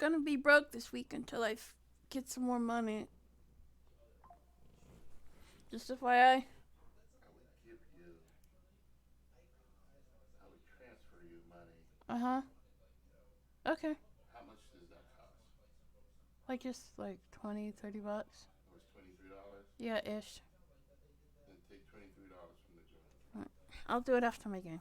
gonna be broke this week until I get some more money. Just FYI. I would give you. I would transfer you money. Uh huh. Okay. How much does that cost? Like just like 20, $30. It was $23. Yeah, ish. Then take $23 from the joint. I'll do it after my game.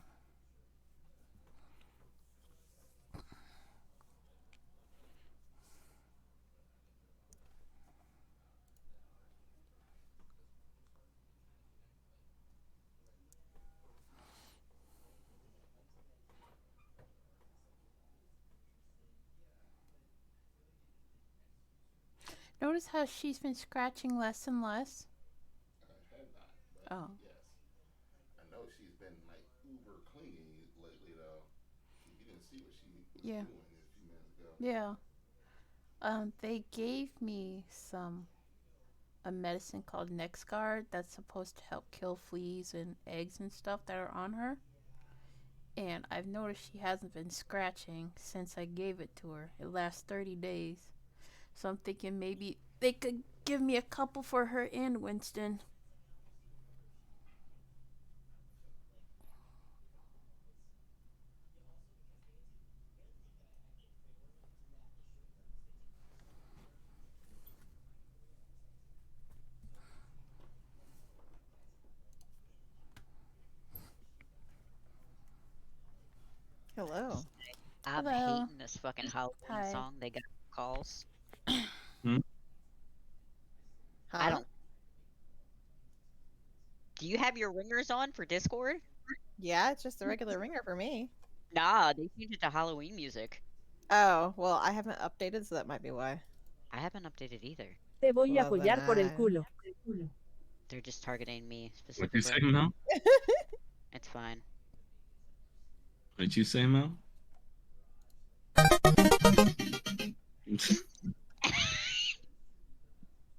Notice how she's been scratching less and less? I had not, but Oh. yes. I know she's been like uber clingy lately, though. You didn't see what she was Yeah. doing a few minutes ago. Yeah. They gave me a medicine called NexGard that's supposed to help kill fleas and eggs and stuff that are on her. And I've noticed she hasn't been scratching since I gave it to her. It lasts 30 days. So I'm thinking maybe they could give me a couple for her and Winston. Hello. I'm Hello. hating this fucking Halloween Hi. song they got calls. Hmm? I Huh? don't. Do you have your ringers on for Discord? Yeah, it's just the regular ringer for me. Nah, they changed it to Halloween music. Oh, well, I haven't updated, so that might be why. I haven't updated either. Te voy a Well, then apoyar por el culo. They're just targeting me What'd you say, specifically. Mel? It's fine. What'd you say, Mel?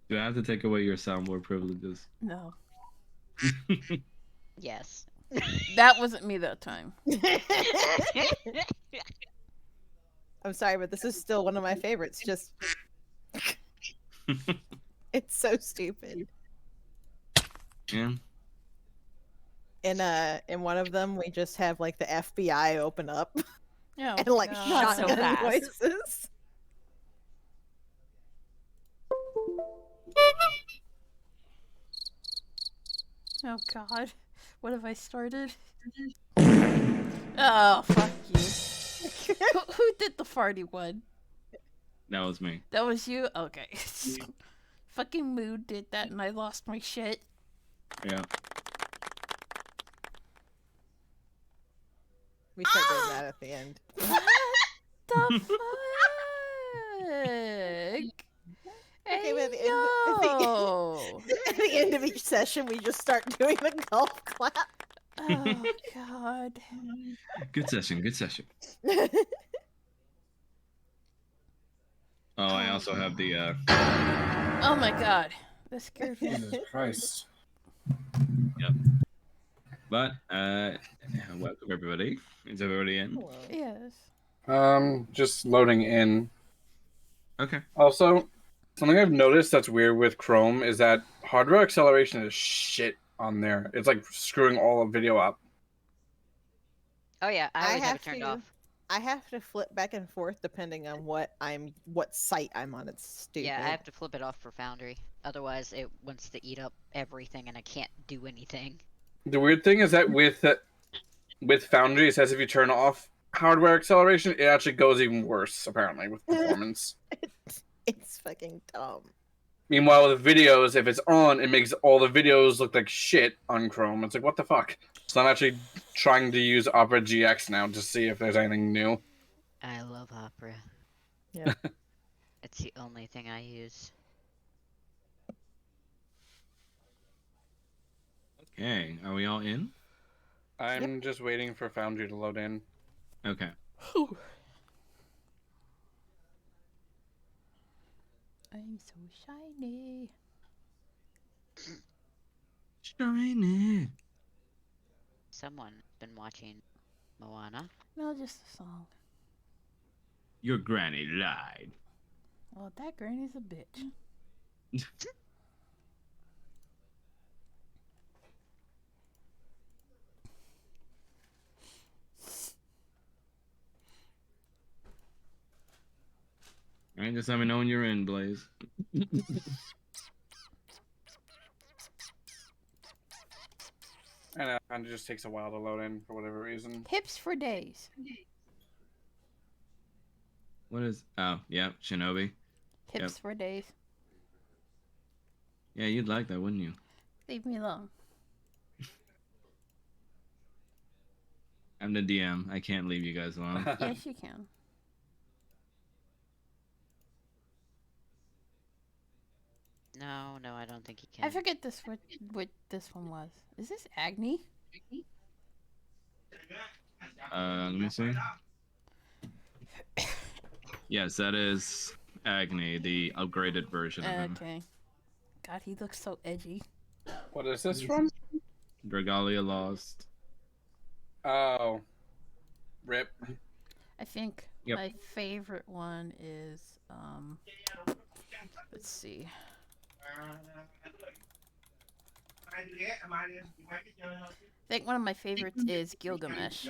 Do I have to take away your soundboard privileges? No. Yes. That wasn't me that time. I'm sorry, but this is still one of my favorites. Just it's so stupid. Yeah. In one of them, we just have like the FBI open up Yeah. and like Not so shotgun fast. noises. Oh God. What have I started? Oh, fuck you. Who did the farty one? That was me. That was you? Okay. Fucking Mood did that and I lost my shit. Yeah. We start doing that at the end. What the fuck? Okay, but Hey, yo! At the end of each session, we just start doing the golf clap. Oh, God. Good session. Good session. Oh, I also have the. Oh my God. That scared me. Jesus Christ. Yep. But welcome everybody. Is everybody in? Hello. Yes. Just loading in. Okay. Also, something I've noticed that's weird with Chrome is that hardware acceleration is shit on there. It's like screwing all of video up. Oh yeah, I always have it turned off. I have to flip back and forth depending on what site I'm on. It's stupid. Yeah, I have to flip it off for Foundry. Otherwise, it wants to eat up everything, and I can't do anything. The weird thing is that with Foundry, it says if you turn off hardware acceleration, it actually goes even worse, apparently, with performance. It's fucking dumb. Meanwhile, with videos, if it's on, it makes all the videos look like shit on Chrome. It's like, what the fuck? So I'm actually trying to use Opera GX now to see if there's anything new. I love Opera. Yeah. It's the only thing I use. Okay. Are we all in? I'm just waiting for Foundry to load in. Okay. Whew. I'm so shiny. Shiny. Someone's been watching Moana. No, just a song. Your granny lied. Well, that granny's a bitch. Alright, just let me know when you're in, Blaze. And it kind of just takes a while to load in for whatever reason. Hips for days. What is... Oh, yeah, Shinobi. Hips for days. Yeah, you'd like that, wouldn't you? Leave me alone. I'm the DM. I can't leave you guys alone. Yes, you can. No, I don't think he can. I forget what this one was. Is this Agni? Let me see. Yes, that is Agni, the upgraded version of him. Okay. God, he looks so edgy. What is this from? Dragalia Lost. Oh. Rip. I think Yep. my favorite one is let's see. I think one of my favorites is Gilgamesh.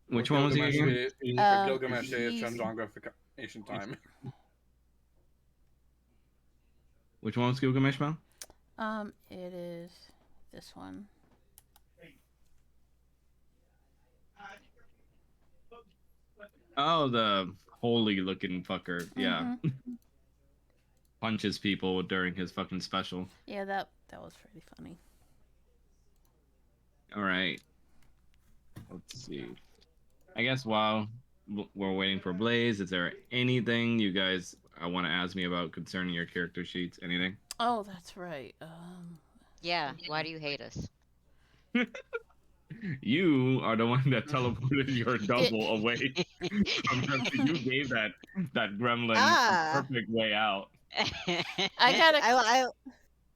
Which one was he again? Gilgamesh is he's- from Ancient Time. Which one was Gilgamesh, Mel? It is this one. Oh, the holy looking fucker. Yeah. Mhm. Punches people during his fucking special. Yeah, that was pretty funny. Alright. Let's see. I guess while we're waiting for Blaze, is there anything you guys want to ask me about concerning your character sheets? Anything? Oh, that's right. Yeah, why do you hate us? You are the one that teleported your double away from her. You gave that gremlin a perfect way out. I gotta. I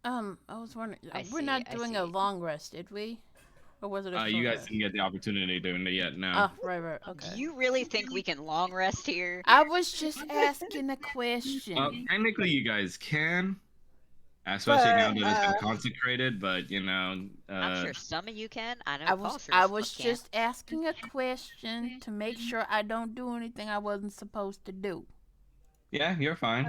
I was wondering. I We're see, not I doing a see. long rest, did we? Or was it a short You guys rest? didn't get the opportunity to do it yet. No. Oh, right. Okay. Do you really think we can long rest here? I was just asking a question. Technically, you guys can, especially now But, that it's been consecrated. But you know, I'm sure some of you can. I know I Paul was sure as fuck just can't. asking a question to make sure I don't do anything I wasn't supposed to do. yeah, you're fine.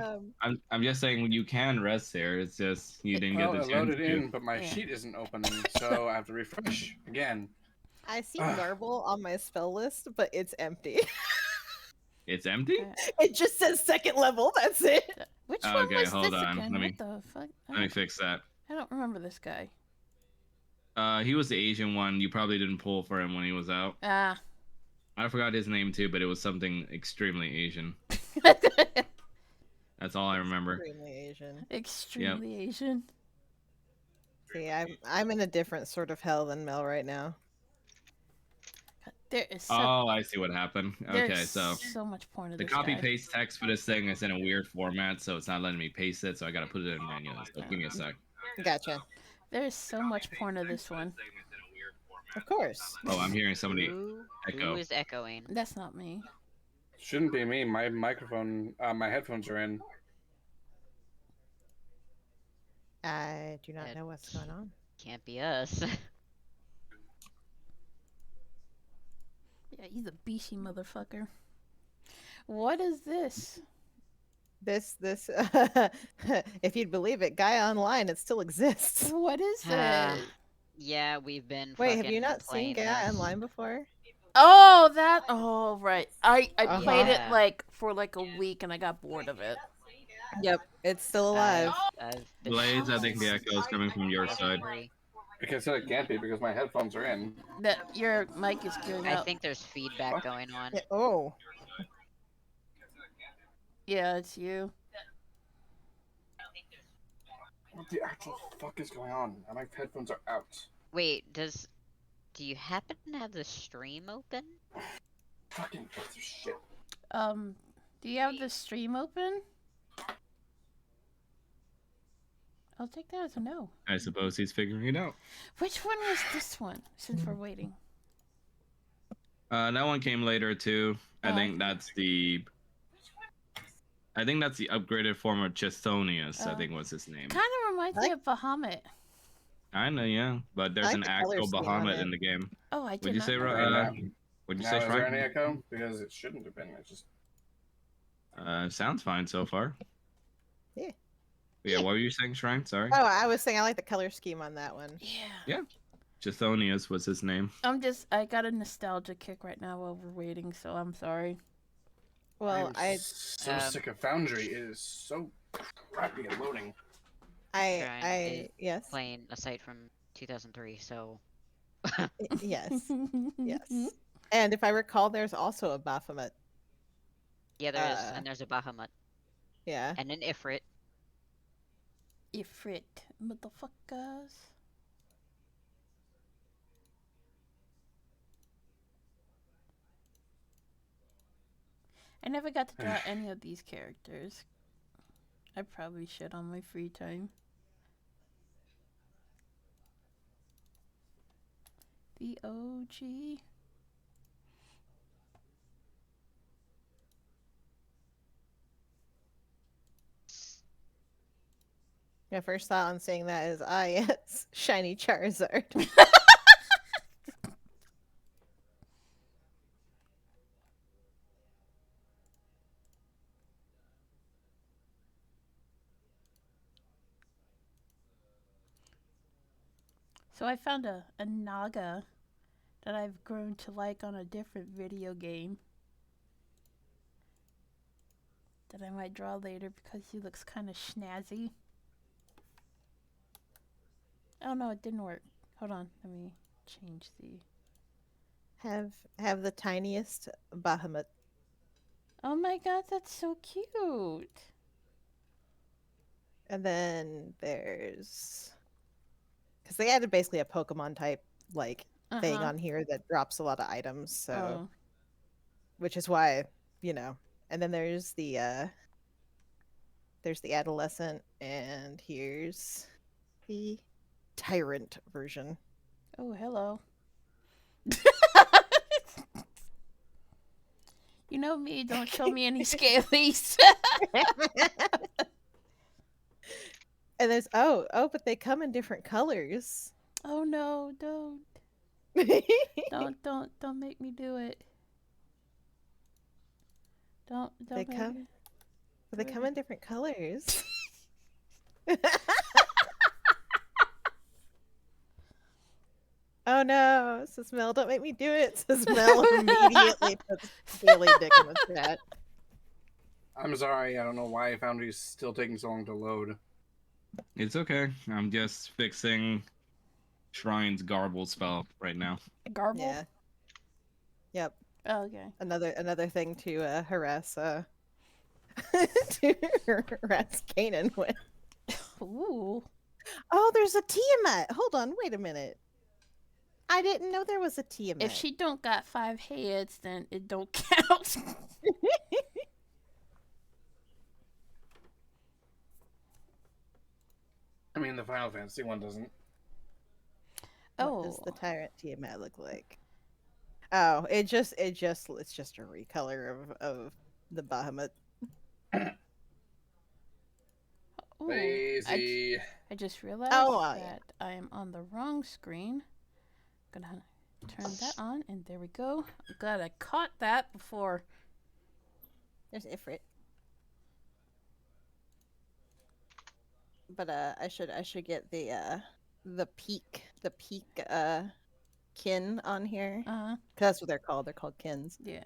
I'm just saying you can rest there. It's just you didn't get Well, the it chance loaded to. in, but my Yeah. sheet isn't opening, so I have to refresh again. I see Garble on my spell list, but it's empty. It's empty. It just says second level. That's it. Which one Okay, was hold this on. again? Let me- What the fuck? Let me fix that. I don't remember this guy. He was the Asian one. You probably didn't pull for him when he was out. Ah. I forgot his name too, but it was something extremely Asian. That's all I remember. Extremely Asian. Extremely Asian. See, I'm in a different sort of hell than Mel right now. There is Oh, I see what happened. Okay, there's so so much point of the this copy guy. paste text for this thing is in a weird format, so it's not letting me paste it. So I gotta put it in manually. So give me a sec. Gotcha. There's so much point of this one. Of course. Oh, I'm hearing somebody Who echo. is echoing? That's not me. Shouldn't be me. My microphone, my headphones are in. I do not That know what's going on. Can't be us. Yeah, he's a beastie motherfucker. What is this? This, if you'd believe it, Guy Online, it still exists. What is Ah, it? yeah, we've been. Wait, have fucking you not seen playing Guy this. Online before? Oh, that. Oh, right. I played it Yeah. like for like a week and I got bored of it. Yep, it's still alive. I've been Blaze, I playing think the since echo is coming from your side. 2003. Because it can't be because my headphones are in. That your mic is gearing I up. think there's feedback going on. Yeah, oh, Yeah, it's you. What the actual fuck is going on? My headphones are out. Wait, do you happen to have the stream open? Fucking piece of shit. Do you have the stream open? I'll take that as a no. I suppose he's figuring it out. Which one was this one? Since we're waiting. That one came later too. I Oh, think that's the. I think that's the upgraded form of Chistonius. I Oh. think was his name. Kind of reminds me Like- of Bahamut. I know, yeah, but I there's like an the color actual scheme on Bahamut it. in the game. Oh, I Would did you not say, know Fair that. enough. Would you Now, say, is there Shrine? any echo? Because it shouldn't have been. It just. Sounds fine so far. Yeah. Yeah, what were you saying, Shrine? Sorry. Oh, I was saying I like the color scheme on that one. Yeah. Yeah. Chistonius was his name. I got a nostalgia kick right now while we're waiting, so I'm sorry. Well, I'm so sick of Foundry. It is so crappy at loading. Shrine is yes, playing a site from 2003, so yes, yes. And if I recall, there's also a Baphomet. yeah, there is, and there's a Bahamut Yeah. and an Ifrit. Ifrit, motherfuckers. I never got to draw any of these characters. I probably should on my free time. The OG. My first thought on saying that is, yes, shiny Charizard. So I found a Naga that I've grown to like on a different video game that I might draw later because he looks kind of snazzy. Oh no, it didn't work. Hold on, let me change the. Have the tiniest Bahamut. Oh my god, that's so cute. And then there's, because they added basically a Pokemon type like thing on here that drops a lot of items. So, which is why, And then there's the adolescent, and here's the tyrant version. Oh, hello. You know me, don't show me any scalies. And there's but they come in different colors. Oh no, don't make me do it. Don't They make come me. they come in different colors. Oh no, says Mel, don't make me do it, says Mel immediately puts Daily Dick in the chat. I'm sorry. I don't know why Foundry's still taking so long to load. It's okay. I'm just fixing Shrine's garble spell right now. Garble? Yeah. Yep. Oh, okay. Another thing to harass to harass Kanan with. Ooh. Oh, there's a Tiamat. Hold on, wait a minute. I didn't know there was a Tiamat. If she don't got 5 heads, then it don't count. I mean, the Final Fantasy one doesn't. What does the Tyrant Tiamat look like? Oh, it's just a recolor of the Bahamut. Ooh, Lazy. I just realized that I am on the wrong screen. Gonna turn that on, and there we go. I'm glad I caught that before. There's Ifrit. But I should get the peak kin on here. Uh-huh. 'Cause that's what they're called. They're called kins. Yeah.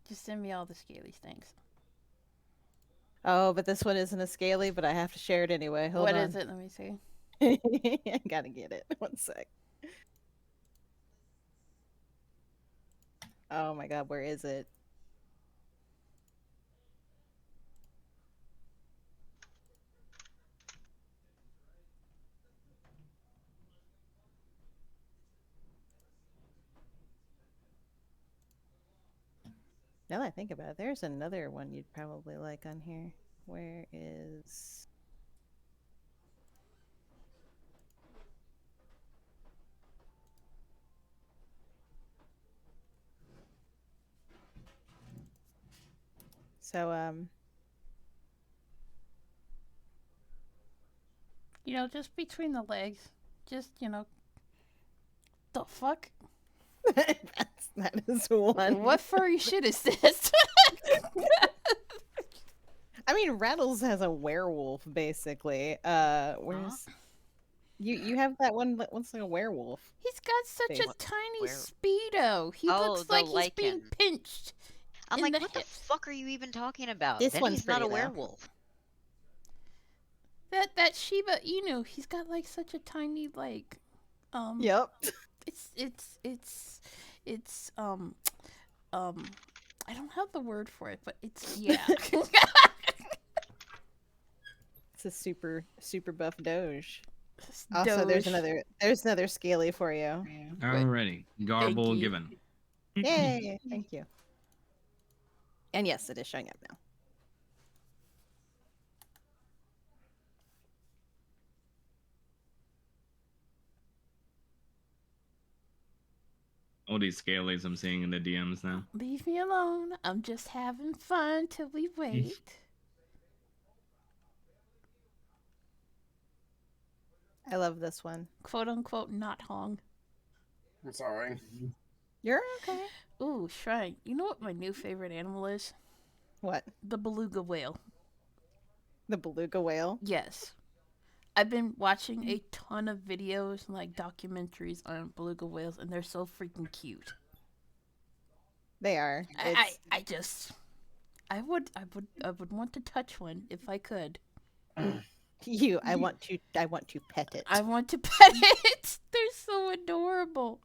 Just send me all the scalies, thanks. Oh, but this one isn't a scaly, but I have to share it anyway. Hold on. What is it? Let me see. I gotta get it. One sec. Oh my god, where is it? Now that I think about it, there's another one you'd probably like on here. Where is... So Just between the legs. Just, the fuck? that is one. What furry shit is this? I mean, Rattles has a werewolf basically. Where's you have that one that looks like a werewolf. He's got such a What? tiny Where? Speedo. He Oh, looks the like he's being lichen. pinched. I'm in like, the what the hip. fuck are you even talking about? This Then one's he's not a pretty, though. werewolf. That Shiba Inu, he's got like such a tiny Yep. it's I don't have the word for it, but it's yeah. It's a super buff Doge. Also, there's another scaly for you. Alrighty. Garble you. given. Yay! Thank you. And yes, it is showing up now. All these scalies I'm seeing in the DMs now. Leave me alone. I'm just having fun till we wait. I love this one. Quote unquote not Hong. I'm sorry. You're okay. Ooh, Shrine. You know what my new favorite animal is? What? The beluga whale. The beluga whale? Yes. I've been watching a ton of videos and like documentaries on beluga whales, and they're so freaking cute. They are. I would want to touch one if I could. I want to pet it. I want to pet it. They're so adorable.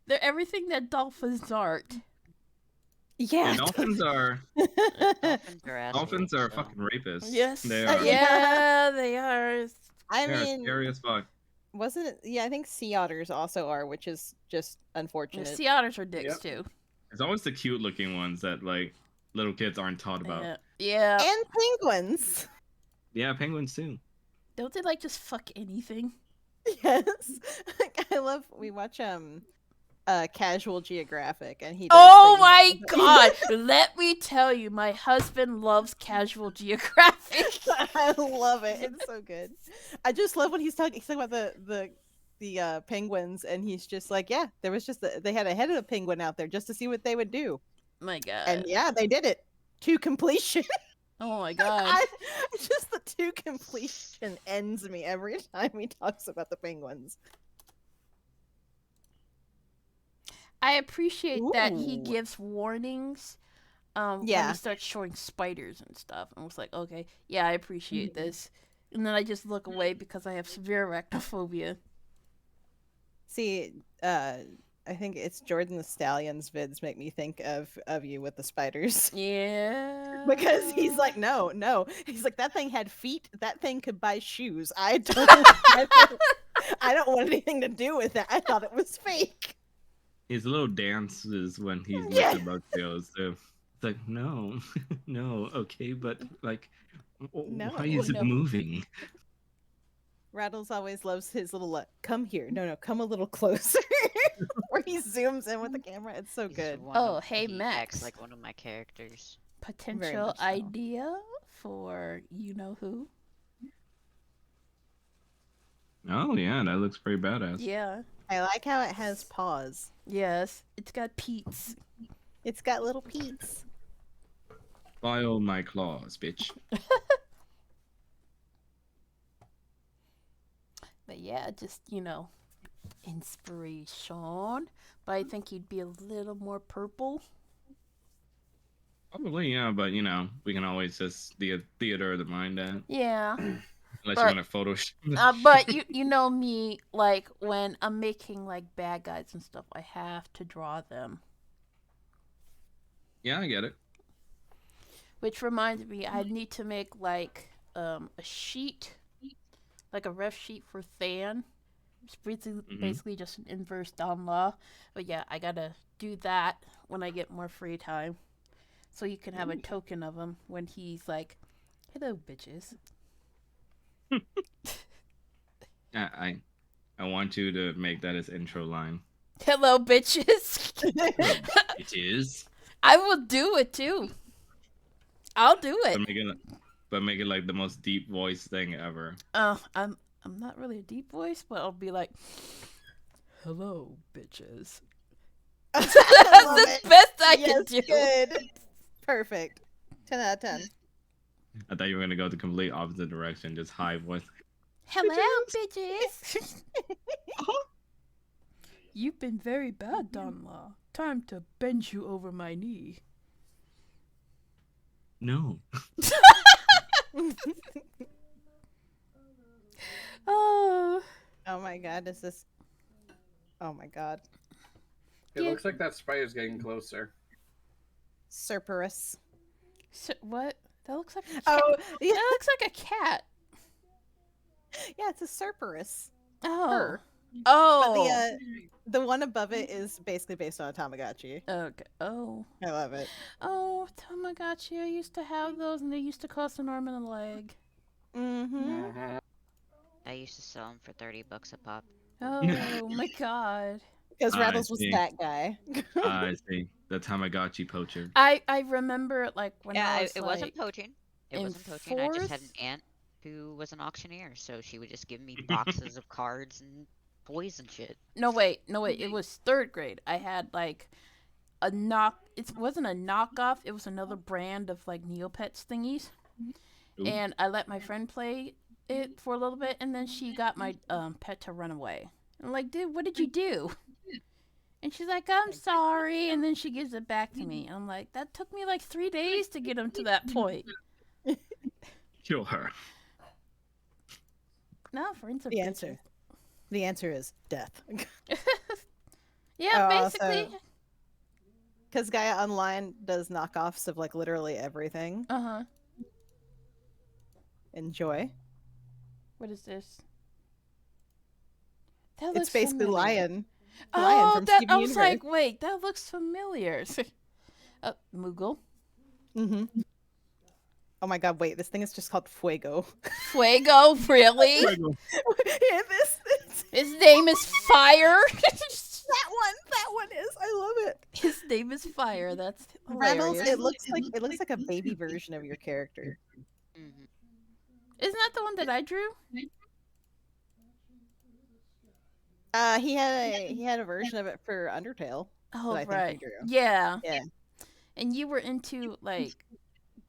They're everything that dolphins aren't. Yeah. And dolphins are Dolphins are fucking rapists. Yes. They are. Yeah, they are. I They are mean, scary as fuck. wasn't it? Yeah, I think sea otters also are, which is just unfortunate. Sea otters are dicks too. It's always the cute looking ones that like little kids aren't taught about. Yeah. And penguins. Yeah, penguins too. Don't they like just fuck anything? Yes. I love. We watch Casual Geographic, and he. Does Oh things- my god! Let me tell you, my husband loves Casual Geographic. I love it. It's so good. I just love when he's talking. He's talking about the penguins, and he's just like, yeah, there was just they had a head of a penguin out there just to see what they would do, My god. and yeah, they did it to completion. Oh my god. Just the to completion ends me every time he talks about the penguins. I appreciate that he Ooh. gives warnings when Yeah. he starts showing spiders and stuff. And I was like, okay, yeah, I appreciate this. And then I just look away because I have severe arachnophobia. See, I think it's Jordan the Stallion's vids make me think of you with the spiders. Yeah. Because he's like, no. He's like, that thing had feet. That thing could buy shoes. I don't want anything to do with it. I thought it was fake. His little dances when he's Yeah. with the bug tails. So it's like, no, no, okay, but like, No, why is no. it moving? Rattles always loves his little come here. No, come a little closer. Where he zooms in with the camera. It's so He's good. one Oh, of- hey, he Max. acts like one of my characters. Potential much so. idea for you know who? Oh yeah, that looks pretty badass. Yeah. I like how it has paws. Yes. It's got Pete's. It's got little peats. File my claws, bitch. But yeah, just, inspiration. But I think he'd be a little more purple. Probably, yeah, but we can always just theater the mind that. Yeah. Unless But- you want to Photoshop. But you know me, like when I'm making like bad guys and stuff, I have to draw them. Yeah, I get it. Which reminds me, I need to make like a sheet, like a ref sheet for Than. It's basically just an inverse Don Law. But yeah, I gotta do that when I get more free time, so you can have a token of him when he's like, "Hello, bitches." I want you to make that his intro line. Hello, bitches. It is. I will do it too. I'll do But it. make it like the most deep voice thing ever. I'm not really a deep voice, but I'll be like, "Hello, bitches." That's I love the it. best I Yes, can do. good. Perfect. 10 out of 10. I thought you were gonna go the complete opposite direction, just high voice. Hello, bitches. You've been very bad, Donlaw. Time to bend you over my knee. No. Oh. Oh my god, is this... Oh my god. It looks like that sprite is getting closer. Cerberus. So, what? That looks like a cat. Oh, yeah. That looks like a cat. Yeah, it's a Cerberus. Oh. Her. Oh. But the one above it is basically based on a Tamagotchi. Okay. Oh. I love it. Oh, Tamagotchi. I used to have those, and they used to cost an arm and a leg. Mm-hmm. I used to sell them for $30 a pop. Oh my god. Because I Rattles was see. that guy. I see. The Tamagotchi poacher. I remember like when Yeah, I was it like, wasn't poaching. It in wasn't poaching. I just had an fourth? aunt who was an auctioneer, so she would just give me boxes of cards and toys and shit. No wait. It was third grade. I had like a knock. It wasn't a knockoff. It was another brand of like Neopets thingies. Ooh. And I let my friend play it for a little bit, and then she got my pet to run away. I'm like, dude, what did you do? And she's like, I'm sorry. And then she gives it back to me. And I'm like, that took me like 3 days to get him to that point. Kill her. No, friends are The bitches. answer. The answer is death. Yeah, Oh, basically. Because Gaia Online does knockoffs of like literally everything. Uh-huh. Enjoy. What is this? That It's looks basically familiar. Lion. Oh, from that Steven I was Universe. like, wait, that looks familiar. Moogle. Mm-hmm. Oh my god, wait, this thing is just called Fuego. Fuego, really? Yeah, this His name is Fire. that one is. I love it. His name is Fire. That's Rebels, hilarious. it looks like a baby version of your character. Mm-hmm. Isn't that the one that I drew? He had a version of it for Undertale. Oh, I think you right. drew. Yeah. Yeah. And you were into like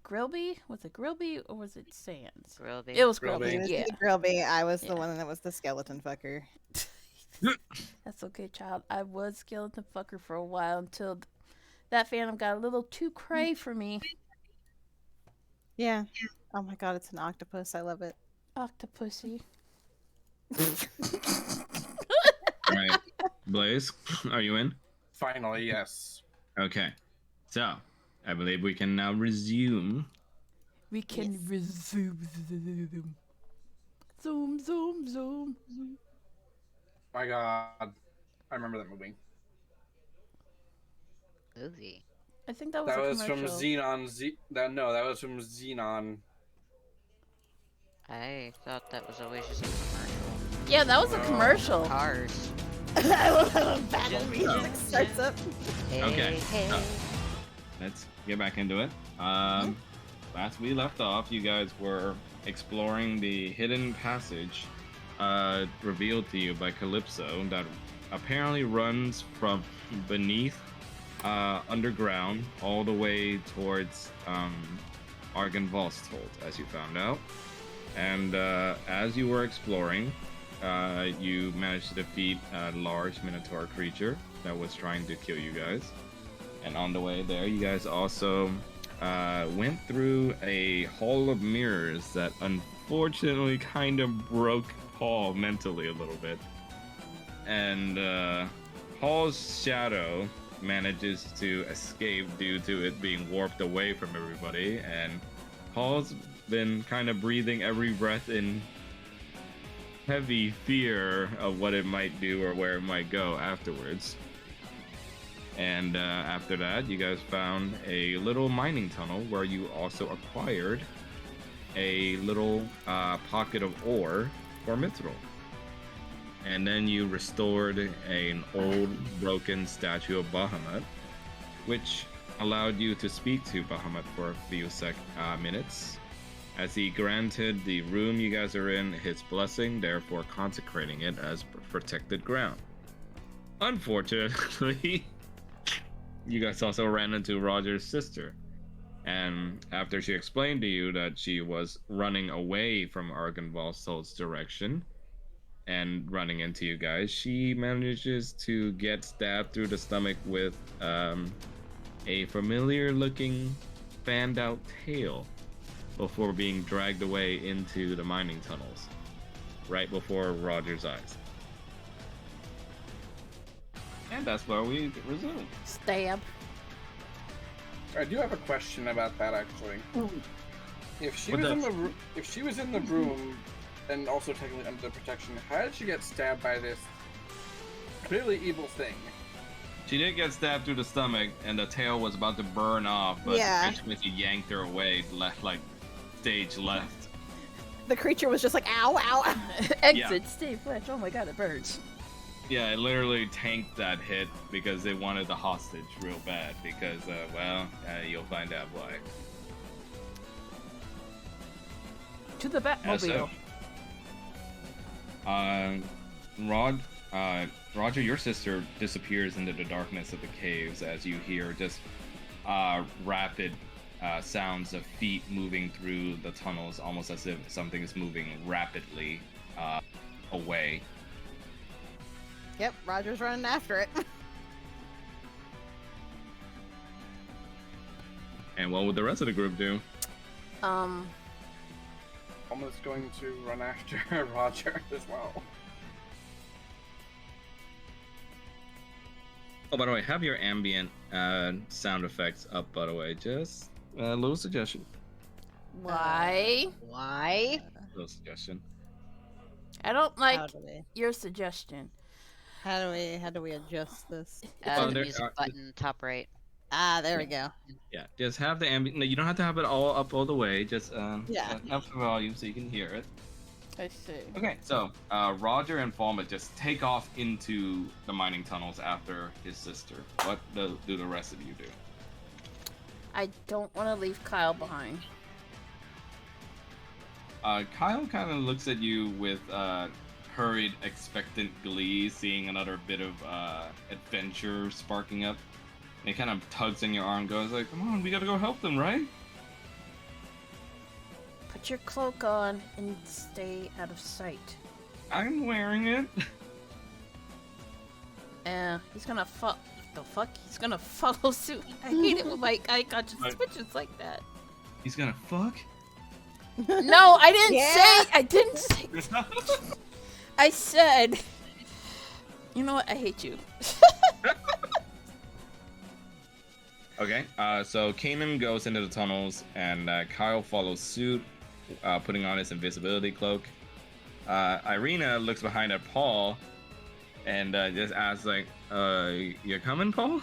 Grilby? Was it Grilby or was it Sans? Grillby. It was Grilby. Grilby. He was Yeah. the Grilby. I was Yeah. the one that was the skeleton fucker. That's okay, child. I was skeleton fucker for a while until that fandom got a little too cray for me. Yeah. Oh my god, it's an octopus. I love it. Octopussy. All right, Blaze, are you in? Finally, yes. Okay. So, I believe we can now resume. We can Yes. resume. Zoom, zoom, zoom. My god. I remember that movie. Movie. I think that was That a was from commercial. Xenon. That was from Xenon. I thought that was always just a commercial. Yeah, that was a No. commercial. Cars. I love how the battle music starts up. Hey, Okay. hey. Let's get back into it. Last we left off, you guys were exploring the hidden passage revealed to you by Calypso that apparently runs from beneath underground all the way towards Argynvost, as you found out. And as you were exploring, you managed to defeat a large minotaur creature that was trying to kill you guys. And on the way there, you guys also went through a hall of mirrors that unfortunately kind of broke Paul mentally a little bit. And Paul's shadow manages to escape due to it being warped away from everybody. And Paul's been kind of breathing every breath in heavy fear of what it might do or where it might go afterwards. And after that, you guys found a little mining tunnel where you also acquired a little pocket of ore for Mithril. And then you restored an old broken statue of Bahamut, which allowed you to speak to Bahamut for a few minutes, as he granted the room you guys are in his blessing, therefore consecrating it as protected ground. Unfortunately, you guys also ran into Roger's sister, and after she explained to you that she was running away from Argynvosthold's direction and running into you guys, she manages to get stabbed through the stomach with a familiar looking fanned out tail before being dragged away into the mining tunnels right before Roger's eyes. And that's where we resume. Stab. I do have a question about that actually. If she was in the room and also technically under protection, how did she get stabbed by this clearly evil thing? She did get stabbed through the stomach, and the tail was about to burn off, but Yeah. eventually yanked her away, left stage left. The creature was just like, ow, ow. Exit, stay flesh. Oh my god, it burns. Yeah, it literally tanked that hit because they wanted the hostage real bad. Because, you'll find out why. To the Batmobile. Roger, your sister disappears into the darkness of the caves as you hear just rapid sounds of feet moving through the tunnels, almost as if something is moving rapidly away. Yep, Roger's running after it. And what would the rest of the group do? Almost going to run after Roger as well. Oh, by the way, have your ambient sound effects up, by the way. Just a little suggestion. Why? Why? Little suggestion. I don't like How do we? your suggestion. How do we adjust this? Well, The there music are- button, top right. Ah, there we go. Yeah, just have the ambient. No, you don't have to have it all up all the way. Just Yeah. have the volume so you can hear it. I see. Okay, so Roger and Falma just take off into the mining tunnels after his sister. What do the rest of you do? I don't want to leave Kyle behind. Kyle kind of looks at you with hurried, expectant glee, seeing another bit of adventure sparking up. And he kind of tugs on your arm, goes like, "Come on, we gotta go help them, right?" Put your cloak on and stay out of sight. I'm wearing it. He's gonna the fuck? He's gonna follow suit. I hate it when my eye conscious Right. switches like that. He's gonna fuck. No, I didn't Yeah. say. I didn't say. I said. You know what? I hate you. Okay, so Kanan goes into the tunnels, and Kyle follows suit, putting on his invisibility cloak. Irina looks behind at Paul, and just asks, like, "You coming, Paul?"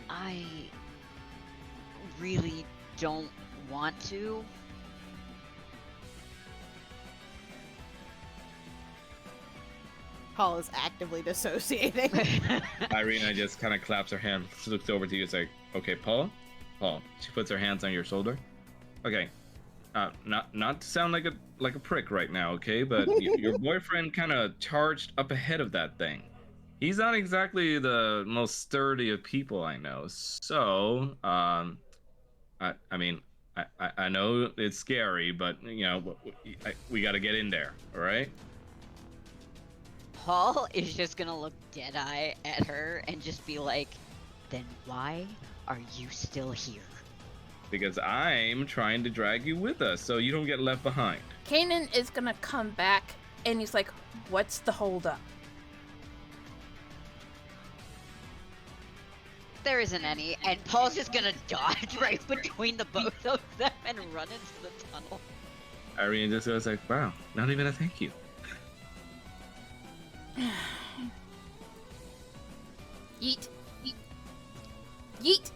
I really don't want to. Paul is actively dissociating. Irina just kind of claps her hand, looks over to you, it's like, "Okay, Paul." She puts her hands on your shoulder. Okay, not to sound like a prick right now, okay? But your boyfriend kind of charged up ahead of that thing. He's not exactly the most sturdy of people I know. So, I mean, I know it's scary, but you know, we got to get in there, all right? Paul is just gonna look dead-eye at her and just be like, "Then why are you still here?" Because I'm trying to drag you with us, so you don't get left behind. Kanan is gonna come back, and he's like, "What's the holdup?" There isn't any, and Paul's just gonna dodge right between the both of them and run into the tunnel. Irene just goes like, "Wow, not even a thank you." Yeet. Yeet.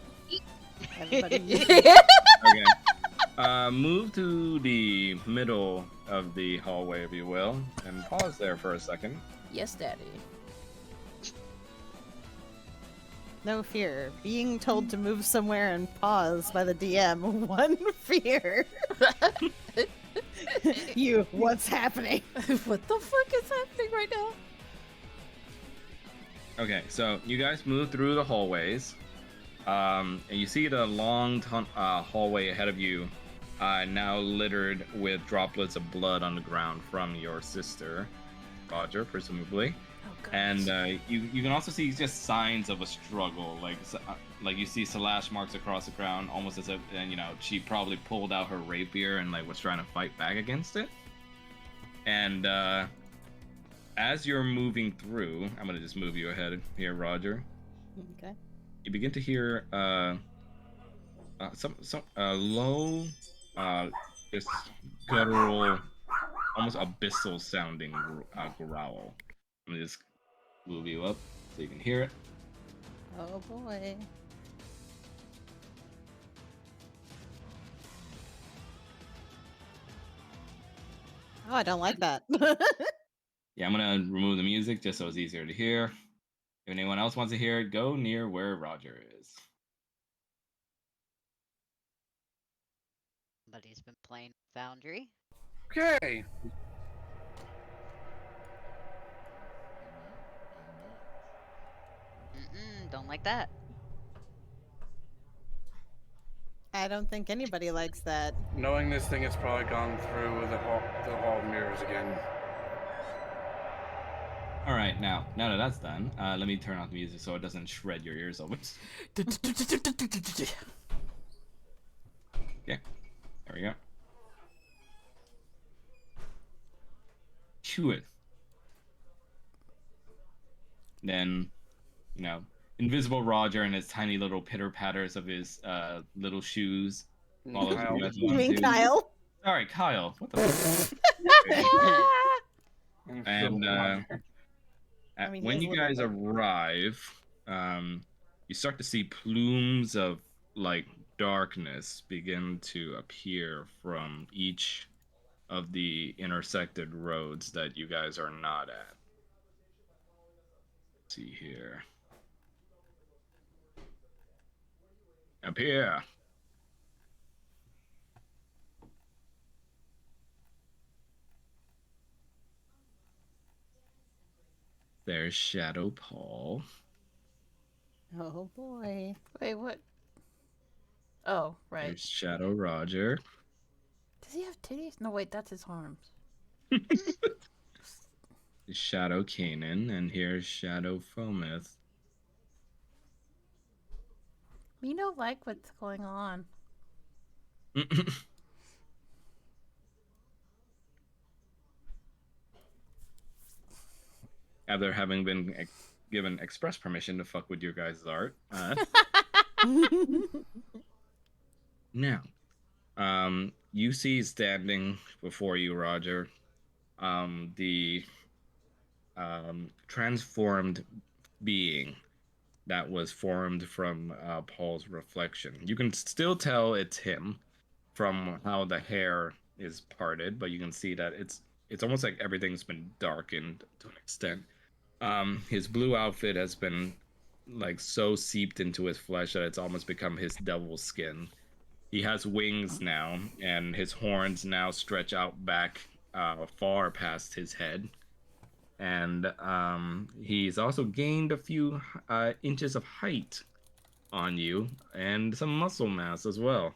Everybody. Okay. Move to the middle of the hallway, if you will, and pause there for a second. Yes, Daddy. No fear. Being told to move somewhere and pause by the DM. One fear. You, what's happening? What the fuck is happening right now? Okay, so you guys move through the hallways, and you see the long hallway ahead of you, now littered with droplets of blood on the ground from your sister, Roger, presumably. Oh, And you can also see just signs of a struggle, like you see slash marks across the ground, almost as if she probably pulled out her rapier and was trying to fight back against it. And as you're moving through, I'm gonna just move you ahead here, Roger. Okay. You begin to hear some low, just guttural, almost abyssal sounding growl. I'm gonna just move you up so you can hear it. Oh boy. Oh, I don't like that. Yeah, I'm gonna remove the music just so it's easier to hear. If anyone else wants to hear it, go near where Roger is. Somebody's been playing Foundry. Okay. Don't like that. I don't think anybody likes that. Knowing this thing has probably gone through the hall of mirrors again. All right, now that that's done, let me turn off the music so it doesn't shred your ears open. Okay, there we go. Chew it. Then, Invisible Roger and his tiny little pitter patters of his little shoes follows Kyle. you guys You along mean too. Kyle? Sorry, Kyle. What the fuck? And I mean, he when is you little, guys but- arrive, you start to see plumes of darkness begin to appear from each of the intersected roads that you guys are not at. Let's see here. Up here. There's Shadow Paul. Oh boy. Wait, what? Oh, right. There's Shadow Roger. Does he have titties? No, wait, that's his arms. Shadow Kanan, and here's Shadow Fomith. We don't like what's going on. After having been given express permission to fuck with your guys' art. Now, you see standing before you, Roger, the transformed being that was formed from Paul's reflection. You can still tell it's him from how the hair is parted, but you can see that it's almost like everything's been darkened to an extent. His blue outfit has been so seeped into his flesh that it's almost become his devil skin. He has wings now, and his horns now stretch out back far past his head. And he's also gained a few inches of height on you and some muscle mass as well.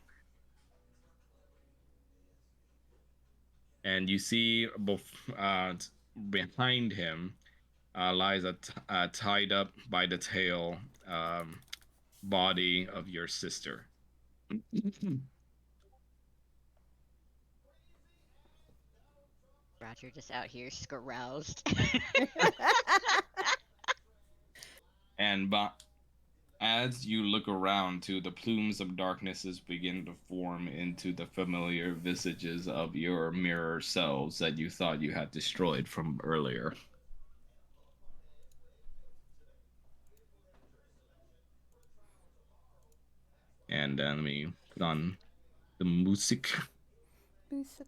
And you see behind him lies a tied up by the tail body of your sister. Roger just out here scaroused. And as you look around too, the plumes of darknesses begin to form into the familiar visages of your mirror selves that you thought you had destroyed from earlier. And let me put on the music. Music.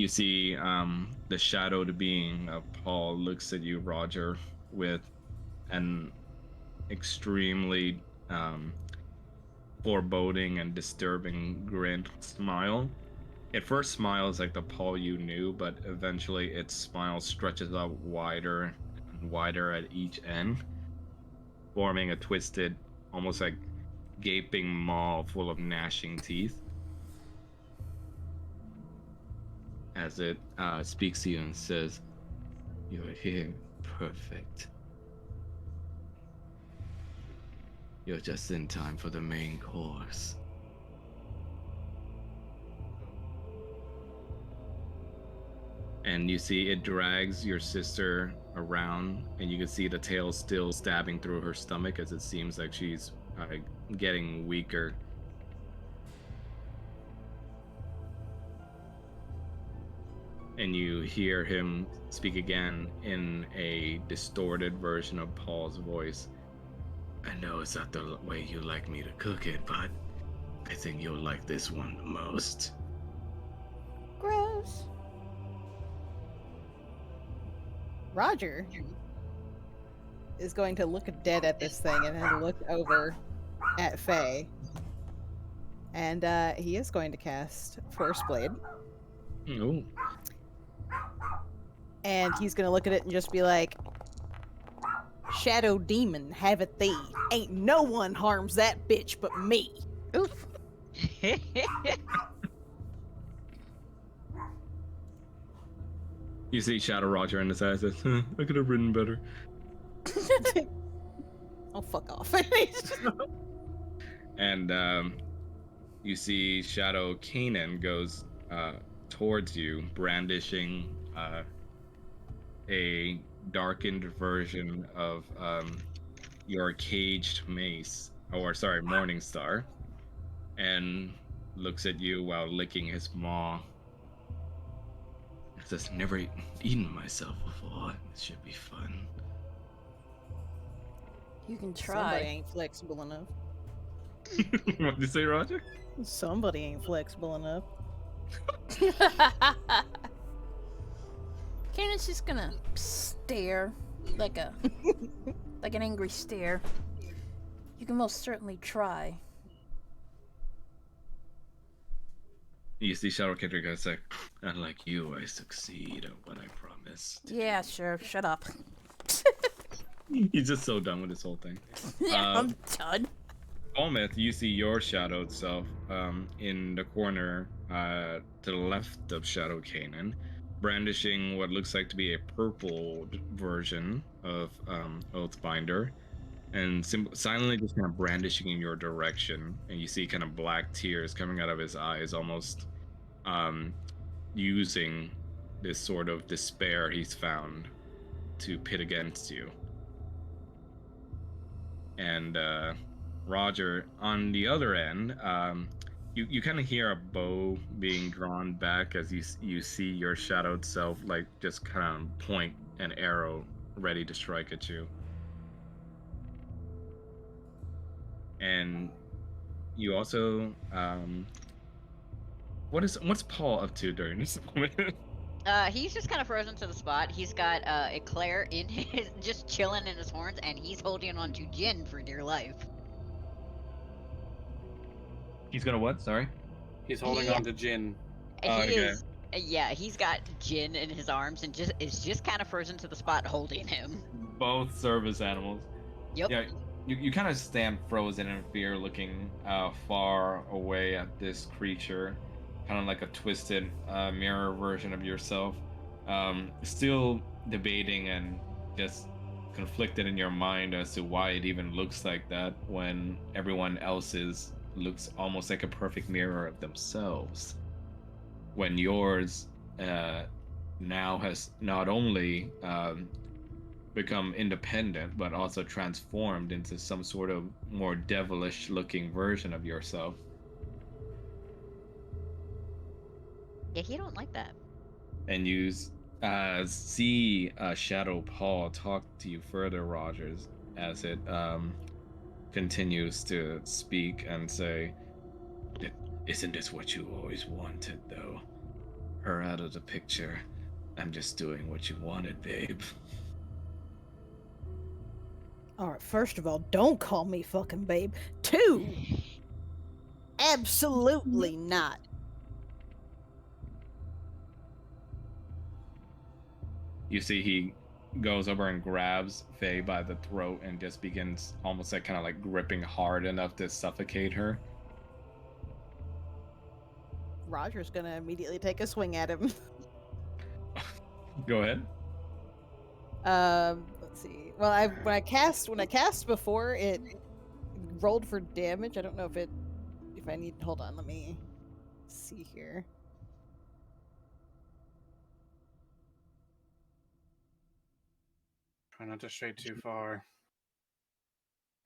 You see the shadowed being of Paul looks at you, Roger, with an extremely foreboding and disturbing grin smile. It first smiles like the Paul you knew, but eventually its smile stretches out wider and wider at each end, forming a twisted, almost like gaping maw full of gnashing teeth. As it speaks to you and says, "You're here, perfect. You're just in time for the main course." And you see it drags your sister around, and you can see the tail still stabbing through her stomach as it seems like she's getting weaker. And you hear him speak again in a distorted version of Paul's voice. "I know it's not the way you like me to cook it, but I think you'll like this one the most." Gross. Roger is going to look dead at this thing and then look over at Faye. And he is going to cast Force Blade. Oh. And he's going to look at it and just be like, "Shadow demon, have it thee. Ain't no one harms that bitch but me." Oof. You see Shadow Roger in his eyes says, "I could have written better." Oh, fuck off. And you see Shadow Kanan goes towards you, brandishing a darkened version of your caged mace, or sorry, Morningstar, and looks at you while licking his maw. He says, "Never eaten myself before. This should be fun." You can Somebody try. ain't flexible enough. What did you say, Roger? Somebody ain't flexible enough. Kanan's just gonna stare like an angry stare. You can most certainly try. You see Shadow Kendrick goes like, "Unlike you, I succeed at what I promised." Yeah, sure. Shut up. He's just so done with this whole thing. Yeah, I'm done. Almeth, you see your shadowed self in the corner to the left of Shadow Kanan, brandishing what looks like to be a purple version of Oathbinder, and silently just kind of brandishing in your direction. And you see kind of black tears coming out of his eyes, almost using this sort of despair he's found to pit against you. And Roger, on the other end, you kind of hear a bow being drawn back as you see your shadowed self like just kind of point an arrow ready to strike at you. And you also what's Paul up to during this moment? He's just kind of frozen to the spot. He's got Eclair in his, just chilling in his horns, and he's holding on to Jin for dear life. He's gonna what? Sorry. He's holding on to Jin. He is. Yeah, he's got Jin in his arms and is just kind of frozen to the spot, holding him. Both service animals. Yep. Yeah. You kind of stand frozen in fear, looking far away at this creature, kind of like a twisted mirror version of yourself. Still debating and just conflicted in your mind as to why it even looks like that when everyone else's looks almost like a perfect mirror of themselves. When yours now has not only become independent, but also transformed into some sort of more devilish looking version of yourself. Yeah, he don't like that. And you see Shadow Paul talk to you further, Rogers, as it continues to speak and say, "Isn't this what you always wanted, though? her out of the picture. I'm just doing what you wanted, babe. Alright, first of all, don't call me fucking babe. 2, absolutely not. You see he goes over and grabs Faye by the throat and just begins almost like kind of like gripping hard enough to suffocate her. Roger's gonna immediately take a swing at him. Go ahead. Let's see. Well, when I cast before, it rolled for damage. I don't know if I need. Hold on, let me see here. Try not to stray too far.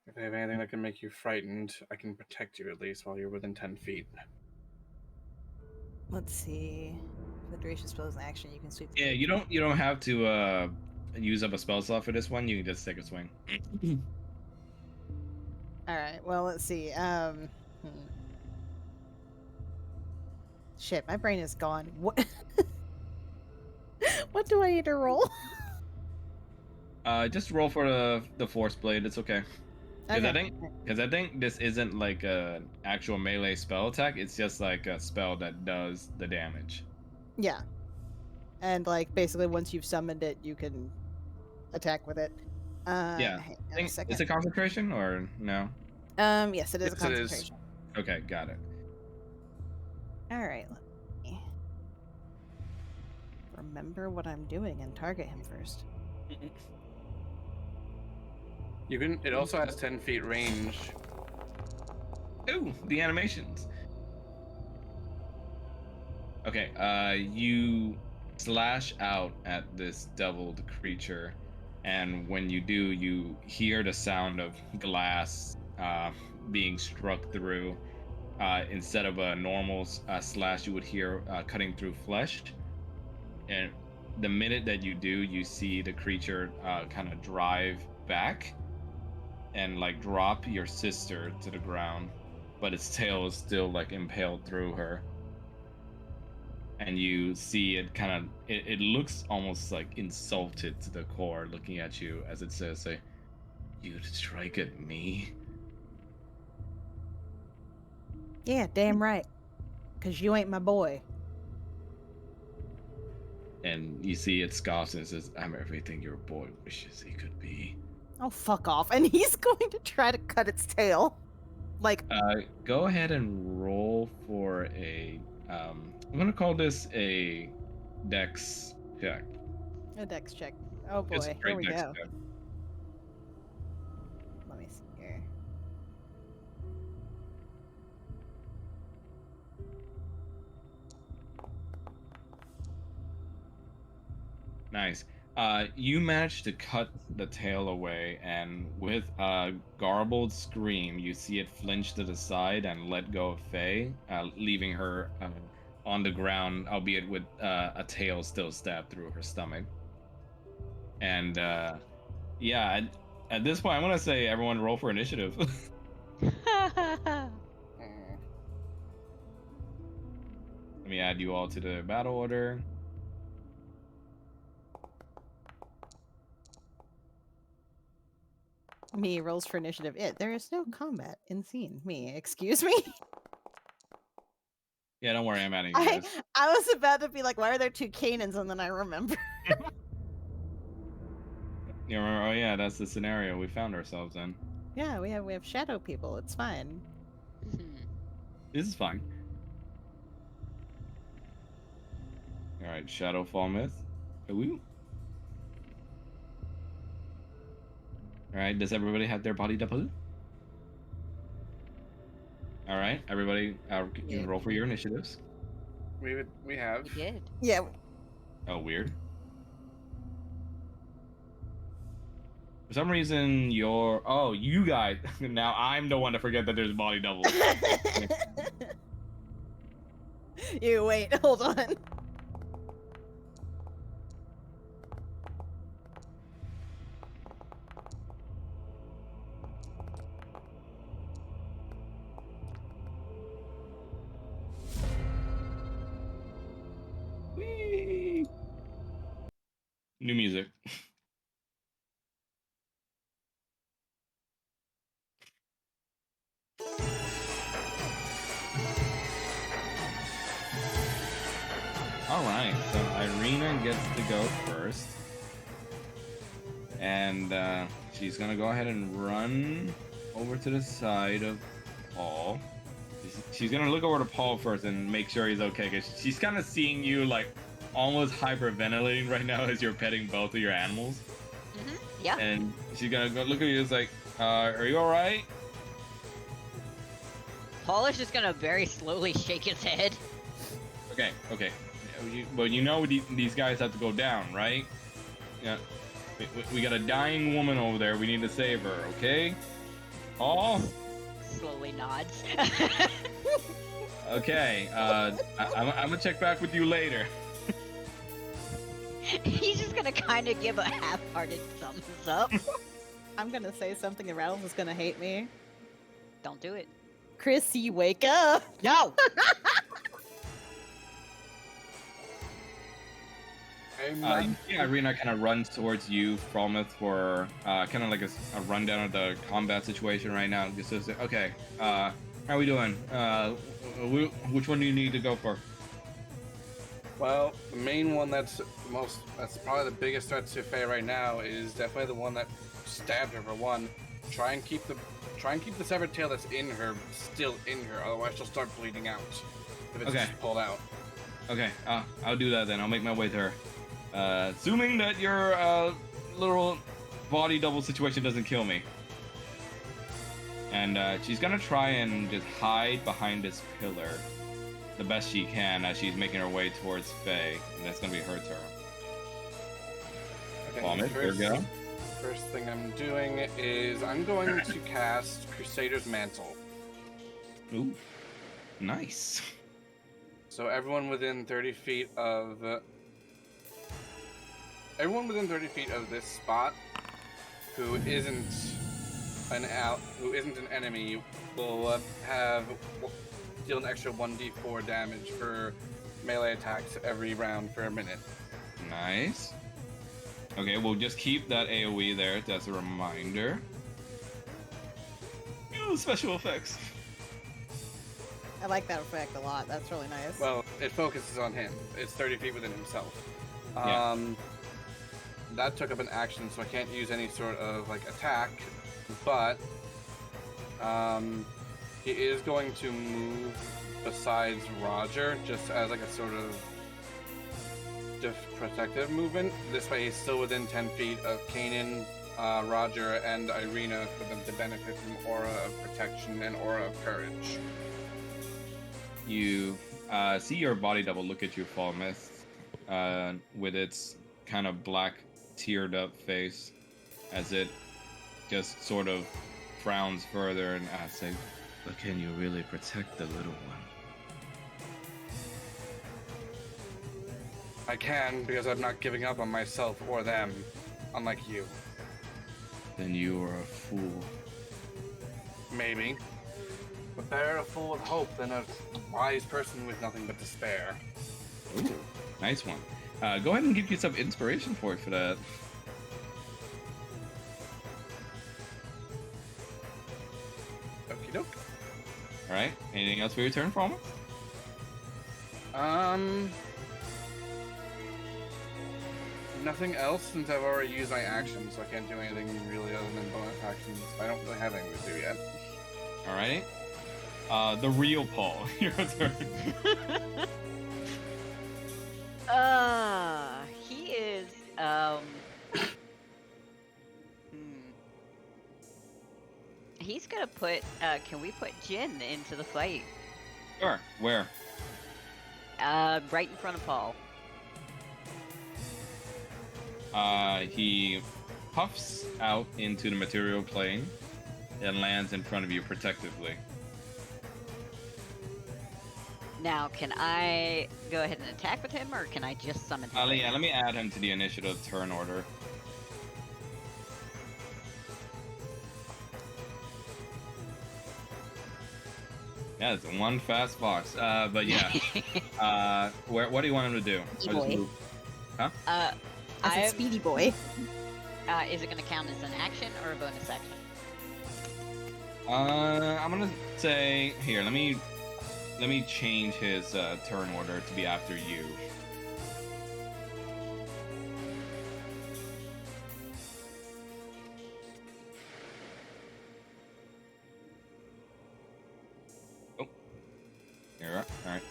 If I have anything that can make you frightened, I can protect you at least while you're within 10 feet. Let's see. For the duration spells in action, you can sweep. Yeah, you don't have to use up a spell slot for this one. You can just take a swing. All right. Well, let's see. Shit, my brain is gone. What? What do I need to roll? Just roll for the force blade. It's okay. Because I think this isn't like a actual melee spell attack. It's just like a spell that does the damage. Yeah. And like basically, once you've summoned it, you can attack with it. Yeah. It's a concentration or no? Yes, it is a concentration. Okay, got it. All right. Let me remember what I'm doing and target him first. You can. It also has 10 feet range. Ooh, the animations. Okay, you slash out at this deviled creature, and when you do, you hear the sound of glass being struck through. Instead of a normal slash, you would hear cutting through flesh. And the minute that you do, you see the creature kind of drive back and like drop your sister to the ground, but its tail is still like impaled through her. And you see it kind of, it looks almost like insulted to the core, looking at you as it says, "You'd strike at me?" Yeah, damn right. Because you ain't my boy. And you see it scoffs and it says, "I'm everything your boy wishes he could be." Oh, fuck off. And he's going to try to cut its tail. Like, go ahead and roll for a, I'm going to call this a dex check. a dex check. Oh boy, Just a here straight we dex go. check. Let me see here. Nice. You managed to cut the tail away, and with a garbled scream, you see it flinch to the side and let go of Faye, leaving her on the ground, albeit with a tail still stabbed through her stomach. And yeah, at this point, I'm gonna say everyone roll for initiative. Let me add you all to the battle order. Me rolls for initiative. There is no combat in scene. Me, excuse me. Yeah, don't worry, I'm adding you guys. I was about to be like, why are there 2 cannons? And then I remember. You remember? Oh yeah, that's the scenario we found ourselves in. Yeah, we have shadow people. It's fine. This is fine. All right, Shadowfall Myth. Ooh. All right, does everybody have their body double? All right, everybody, you can roll for your initiatives. We have. We did. Yeah. Oh, weird. For some reason, you guys. Now I'm the one to forget that there's body doubles. You wait, hold on. New music. Alright, so Irina gets to go first. And she's gonna go ahead and run over to the side of Paul. She's gonna look over to Paul first and make sure he's okay, because she's kind of seeing you like almost hyperventilating right now as you're petting both of your animals. Yeah. And she's gonna go look at you, it's like, are you alright? Paul is just gonna very slowly shake his head. Okay. But you know these guys have to go down, right? Yeah. We got a dying woman over there. We need to save her, okay? Paul? Slowly nods. Okay. I'm gonna check back with you later. He's just gonna kind of give a half-hearted thumbs up. I'm gonna say something and Rattles is gonna hate me. Don't do it. Chrissy, wake up! No! Yeah, Irina kind of runs towards you, Frolmouth, for kind of like a rundown of the combat situation right now. Just says, okay, how are we doing? Which one do you need to go for? Well, the main one that's probably the biggest threat to Faye right now is definitely the one that stabbed her for one. Try and keep the severed tail that's in her still in her, otherwise she'll start bleeding out if it's just pulled out. Okay, I'll do that then. I'll make my way to her. Assuming that your little body double situation doesn't kill me. And she's gonna try and just hide behind this pillar the best she can as she's making her way towards Faye. And that's gonna be her turn. Okay, Vomit, there you go. First thing I'm doing is I'm going to cast Crusader's Mantle. Ooh, nice. So everyone within 30 feet of this spot who isn't an enemy will deal an extra 1d4 damage for melee attacks every round for a minute. Nice. Okay, we'll just keep that AoE there as a reminder. Ooh, special effects. I like that effect a lot. That's really nice. Well, it focuses on him. It's 30 feet within himself. Yeah. That took up an action, so I can't use any sort of like attack. But he is going to move besides Roger, just as like a sort of protective movement. This way, he's still within 10 feet of Kanan, Roger, and Irina for them to benefit from aura of protection and aura of courage. You see your body double look at you, Falmouth, with its kind of black, teared up face, as it just sort of frowns further and asks, but can you really protect the little one? I can, because I'm not giving up on myself or them, unlike you. Then you are a fool. Maybe. But better a fool with hope than a wise person with nothing but despair. Ooh, nice one. Go ahead and give you some inspiration for that. Okie doke. Alright, anything else for your turn, Frolmouth? Nothing else, since I've already used my action, so I can't do anything really other than bonus actions. I don't really have anything to do yet. Alrighty. The real Paul, your turn. He is, he's gonna put, can we put Jin into the fight? Sure, where? Right in front of Paul. He puffs out into the material plane and lands in front of you protectively. Now, can I go ahead and attack with him, or can I just summon him? Yeah, let me add him to the initiative turn order. Yeah, it's one fast fox. But yeah. What do you want him to do? Boy. Huh? as a speedy boy. Is it going to count as an action or a bonus action? I'm gonna say here. Let me change his turn order to be after you. Oh, here we are. All right.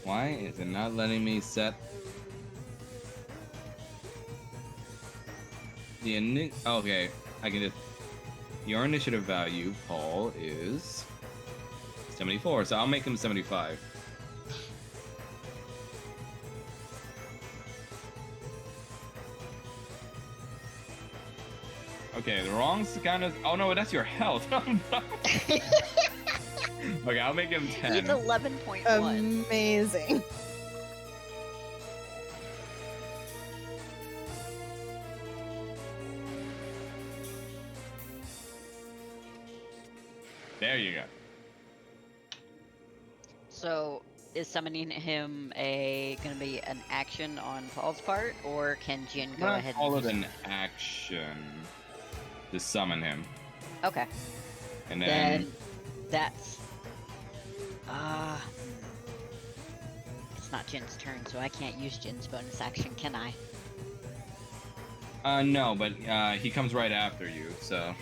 Why is it not letting me set the okay, I can just your initiative value, Paul, is 74, so I'll make him 75. Okay, the wrong's kind of oh no, that's your health. Okay, I'll make him 10. He's 11.1. Amazing. There you go. So, is summoning him gonna be an action on Paul's part, or can Jin go ahead Call and it an action to summon him, Okay. and then Then that's it's not Jin's turn, so I can't use Jin's bonus action, can I? no, but he comes right after you, so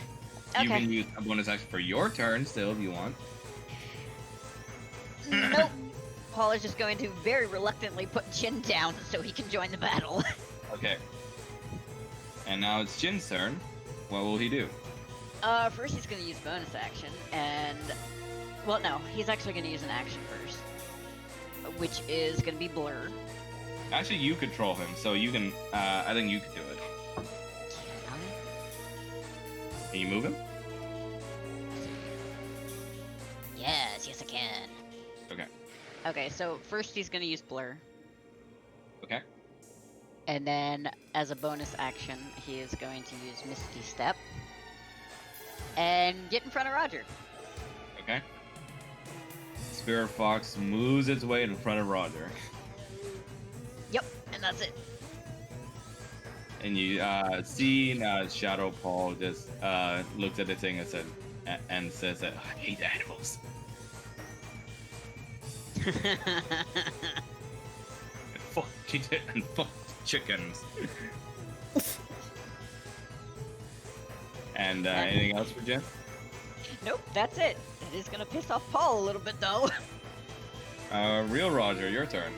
you Okay. can use a bonus action for your turn still if you want. Nope. Paul is just going to very reluctantly put Jin down so he can join the battle. Okay. And now it's Jin's turn. What will he do? First he's gonna use bonus action, and well, no, he's actually gonna use an action first, which is gonna be blur. Actually, you control him, so you can. I think you can do it. Can I? Can you move him? Yes, I can. Okay. Okay, so first he's gonna use blur, Okay. and then as a bonus action, he is going to use Misty Step and get in front of Roger. Okay. Spirit Fox moves its way in front of Roger, Yep, and that's it. and you see Shadow Paul just looks at the thing and says that I hate animals. And fuck chickens. And anything else for Jen? Nope, that's it. It is gonna piss off Paul a little bit though. Real Roger, your turn.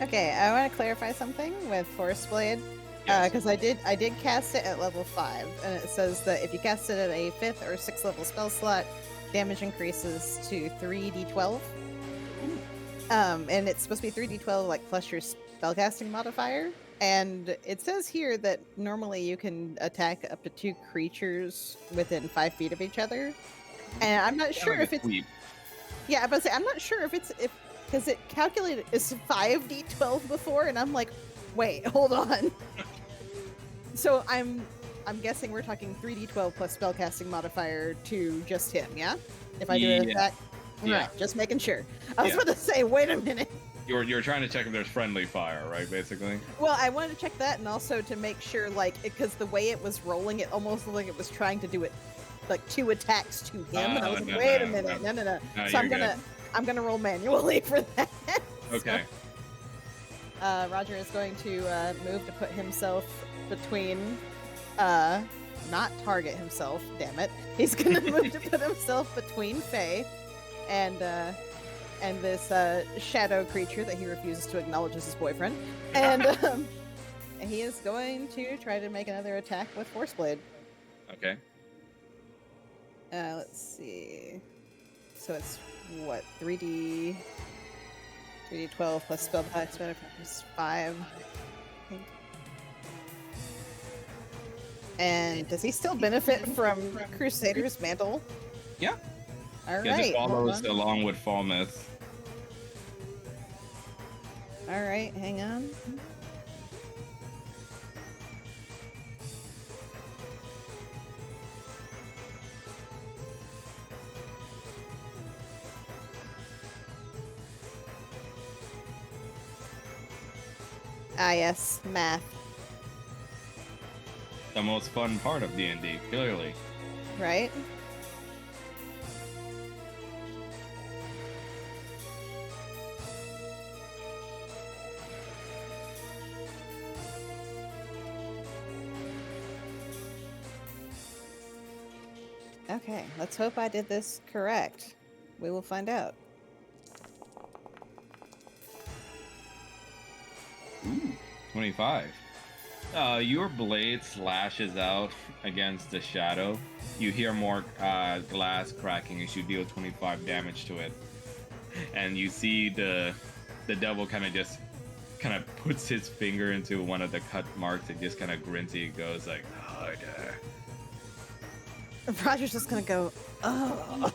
Okay, I want to clarify something with Force Blade. Yes. Because I did cast it at level 5, and it says that if you cast it at a 5th or 6th level spell slot, damage increases to 3d12. And it's supposed to be 3d12 like plus your spellcasting modifier. And it says here that normally you can attack up to 2 creatures within 5 feet of each other. And I'm not sure if it's yeah, I'm about to say I'm not sure if it's because it calculated as 5d12 before, and I'm like, wait, hold on. So I'm guessing we're talking 3d12 plus spellcasting modifier to just him, yeah? If I do it Yeah. that, Yeah. right? Just making sure. I was Yeah. about to say, wait a minute. You're trying to check if there's friendly fire, right? Basically. Well, I wanted to check that, and also to make sure, like, because the way it was rolling, it almost looked like it was trying to do it like 2 attacks to him, and I was like, no, wait no, a minute, no. No, So you're I'm gonna roll manually for that. Okay. So, Roger is going to move to put himself between, not target himself. Damn it! He's gonna move to put himself between Faye and this shadow creature that he refuses to acknowledge as his boyfriend, and he is going to try to make another attack with Force Blade. Okay. Let's see. So it's what 3d12 plus spell plus 5. I think. And does he still benefit from Crusader's Mantle? Yeah. All Because right. it follows hold on. along with Falmouth. All right, hang on. Ah, yes, math. The most fun part of D&D, clearly. Right? Okay, let's hope I did this correct. We will find out. Ooh, 25. Your blade slashes out against the shadow. You hear more glass cracking as you deal 25 damage to it. And you see the devil kind of puts his finger into one of the cut marks and just kind of grins. He goes like, harder. Roger's just gonna go, oh.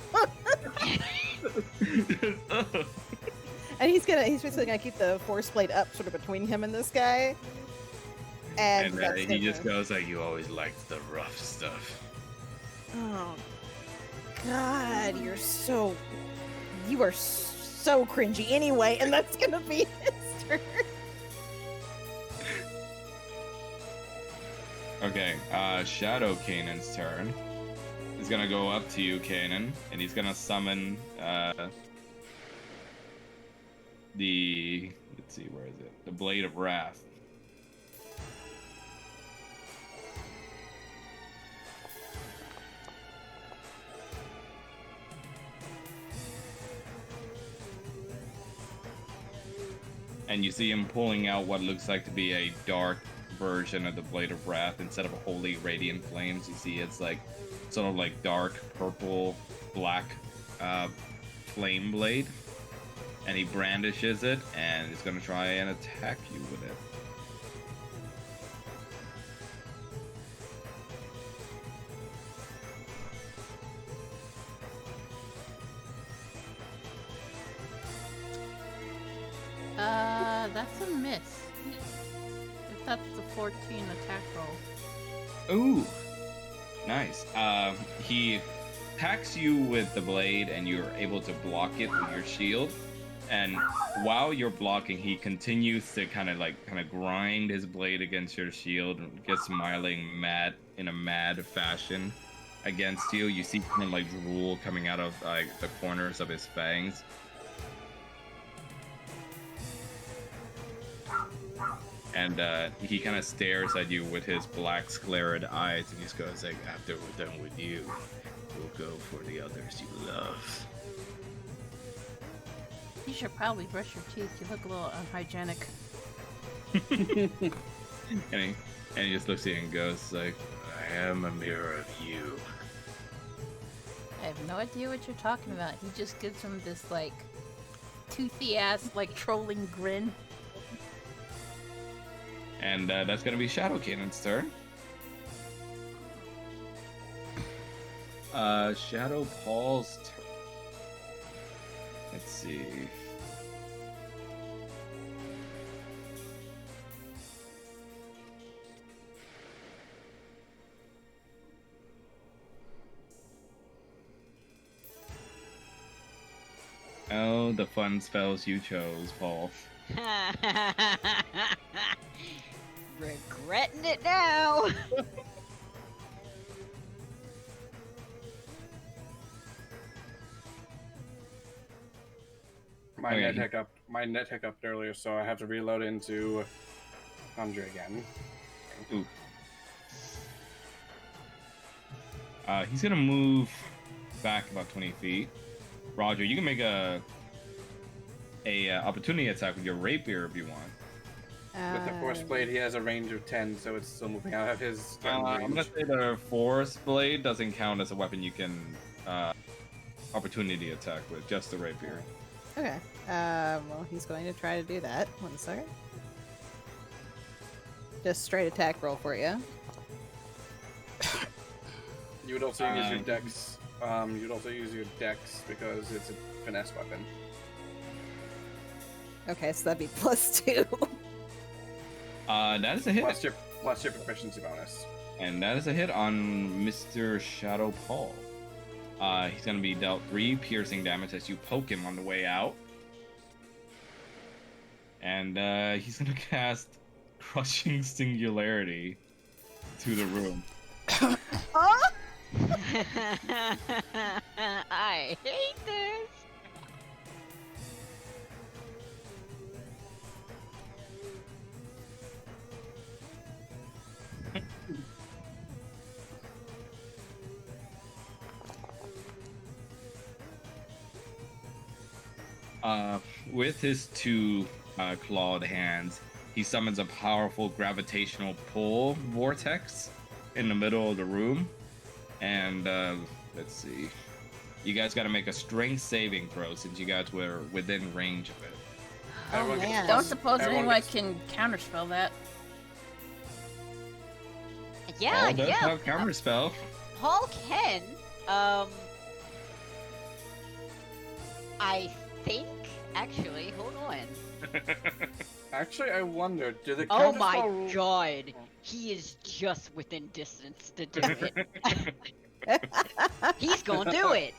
And he's basically gonna keep the force blade up sort of between him and this guy. And he just goes like, you always liked the rough stuff. Oh God, you are so cringy anyway, and that's gonna be his turn. Okay, Shadow Kanan's turn. He's gonna go up to you, Kanan, and he's gonna summon let's see, where is it? The Blade of Wrath. And you see him pulling out what looks like to be a dark version of the Blade of Wrath. Instead of holy radiant flames, you see it's like sort of like dark purple black flame blade. And he brandishes it and is going to try and attack you with it. That's a miss. If that's the 14 attack roll. Ooh, nice. He attacks you with the blade and you're able to block it with your shield. And while you're blocking, he continues to kind of grind his blade against your shield and gets smiling in a mad fashion against you. You see kind of like drool coming out of the corners of his fangs. And he kind of stares at you with his black sclerid eyes and he just goes like, after we're done with you, we'll go for the others you love. You should probably brush your teeth. You look a little unhygienic. and he just looks at you and goes like, I am a mirror of you. I have no idea what you're talking about. He just gives him this like toothy ass like trolling grin. And that's gonna be Shadow Kanan's turn. Shadow Paul's turn. Let's see. Oh, the fun spells you chose, Paul. Regretting it now. My net hiccuped earlier, so I have to reload into Conjure again. Ooh. He's gonna move back about 20 feet. Roger, you can make a opportunity attack with your rapier if you want. With the Force Blade, he has a range of 10, so it's still moving out of his range. I'm gonna say the Force Blade doesn't count as a weapon you can opportunity attack with, just the rapier. Okay. Well, he's going to try to do that. 1 second. Just straight attack roll for you. You would also use your dex. You'd also use your dex because it's a finesse weapon. Okay, so that'd be +2. That is a hit. Plus your proficiency bonus. And that is a hit on Mr. Shadow Paul. He's going to be dealt 3 piercing damage as you poke him on the way out. And he's going to cast crushing singularity to the room. Oh! I hate this. With his two clawed hands, he summons a powerful gravitational pull vortex in the middle of the room. And let's see. You guys got to make a strength saving throw since you guys were within range of it. Oh, Everyone gets man. Don't plus- suppose everyone anyone gets- can counterspell that. Yeah, Paul does yeah. have counterspell. Paul can. I think. Actually, hold on. Actually, I wonder, do the Oh counterspell my rule- god. He is just within distance to do it. He's gonna do it.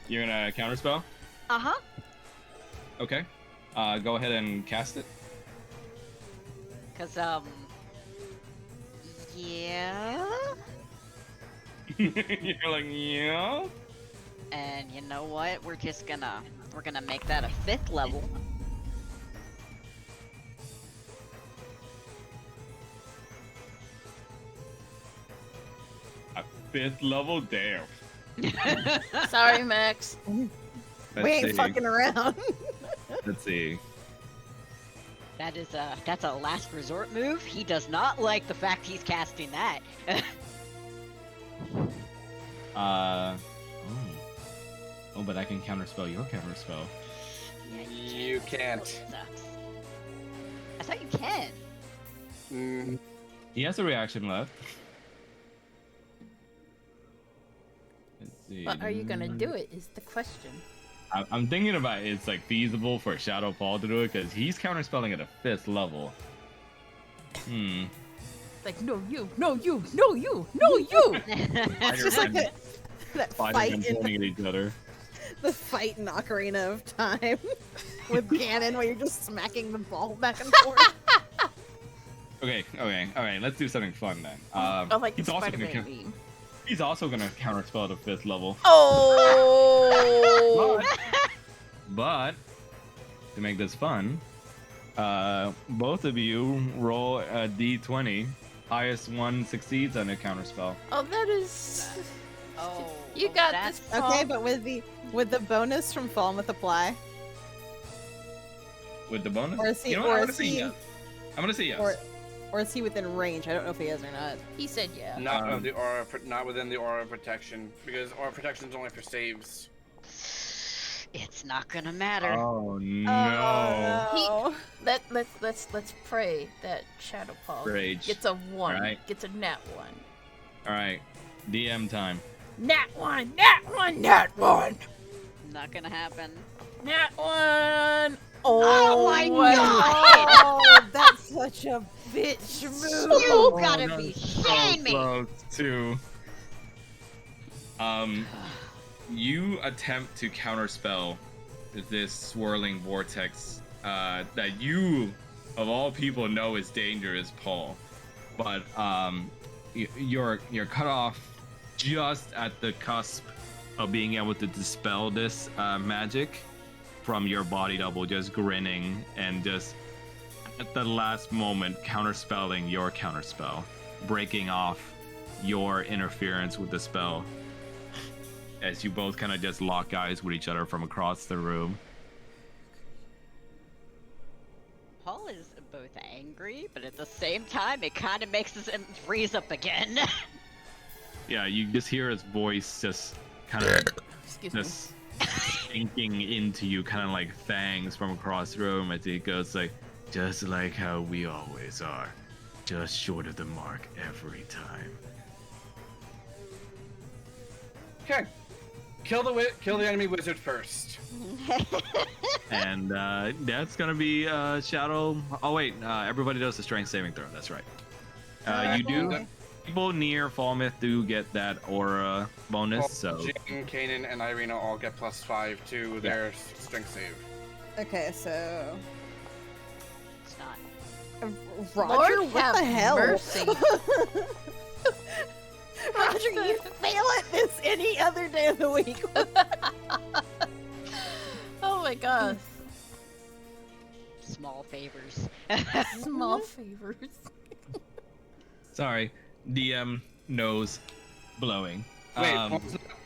You're gonna counterspell? Uh-huh. Okay. Go ahead and cast it. Cause, yeah. You're like, yeah. And you know what? We're gonna make that a 5th level. A 5th level? Damn. Sorry, Max. We Let's ain't see. fucking around. Let's see. That's a last resort move. He does not like the fact he's casting that. Oh, but I can counterspell your counterspell. You can't. Sucks. I thought you can. Mm, He has a reaction left. Let's see. But are you gonna do it? Is the question. I'm thinking about it's like feasible for Shadow Paul to do it because he's counterspelling at a 5th level. Like, no you, no you, no you, no you. It's just like that fight Fighting and in pointing at each other. the fight in Ocarina of Time with Ganon, where you're just smacking the ball back and forth. Okay, all right. Let's do something fun then. I like the he's also Spider-Man gonna meme. he's also gonna counterspell at a 5th level. Oh. But to make this fun, both of you roll a d20. Highest one succeeds on a counterspell. Oh, that is. Oh, You got that's this. Okay, Paul. but with the bonus from Fallen with Apply, With the bonus? or is he, You know what? or I'm gonna is say he, yes. I'm gonna say yes. or is he within range? I don't know if he is or not. He said yeah. not of the aura, not within the aura of protection, because aura protection is only for saves. It's not gonna matter. Oh no! Oh, Let's pray that Shadow Paul Rage. gets a 1, Right. gets a nat 1. All right, DM time. Nat 1, nat 1, nat 1, Not gonna happen. nat 1. Oh my God. oh, that's such a bitch move. You gotta that be was so shitting me! close too. You attempt to counterspell this swirling vortex that you, of all people, know is dangerous, Paul. But you're cut off just at the cusp of being able to dispel this magic from your body double, just grinning and just at the last moment counterspelling your counterspell, breaking off your interference with the spell. As you both kind of just lock eyes with each other from across the room. Paul is both angry, but at the same time, it kind of makes him freeze up again. Yeah, you just hear his voice just kind of Excuse me. just sinking into you, kind of like fangs from across the room as he goes like, just like how we always are, just short of the mark every time. Okay, kill the enemy wizard first. And that's gonna be Shadow. Oh wait, everybody does the strength saving throw. That's right. You do. Okay. People near Fallmouth do get that aura bonus. Paul, So Jane, Kanan, and Irina all get +5 to their strength save. Okay, so It's not. Roger, Lord what have the hell? mercy. Roger, you fail at this any other day of the week. Oh my gosh. Small favors. Small favors. Sorry, DM nose blowing.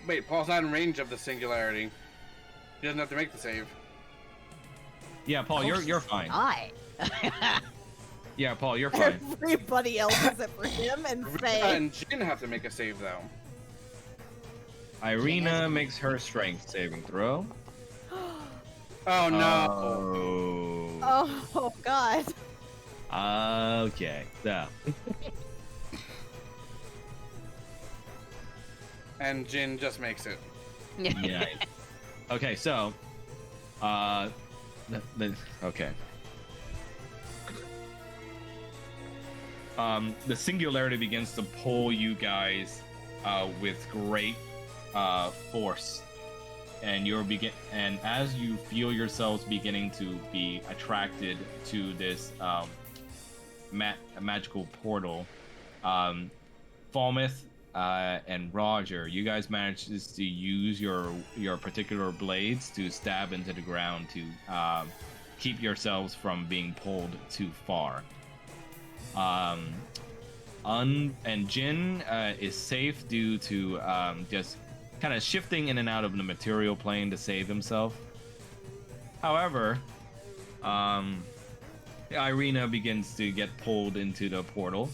Wait, Paul's not in range of the singularity. He doesn't have to make the save. Yeah, Paul, you're fine. Hi. Yeah, Paul, you're fine. Everybody else except for him and Rita Faye. and Jin have to make a save though. Irina makes her strength saving throw. Oh no. Oh god. Okay. So, And Jin just makes it. yeah. Okay, so, okay. The singularity begins to pull you guys with great force, and and as you feel yourselves beginning to be attracted to this magical portal, Falmouth and Roger, you guys manages to use your particular blades to stab into the ground to keep yourselves from being pulled too far. And Jin is safe due to just kind of shifting in and out of the material plane to save himself. However, Irina begins to get pulled into the portal.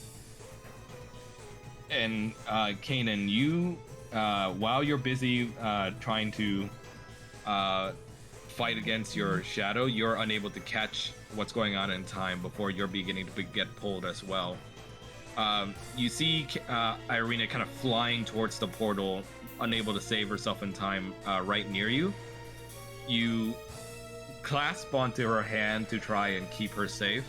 And Kanan, you, while you're busy trying to fight against your shadow, you're unable to catch what's going on in time before you're beginning to get pulled as well. You see Irina kind of flying towards the portal, unable to save herself in time, right near you. You clasp onto her hand to try and keep her safe.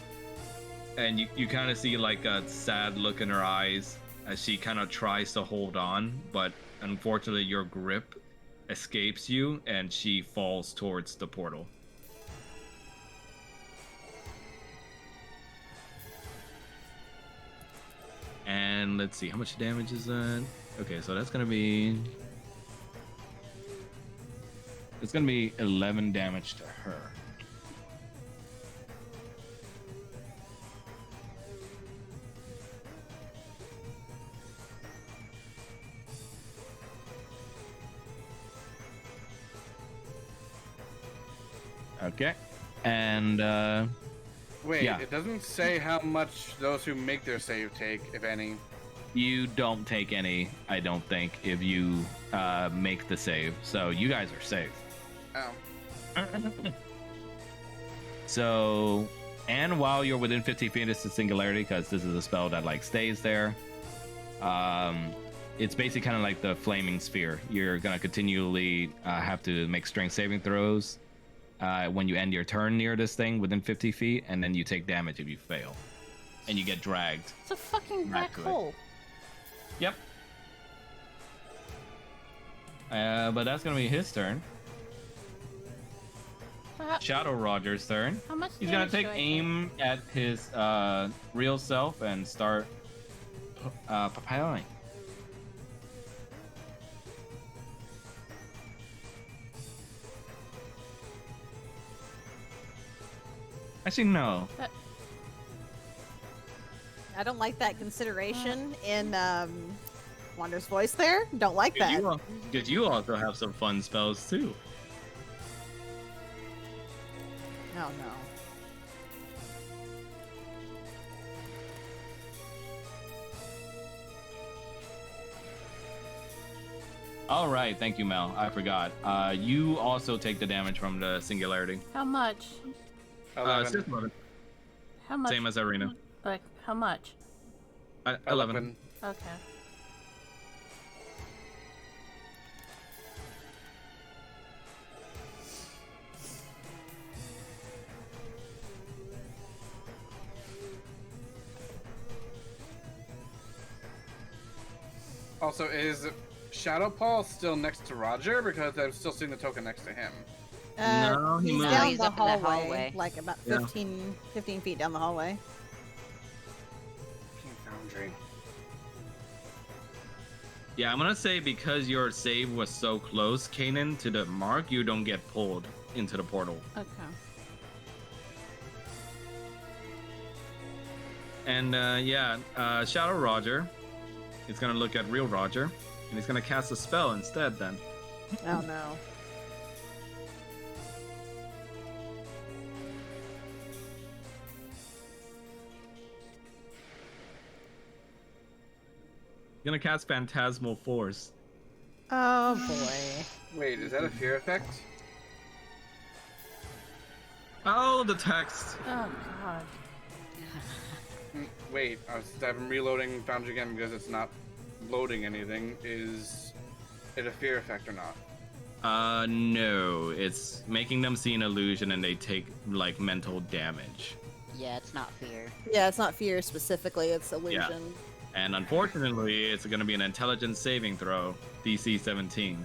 And you kind of see like a sad look in her eyes as she kind of tries to hold on, but unfortunately your grip escapes you and she falls towards the portal. And let's see, how much damage is that? Okay, so that's gonna be... It's gonna be 11 damage to her. Okay, and Wait, yeah. It doesn't say how much those who make their save take, if any. You don't take any, I don't think, if you make the save. So you guys are safe. Oh. So, and while you're within 50 feet, it's a singularity because this is a spell that like stays there. It's basically kind of like the flaming sphere. You're gonna continually have to make strength saving throws when you end your turn near this thing within 50 feet, and then you take damage if you fail, and you get dragged. It's a fucking Back black to it. hole. Yep. But that's gonna be his turn. Shadow Roger's turn. How much He's gonna damage take do I aim at his real self and start propelling. Actually, no. I don't like that consideration in Wander's voice there. Don't like that. Because you also have some fun spells too. Oh no. All right, thank you, Mel. I forgot. You also take the damage from the singularity. How much? 11. How much? Same as Irina. Like, how much? 11. Okay. Also, is Shadow Paul still next to Roger? Because I'm still seeing the token next to him. No, he he's moved. down He's the up in that hallway, hallway. like about Yeah. 15 feet down the hallway. Foundry. Yeah, I'm gonna say because your save was so close, Kanan, to the mark, you don't get pulled into the portal. Okay. And Shadow Roger is gonna look at real Roger, and he's gonna cast a spell instead. Then. Oh no. Gonna cast Phantasmal Force. Oh boy. Wait, is that a fear effect? Oh, the text. Oh god. Wait, I'm reloading Foundry again because it's not loading anything. Is it a fear effect or not? No. It's making them see an illusion and they take, like, mental damage. Yeah, it's not fear. Yeah, it's not fear specifically, it's illusion. And unfortunately, it's gonna be an intelligence saving throw, DC 17.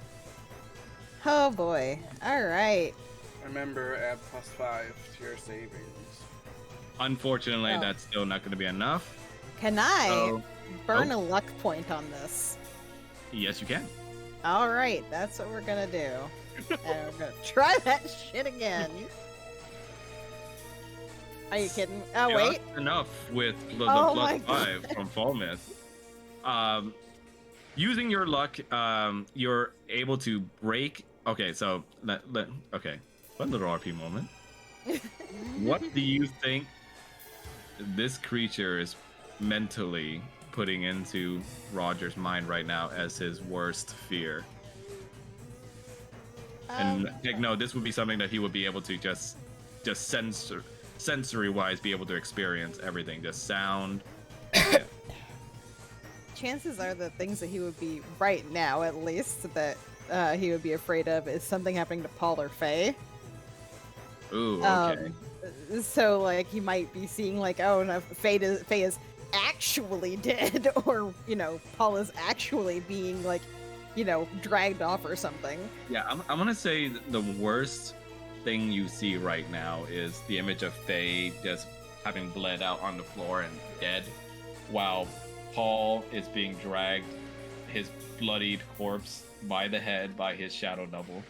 Oh boy. Alright. Remember, add +5 to your savings. Unfortunately, Oh. that's still not gonna be enough. Can I So, burn a luck point on this? yes, you can. Alright, that's what we're gonna do. And we're gonna try that shit again. Are you kidding? Oh wait. Just enough with the Oh my +5 from Fallmouth. Using your luck, you're able to break. Okay, so okay, one little RP moment. What do you think this creature is mentally putting into Roger's mind right now as his worst fear? And take note, this would be something that he would be able to just sensory-wise be able to experience everything, just sound. Chances are the things that he would be right now, at least, that he would be afraid of is something happening to Paul or Faye. Ooh, okay. So like he might be seeing like, oh no, Faye is actually dead, or Paul is actually being like, dragged off or something. Yeah, I'm gonna say the worst thing you see right now is the image of Faye just having bled out on the floor and dead, while Paul is being dragged, his bloodied corpse by the head by his shadow double.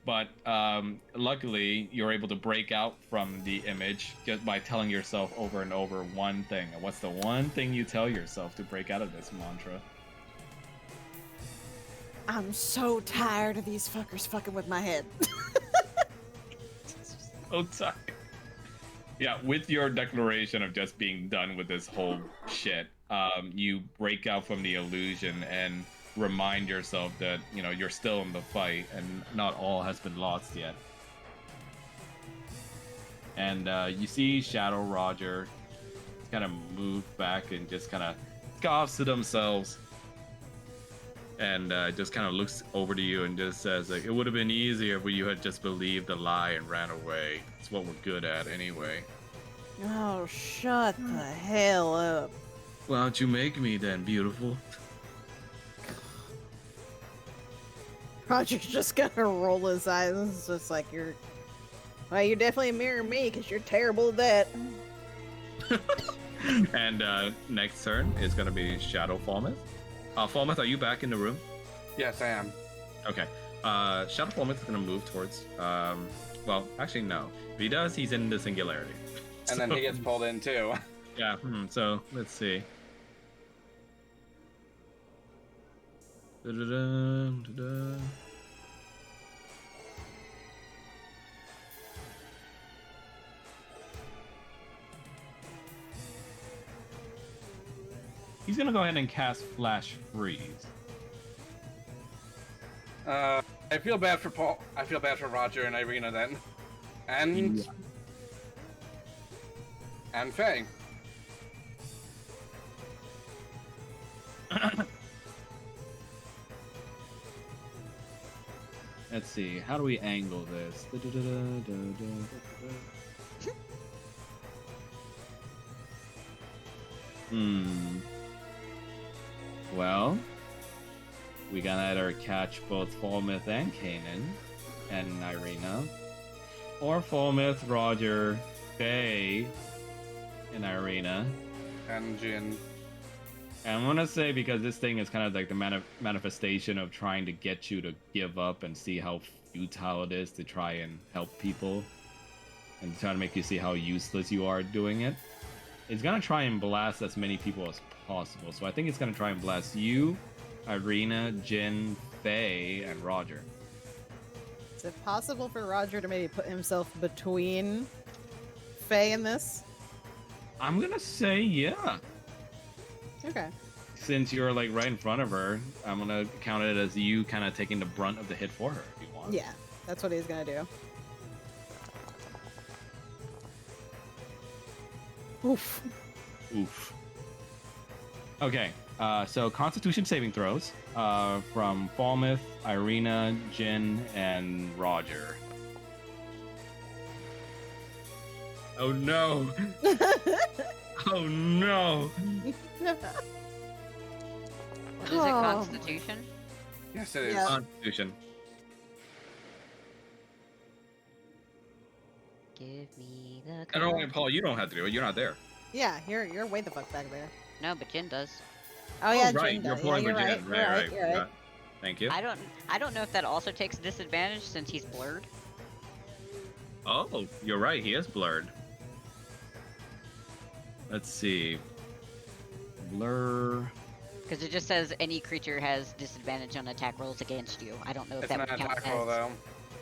But luckily, you're able to break out from the image just by telling yourself over and over one thing. And what's the one thing you tell yourself to break out of this mantra? I'm so tired of these fuckers fucking with my head. So tired. Yeah, with your declaration of just being done with this whole shit, you break out from the illusion and remind yourself that you're still in the fight and not all has been lost yet. And you see Shadow Roger kind of move back and just kind of scoffs to themselves and just kind of looks over to you and just says, like, it would have been easier if you had just believed the lie and ran away. It's what we're good at anyway. Oh, shut the hell up. Why don't you make me then, beautiful? Roger's just gonna roll his eyes. It's just like, you're definitely mirroring me because you're terrible at that. And next turn is going to be Shadow Fallmouth. Fallmouth, are you back in the room? Yes, I am. Okay. Shadow Fallmouth is going to move towards... well, actually, no. If he does, he's in the Singularity. And then he gets pulled in, too. Yeah, so let's see. Da-da-da, da-da. He's gonna go ahead and cast Flash Freeze. I feel bad for Paul. I feel bad for Roger and Irina then. And... Yeah. And Faye. Let's see, how do we angle this? Well, we can either catch both Fallmouth and Kanan and Irina, or Fallmouth, Roger, Faye, and Irina, and Jin. And I'm gonna say, because this thing is kind of like the manifestation of trying to get you to give up and see how futile it is to try and help people, and try to make you see how useless you are doing it. It's gonna try and blast as many people as possible. So I think it's gonna try and blast you, Irina, Jin, Faye, and Roger. Is it possible for Roger to maybe put himself between Faye and this? I'm gonna say yeah. Okay. Since you're like right in front of her, I'm gonna count it as you kind of taking the brunt of the hit for her if you want. Yeah, that's what he's gonna do. Oof. Oof. Okay, so Constitution saving throws from Falmouth, Irina, Jin, and Roger. Oh no! Oh no! What is it, Constitution? Yes, it is. Yeah. Constitution. Give me the. I don't, Paul. You don't have to do it. You're not there. Yeah, you're way the fuck back there. No, but Jin does. Oh yeah, right. Jin You're does. pulling Yeah, with you're Jin. right. Right. You're right. Yeah. Thank you. I don't know if that also takes disadvantage since he's blurred. Oh, you're right. He is blurred. Let's see. Blur. Because it just says any creature has disadvantage on attack rolls against you. I don't know if It's that an would count attack roll, as. though.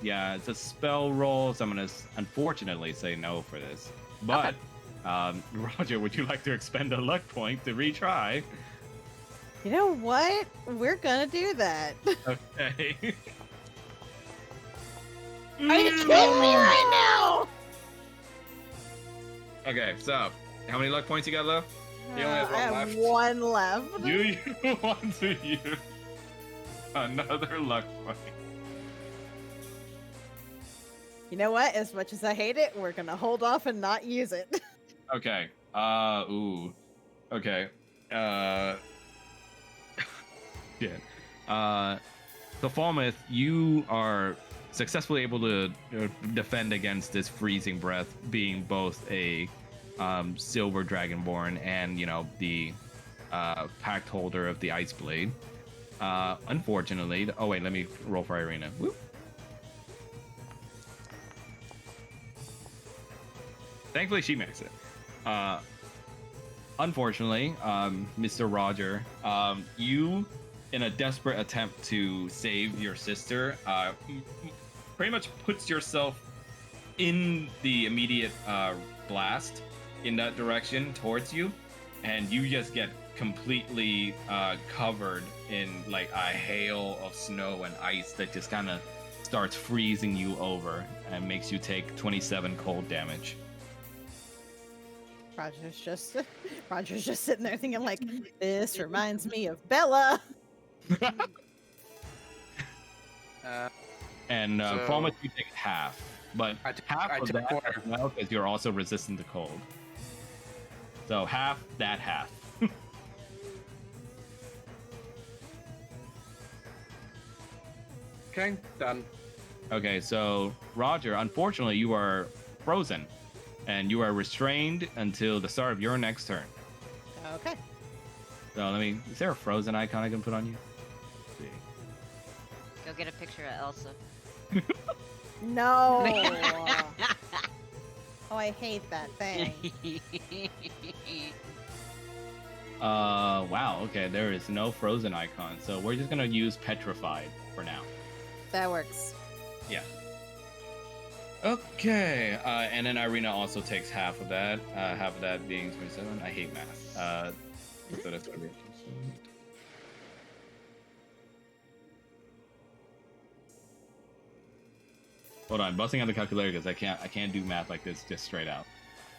Yeah, it's a spell roll, so I'm gonna unfortunately say no for this. But, Roger, would you like to expend a luck point to retry? You know what? We're gonna do that. Okay. Are you kidding me right now? Okay, so how many luck points you got left? He only has I one have left. one left. Do you want to use another luck point? You know what? As much as I hate it, we're gonna hold off and not use it. Okay. Ooh. Okay. Shit. So Falmouth, you are successfully able to defend against this freezing breath, being both a silver dragonborn and, you know, the pact holder of the ice blade. Unfortunately, oh wait, let me roll for Irina. Whoop. Thankfully, she makes it. Unfortunately, Mr. Roger, you, in a desperate attempt to save your sister, pretty much puts yourself in the immediate blast in that direction towards you, and you just get completely covered in like a hail of snow and ice that just kind of starts freezing you over and makes you take 27 cold damage. Roger's just sitting there thinking like, this reminds me of Bella. And So- Falmouth, you take half, but I half of took that quarter. as well, because you're also resistant to cold. So half, that half. Okay, done. Okay, so Roger, unfortunately, you are frozen, and you are restrained until the start of your next turn. Okay. So let me. Is there a frozen icon I can put on you? Let's see. Go get a picture of Elsa. No. Oh, I hate that thing. Wow. Okay, there is no frozen icon, so we're just gonna use petrified for now. That works. Yeah. Okay, and then Irina also takes half of that. Half of that being 27. I hate math. So that's gonna be. Hold on, busting out the calculator because I can't do math like this just straight out.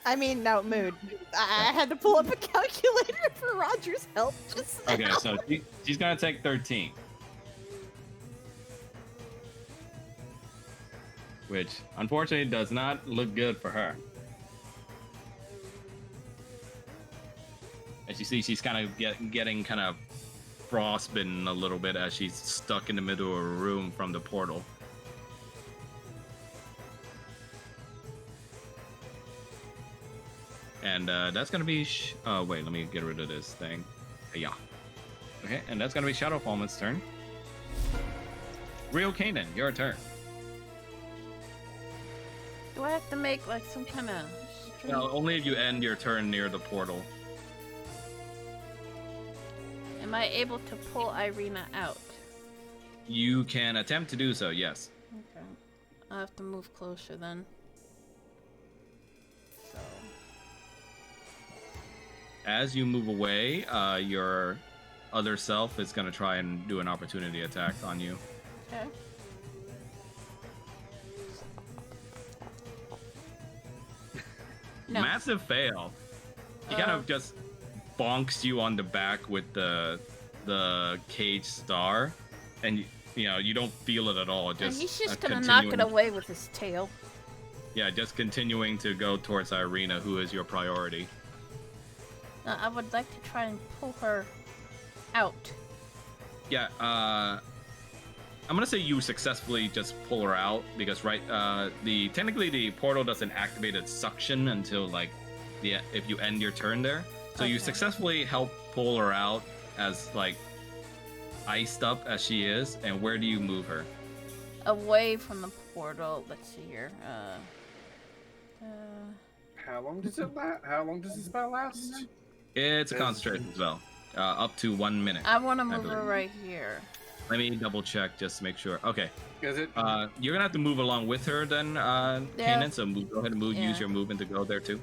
I mean, no, mood. I had to pull up a calculator for Roger's help just now. Okay, so she's gonna take 13. Which, unfortunately, does not look good for her. As you see, she's kind of getting kind of frostbitten a little bit as she's stuck in the middle of a room from the portal. And that's gonna be. Wait, let me get rid of this thing. Yeah. Okay, and that's gonna be Shadow Fallen's turn. Real Kanan, your turn. Do I have to make like some kind of? No, only if you end your turn near the portal. Am I able to pull Irina out? You can attempt to do so. Yes. Okay. I'll have to move closer then. So. As you move away, your other self is gonna try and do an opportunity attack on you. Okay. No. Massive fail. He kind of just bonks you on the back with the cage star, and you don't feel it at all. Just he's just gonna knock it away with his tail. Yeah, just continuing to go towards Irina, who is your priority. I would like to try and pull her out. Yeah, I'm gonna say you successfully just pull her out because technically the portal doesn't activate its suction until if you end your turn there. So you successfully help pull her out as iced up as she is. And where do you move her? Away from the portal. Let's see here. How long does it last? How long does the spell last? It's a concentration spell, up to 1 minute. I want to move her right here. Let me double check just to make sure. Okay. Is it? You're gonna have to move along with her then, Kanan. So go ahead and move. Yeah. Use your movement to go there too.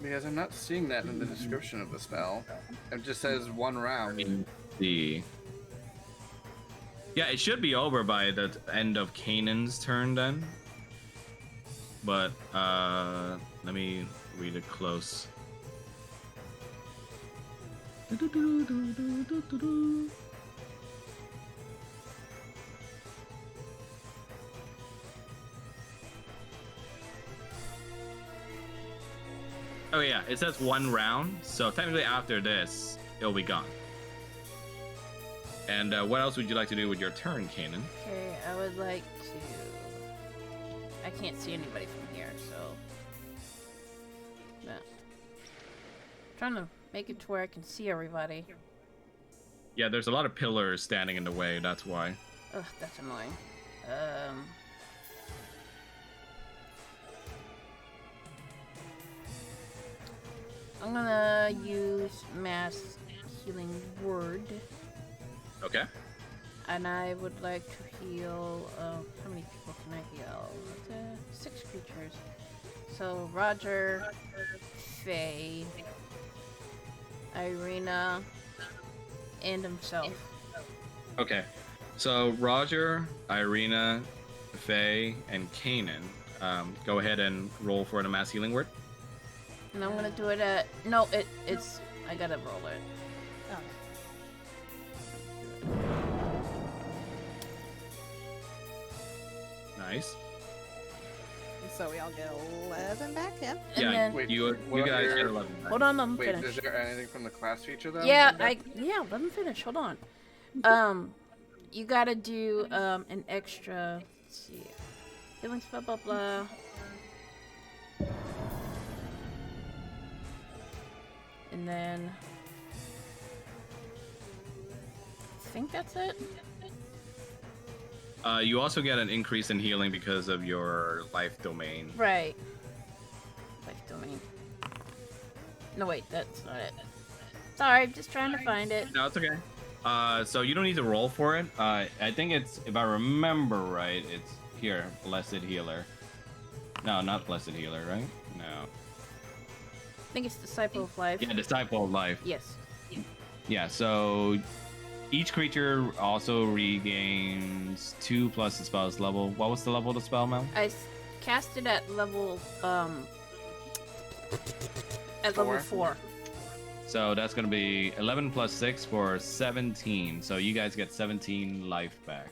Because I'm not seeing that in the description of the spell. It just says 1 round. Yeah, it should be over by the end of Kanan's turn then. But let me read it close. Oh yeah, it says 1 round, so technically after this, it'll be gone. And what else would you like to do with your turn, Kanan? Okay, I would like to... I can't see anybody from here, so... No. Trying to make it to where I can see everybody. Yeah, there's a lot of pillars standing in the way, that's why. Ugh, that's annoying. I'm gonna use Mass Healing Word. Okay. And I would like to heal, how many people can I heal? 6 creatures. So, Roger, Faye, Irina, and himself. Okay. So, Roger, Irina, Faye, and Kanan, go ahead and roll for the Mass Healing Word. And I'm gonna do it at... No, it's... I gotta roll it. Oh. Nice. So we all get 11 back, yeah? And Yeah, then... Wait, you what guys are get your- 11 back. Hold on, I'm Wait, finished. is there anything from the class feature though? Yeah, That- let me finish. Hold on. You gotta do an extra. Let's see, healing spell, blah blah. And then I think that's it. You also get an increase in healing because of your life domain. Right. Life domain. No wait, that's not it. Sorry, I'm just trying to find it. No, it's okay. So you don't need to roll for it. I think it's, if I remember right, it's here, Blessed Healer. No, not Blessed Healer, right? No. I think it's Disciple of Life. Yeah, Disciple of Life. Yes. Yeah, so each creature also regains 2 plus the spell's level. What was the level of the spell, Mel? I cast it at level level 4. So that's going to be 11 plus 6 for 17. So you guys get 17 life back.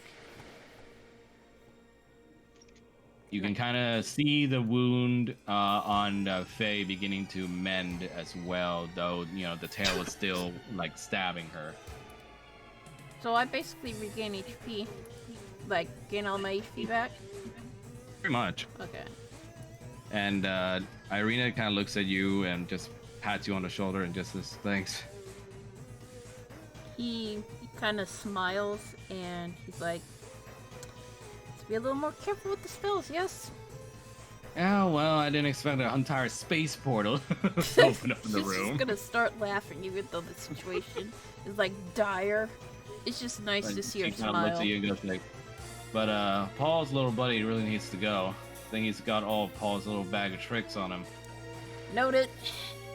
You can kind of see the wound on Faye beginning to mend as well, though, you know, the tail is still, like, stabbing her. So I basically regain HP, like gain all my HP back. Pretty much. Okay. And Irina kind of looks at you and just pats you on the shoulder and just says, "Thanks." He kind of smiles and he's like, "To be a little more careful with the spells, yes." Oh, well, I didn't expect an entire space portal to open up in the She's room. just gonna start laughing even though the situation is like dire. It's just nice to see her She kind of looks smile. at you and goes like, "But Paul's little buddy really needs to go. I think he's got all of Paul's little bag of tricks on him." Noted.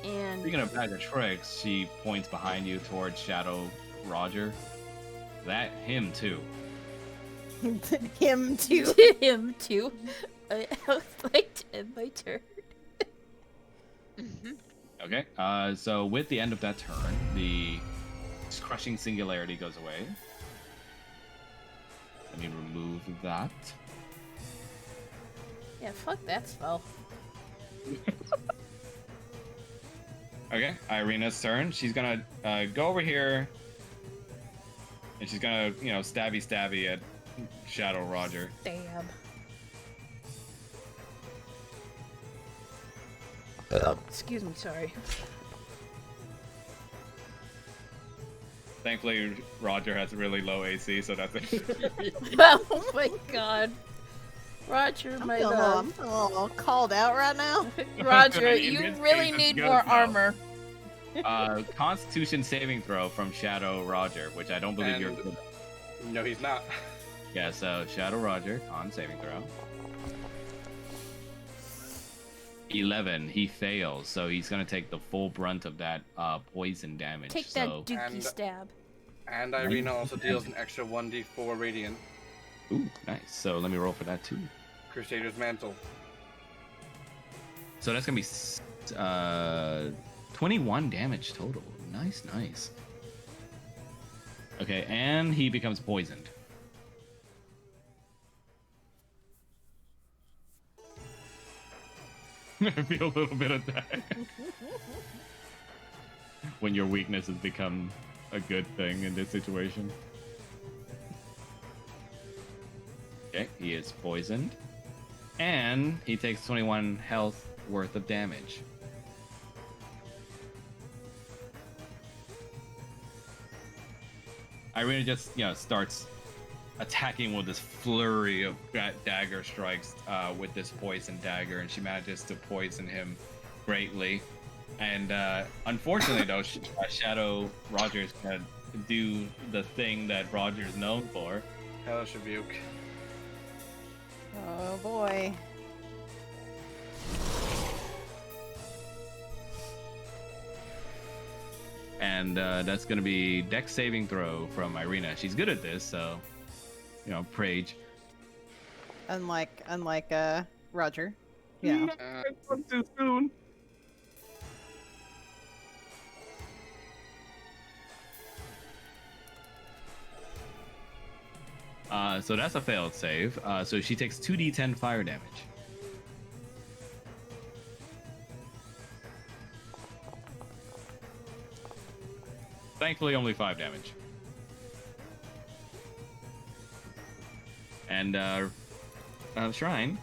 And Speaking of bag of tricks, she points behind you towards Shadow Roger. That him too. Him too. to him too. I would like to end my turn. Okay. So with the end of that turn, the crushing singularity goes away. Let me remove that. Yeah, fuck that spell. Okay, Irina's turn. She's gonna go over here, and she's gonna, stabby at Shadow Roger. Damn. Excuse me, sorry. Thankfully, Roger has really low AC, so that's it. Oh my god. Roger, I'm my feeling a love. little called out right now. Roger, In you this really case, need it's more good, though. armor. Constitution saving throw from Shadow Roger, which I don't believe you're good at. No, he's not. Yeah, so Shadow Roger, con saving throw. 11, he fails, so he's gonna take the full brunt of that poison damage. Take that so... dookie And- stab. And Irina also deals an extra 1d4 radiant. Ooh, nice. So let me roll for that too. Crusader's Mantle. So that's gonna be 21 damage total. Nice, nice. Okay, and he becomes poisoned. I feel a little bit of that. When your weakness has become a good thing in this situation. Okay, he is poisoned. And he takes 21 health worth of damage. Irina just, starts attacking with this flurry of dagger strikes with this poison dagger, and she manages to poison him greatly. And unfortunately, though, Shadow Roger's gonna do the thing that Roger's known for. Hellish Rebuke. Oh boy. And that's gonna be Dex saving throw from Irina. She's good at this, so Prage. Unlike Roger. Yeah. Too soon. So that's a failed save. So she takes 2d10 fire damage. Thankfully, only 5 damage. And Shrine,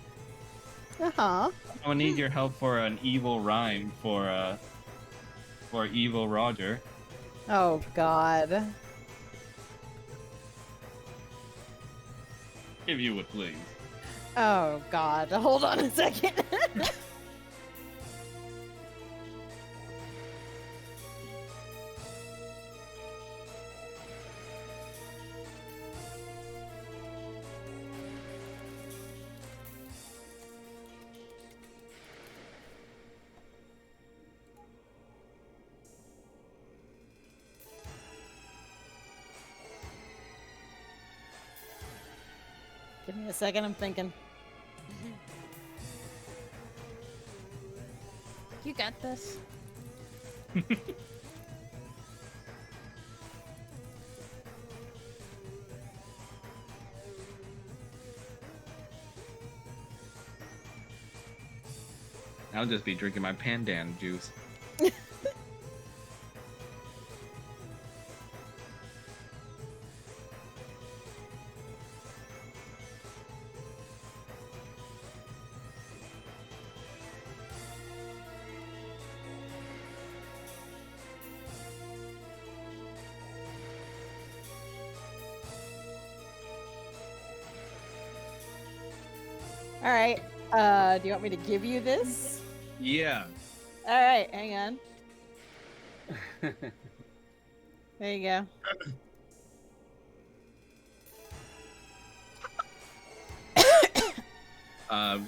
Uh-huh. I'm gonna need your help for an evil rhyme for evil Roger. Oh god. If you would please. Oh god. Hold on a second. Give me a second, I'm thinking. You got this. I'll just be drinking my pandan juice. All right. Do you want me to give you this? Yeah. All right, hang on. There you go.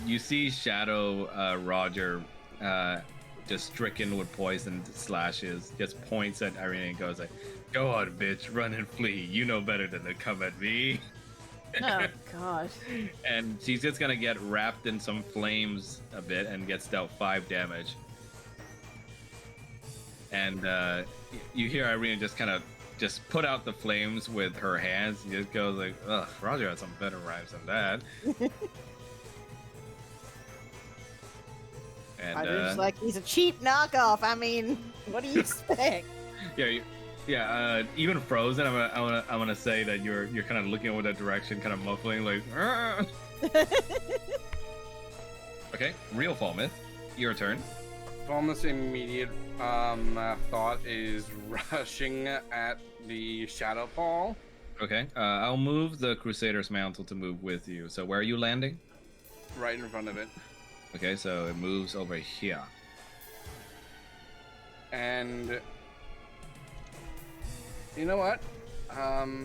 You see Shadow Roger just stricken with poison slashes, just points at Irene and goes like, "Go on, bitch, run and flee. You know better than to come at me." Oh gosh. And she's just gonna get wrapped in some flames a bit and gets dealt 5 damage. And you hear Irene just kind of just put out the flames with her hands. She just goes like, "Ugh, Roger has some better rhymes than that." And Roger's like, he's a cheap knockoff. I mean, what do you expect? yeah. Even Frozen, I'm gonna say that you're kind of looking over that direction, kind of muffling, like. "Argh." Okay, real Falmouth, your turn. Falmouth's immediate thought is rushing at the Shadow Paw. Okay, I'll move the Crusader's Mantle to move with you. So where are you landing? Right in front of it. Okay, so it moves over here. And you know what? I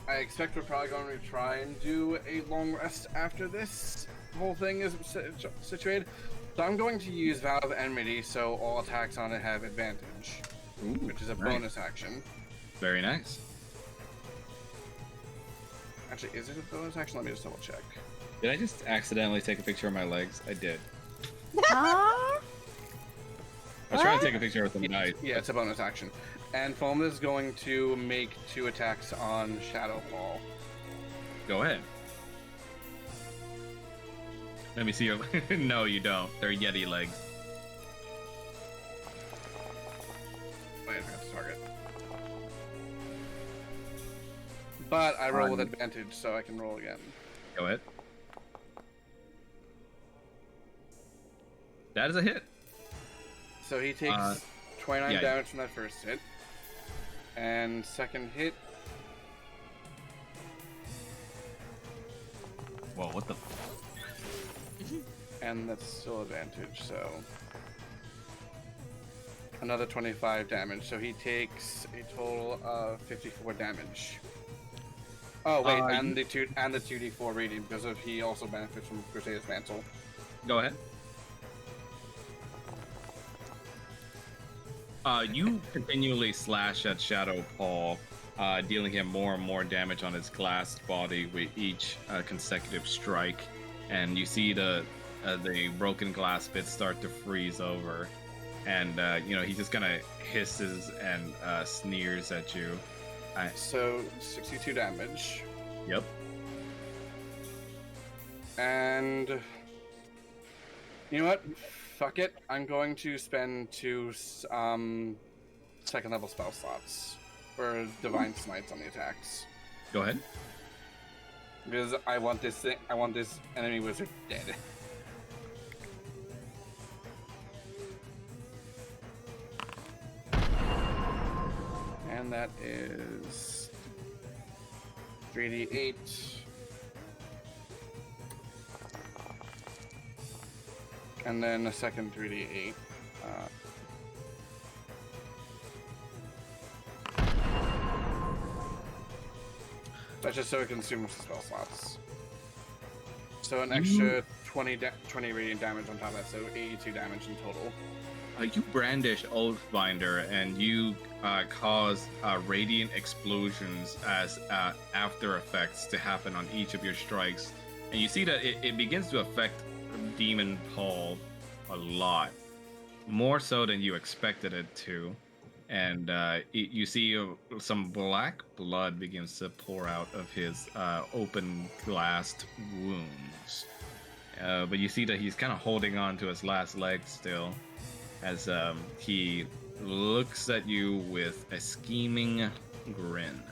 expect we're probably going to try and do a long rest after this whole thing is situated. So I'm going to use Vow of Enmity so all attacks on it have advantage, Ooh, which is a nice. bonus action. Very nice. Actually, is it a bonus action? Let me just double check. Did I just accidentally take a picture of my legs? I did. Huh? I was trying to take a picture of the knife. Yeah, it's a bonus action. And Falmouth is going to make 2 attacks on Shadowfall. Go ahead. Let me see your. No, you don't. They're Yeti legs. Wait, I forgot to target. But I roll with advantage, so I can roll again. Go ahead. That is a hit. So he takes 29 damage from that first hit. And second hit. Whoa, what the? And that's still advantage, so. Another 25 damage. So he takes a total of 54 damage. Oh wait, and the 2d4 radiant because of he also benefits from Crusader's Mantle. Go ahead. You continually slash at Shadow Paul, dealing him more and more damage on his glassed body with each consecutive strike, and you see the broken glass bits start to freeze over, and he just kind of hisses and sneers at you. So 62 damage. Yep. And you know what? Fuck it. I'm going to spend 2 second level spell slots for Divine Smites on the attacks. Go ahead. Because I want this enemy wizard dead. And that is 3d8. And then a second 3d8. That's just so it consumes the spell slots. So an extra 20 radiant damage on top of that, so 82 damage in total. You brandish Oathbinder and you cause radiant explosions as after effects to happen on each of your strikes. And you see that it begins to affect Demon Paul a lot. More so than you expected it to. And you see some black blood begins to pour out of his open glassed wounds. But you see that he's kind of holding on to his last leg still, as he looks at you with a scheming grin.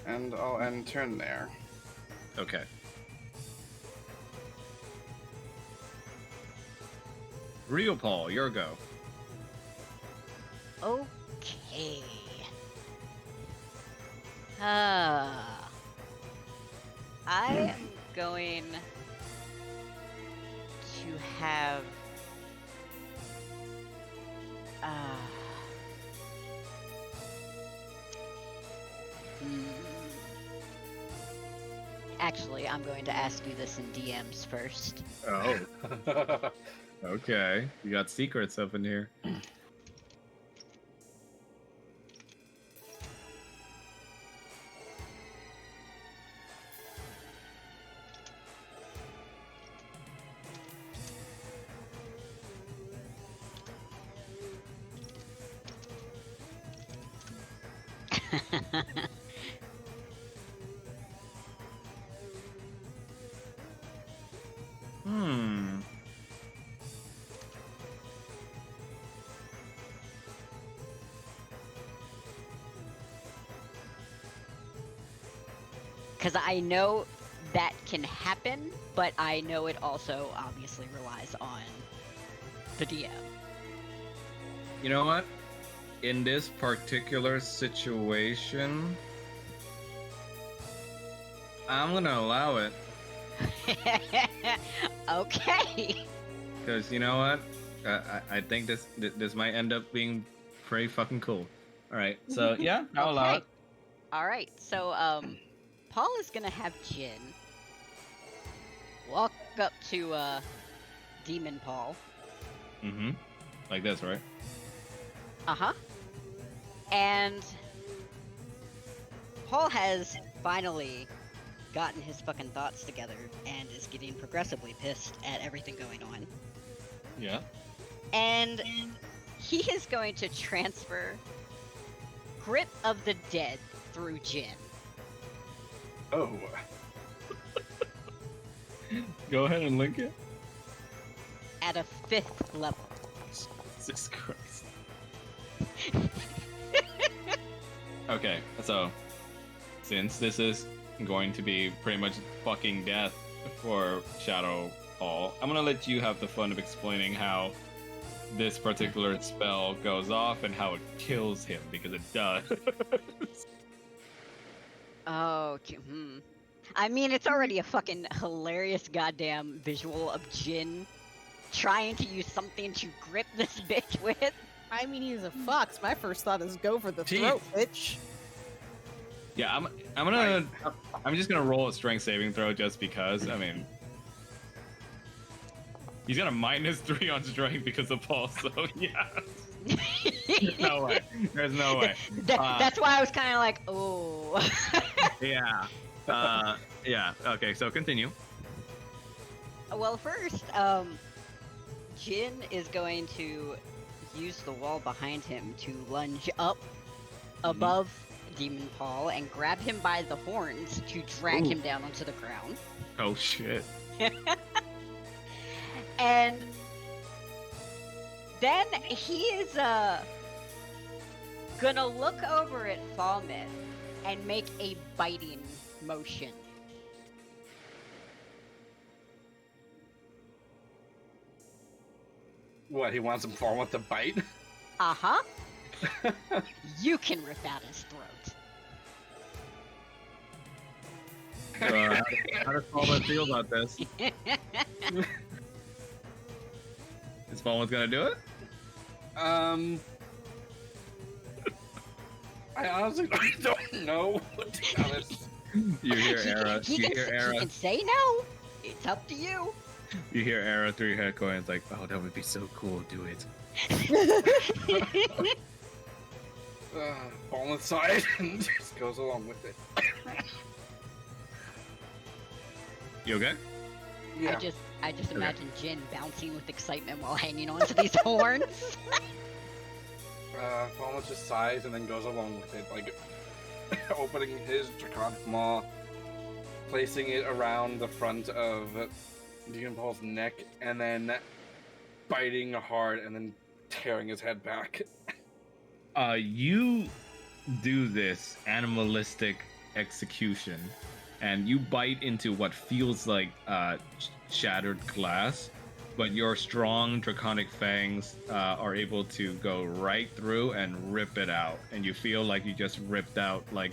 And I'll end turn there. Okay. Real Paul, your go. Okay. I am going to have. Actually, I'm going to ask you this in DMs first. Oh. Okay. You got secrets up in here. Because I know that can happen, but I know it also obviously relies on the DM. You know what? In this particular situation, I'm gonna allow it. Okay. Because you know what? I think this might end up being pretty fucking cool. All right, so yeah, I'll allow it. All right. So Paul is gonna have Jin walk up to Demon Paul. Mm-hmm. Like this, right? Uh-huh. And Paul has finally gotten his fucking thoughts together and is getting progressively pissed at everything going on. Yeah. And he is going to transfer Grip of the Dead through Jin. Oh. Go ahead and link it. At a 5th level. Jesus Christ. Okay, so since this is going to be pretty much fucking death for Shadow Paul, I'm gonna let you have the fun of explaining how this particular spell goes off and how it kills him, because it does. Oh, I mean, it's already a fucking hilarious goddamn visual of Jin trying to use something to grip this bitch with. I mean, he's a fox. My first thought is go for the Teeth. throat, bitch. Yeah, I'm just gonna roll a strength saving throw just because. I mean, he's got a -3 on strength because of Paul, so yeah. There's no way. There's no way. That's why I was kind of like, oh. Yeah. Yeah. Okay, so continue. Well, first, Jin is going to use the wall behind him to lunge up above Demon Paul and grab him by the horns to drag him down onto the ground. Oh shit. And then he is gonna look over at Falmouth and make a biting motion. What, he wants him Falmouth to bite? Uh-huh. You can rip out his throat. How does Falmouth feel about this? Is Falmouth gonna do it? I honestly don't know, to be honest. You hear Era. He You hear can Era. say no. It's up to you. You hear Era through your head going, it's like, oh, that would be so cool. Do it. Falmouth side and just goes along with it. You okay? Yeah. I just imagine Jin bouncing with excitement while hanging onto these horns. Falmouth just sighs and then goes along with it, like opening his draconic maw, placing it around the front of Demon Paul's neck, and then biting hard and then tearing his head back. You do this animalistic execution, and you bite into what feels like shattered glass, but your strong draconic fangs are able to go right through and rip it out, and you feel like you just ripped out like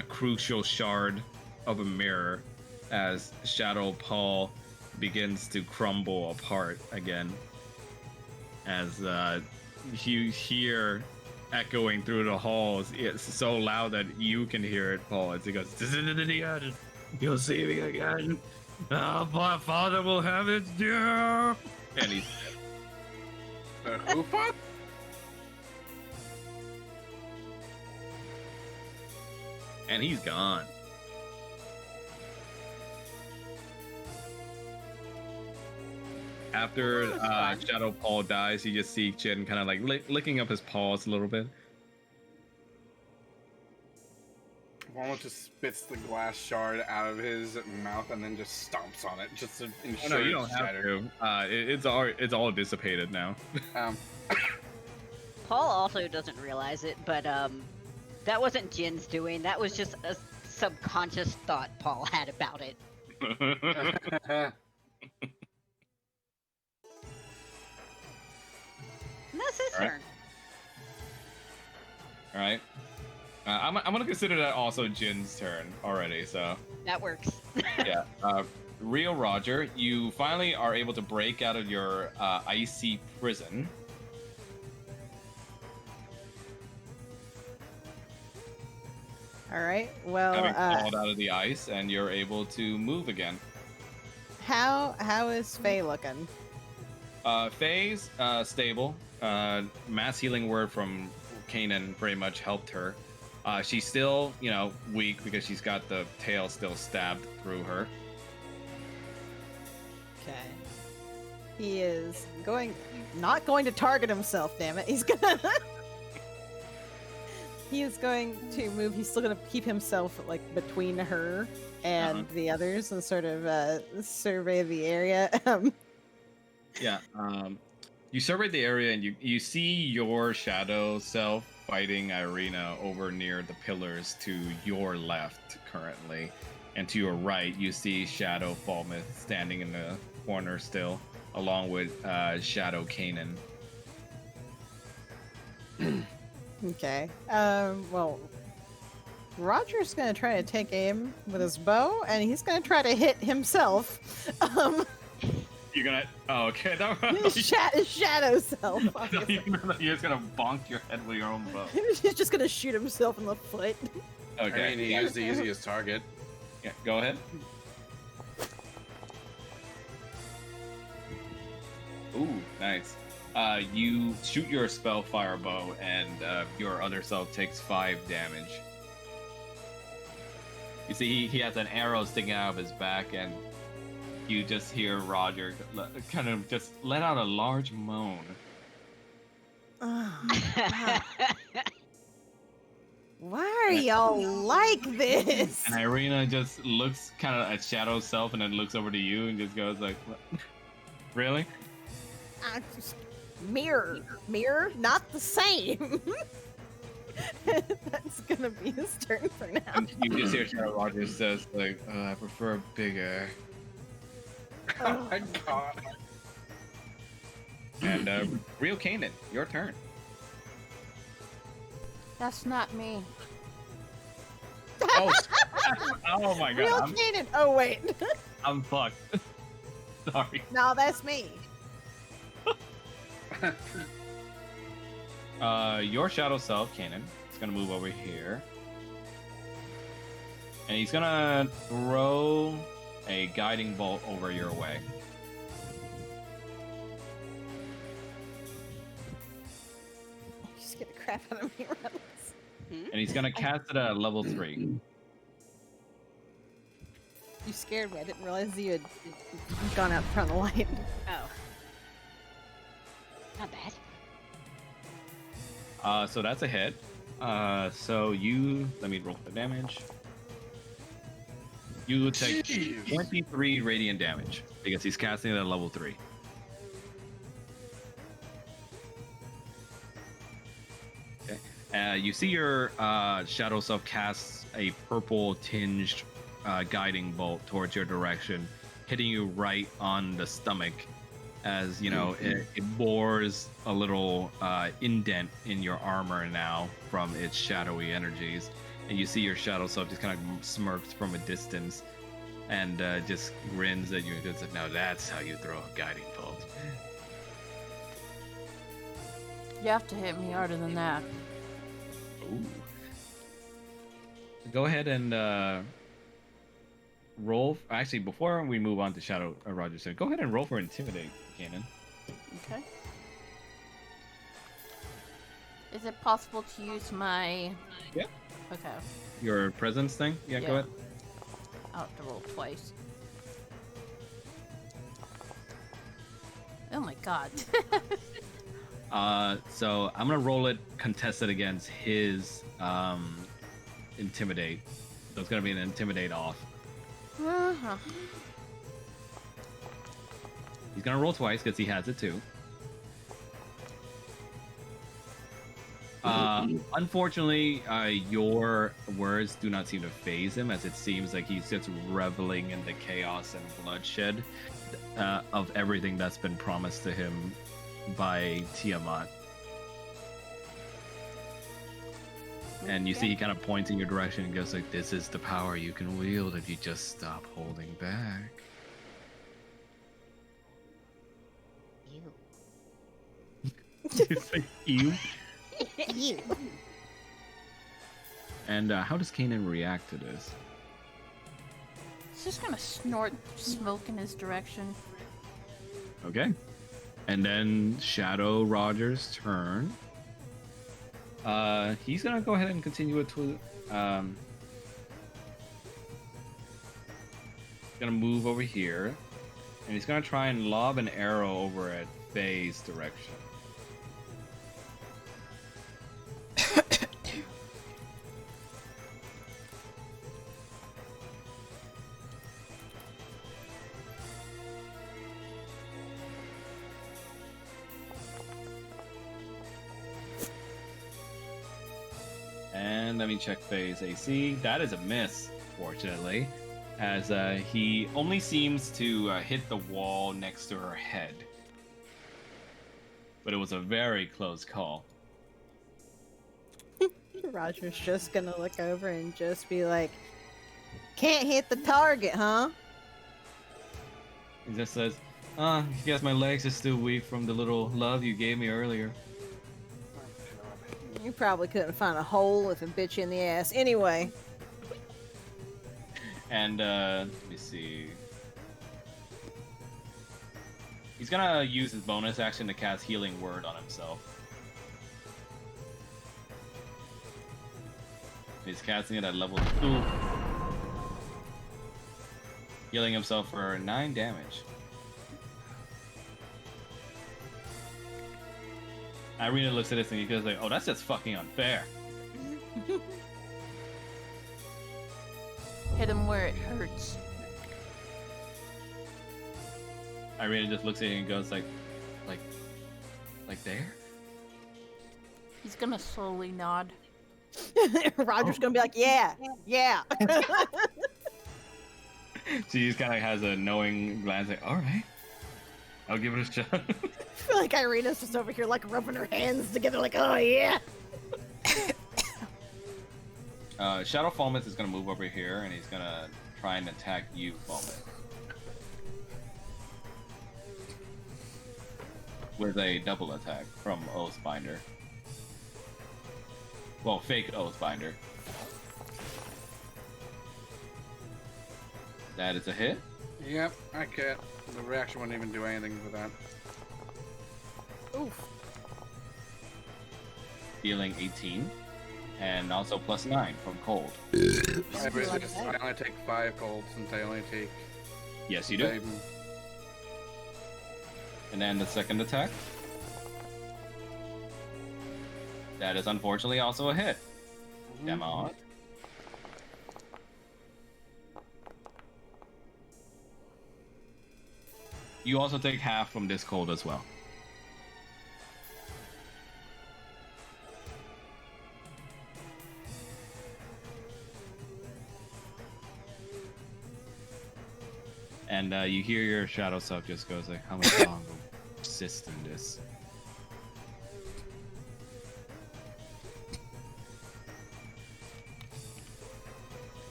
a crucial shard of a mirror as Shadow Paul begins to crumble apart again. As you hear echoing through the halls, it's so loud that you can hear it, Paul, as he goes, "This is the end. You'll see me again. My father will have it, dear." And he's Who fought? and he's gone. After Shadow Paul dies, you just see Jin kind of like licking up his paws a little bit. Walnut just spits the glass shard out of his mouth and then just stomps on it, just to ensure No, you don't it's have shattered. to. It's all dissipated now. Paul also doesn't realize it, but that wasn't Jin's doing. That was just a subconscious thought Paul had about it. And that's his All right. turn. All right. I'm gonna consider that also Jin's turn already. So That works. yeah. Real Roger, you finally are able to break out of your icy prison. All right. Well, Having crawled out of the ice, and you're able to move again. how is Faye looking? Faye's stable. Mass healing word from Kanan pretty much helped her. She's still, weak because she's got the tail still stabbed through her. Okay. He is not going to target himself. Damn it! He's gonna. He is going to move. He's still going to keep himself like between her and the others and sort of survey the area. Yeah. You survey the area and you see your shadow self fighting Irina over near the pillars to your left currently. And to your right, you see Shadow Falmouth standing in the corner still, along with Shadow Kanan. Okay. Well, Roger's gonna try to take aim with his bow, and he's gonna try to hit himself. You're gonna. Oh, okay. His shadow self. You're just gonna bonk your head with your own bow. He's just gonna shoot himself in the foot. Okay. I mean, he used the easiest target. Yeah, go ahead. Ooh, nice. You shoot your spellfire bow, and your other self takes 5 damage. You see, he has an arrow sticking out of his back, and you just hear Roger kind of just let out a large moan. Oh, why are y'all like this? And Irina just looks kind of at Shadow's self, and then looks over to you and just goes like, "What? Really?" Mirror, not the same. That's gonna be his turn for now. And you just hear Shadow Roger says like, "I prefer bigger." Oh my god. And Real Kanan, your turn. That's not me. Oh, oh my Real god, Kanan. Oh wait, I'm fucked. Sorry. no, that's me. Your shadow self, Kanan, is gonna move over here, and he's gonna throw a guiding bolt over your way. You scared the crap out of me, Reynolds. And he's gonna cast it at level 3. You scared me. I didn't realize you had gone out in front of the light. Oh. Not bad. So that's a hit. So you let me roll the damage. You will take Jeez. 23 radiant damage because he's casting it at level 3. Okay. You see your shadow self casts a purple tinged guiding bolt towards your direction, hitting you right on the stomach. As you know, it bores a little indent in your armor now from its shadowy energies, and you see your shadow self just kind of smirks from a distance, and just grins at you and goes, "Now that's how you throw a guiding bolt." You have to hit me harder than that. Ooh. Go ahead and roll. Actually, before we move on to Shadow Rogerson, go ahead and roll for Intimidate, Kanan. Okay. Is it possible to use my... Yeah. Okay. Your presence thing? Yeah, go ahead. I'll have to roll twice. Oh my god. So I'm gonna roll it contested against his Intimidate. So it's gonna be an Intimidate off. Uh-huh. He's gonna roll twice because he has it too. Unfortunately, your words do not seem to faze him, as it seems like he's just reveling in the chaos and bloodshed of everything that's been promised to him by Tiamat. And you see he kind of points in your direction and goes like, "This is the power you can wield if you just stop holding back." Ew. It's like, ew. Ew. And how does Kanan react to this? He's just gonna snort smoke in his direction. Okay. And then Shadow Rogers' turn. He's gonna go ahead and continue it to gonna move over here, and he's gonna try and lob an arrow over at Faye's direction. And let me check Faye's AC. That is a miss, fortunately, as he only seems to hit the wall next to her head. But it was a very close call. Roger's just gonna look over and just be like, "Can't hit the target, huh?" He just says, I guess my legs are still weak from the little love you gave me earlier. You probably couldn't find a hole if it bit you in the ass. Anyway. And, let me see. He's gonna use his bonus action to cast Healing Word on himself. He's casting it at level 2. Healing himself for 9 damage. Irina looks at this and he goes like, "Oh, that's just fucking unfair." Hit him where it hurts. Irina just looks at you and goes like there? He's gonna slowly nod. Roger's gonna be like, "Yeah, yeah." She just kind of has a knowing glance like, "All right, I'll give it a shot." I feel like Irina's just over here like rubbing her hands together like, "Oh yeah." Shadow Falmouth is going to move over here and he's going to try and attack you, Falmouth. With a double attack from Oathbinder. Well, fake Oathbinder. That is a hit. Yep, I can't. The reaction wouldn't even do anything for that. Oof. Dealing 18. And also plus 9 from cold. I only take 5 cold since I only take... Yes, you do. 5. And then the second attack. That is unfortunately also a hit. Come on. You also take half from this cold as well. And you hear your shadow self just goes like, "How much longer will I persist in this?"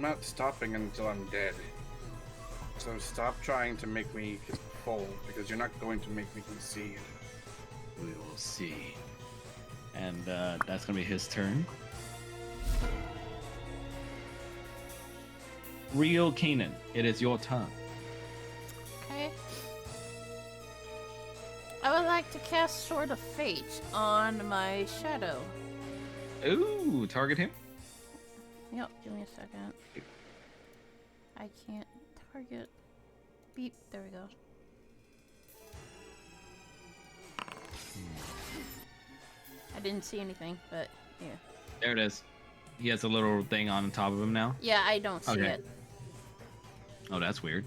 not stopping until I'm dead. So stop trying to make me get full, because you're not going to make me concede. We will see. And that's gonna be his turn. Real Kanan, it is your turn. Okay. I would like to cast Sword of Fate on my shadow. Ooh, target him. Yep, give me a second. I can't target. Beep, there we go. I didn't see anything, but yeah. There it is. He has a little thing on top of him now. Yeah, I don't see Okay. it. Oh, that's weird.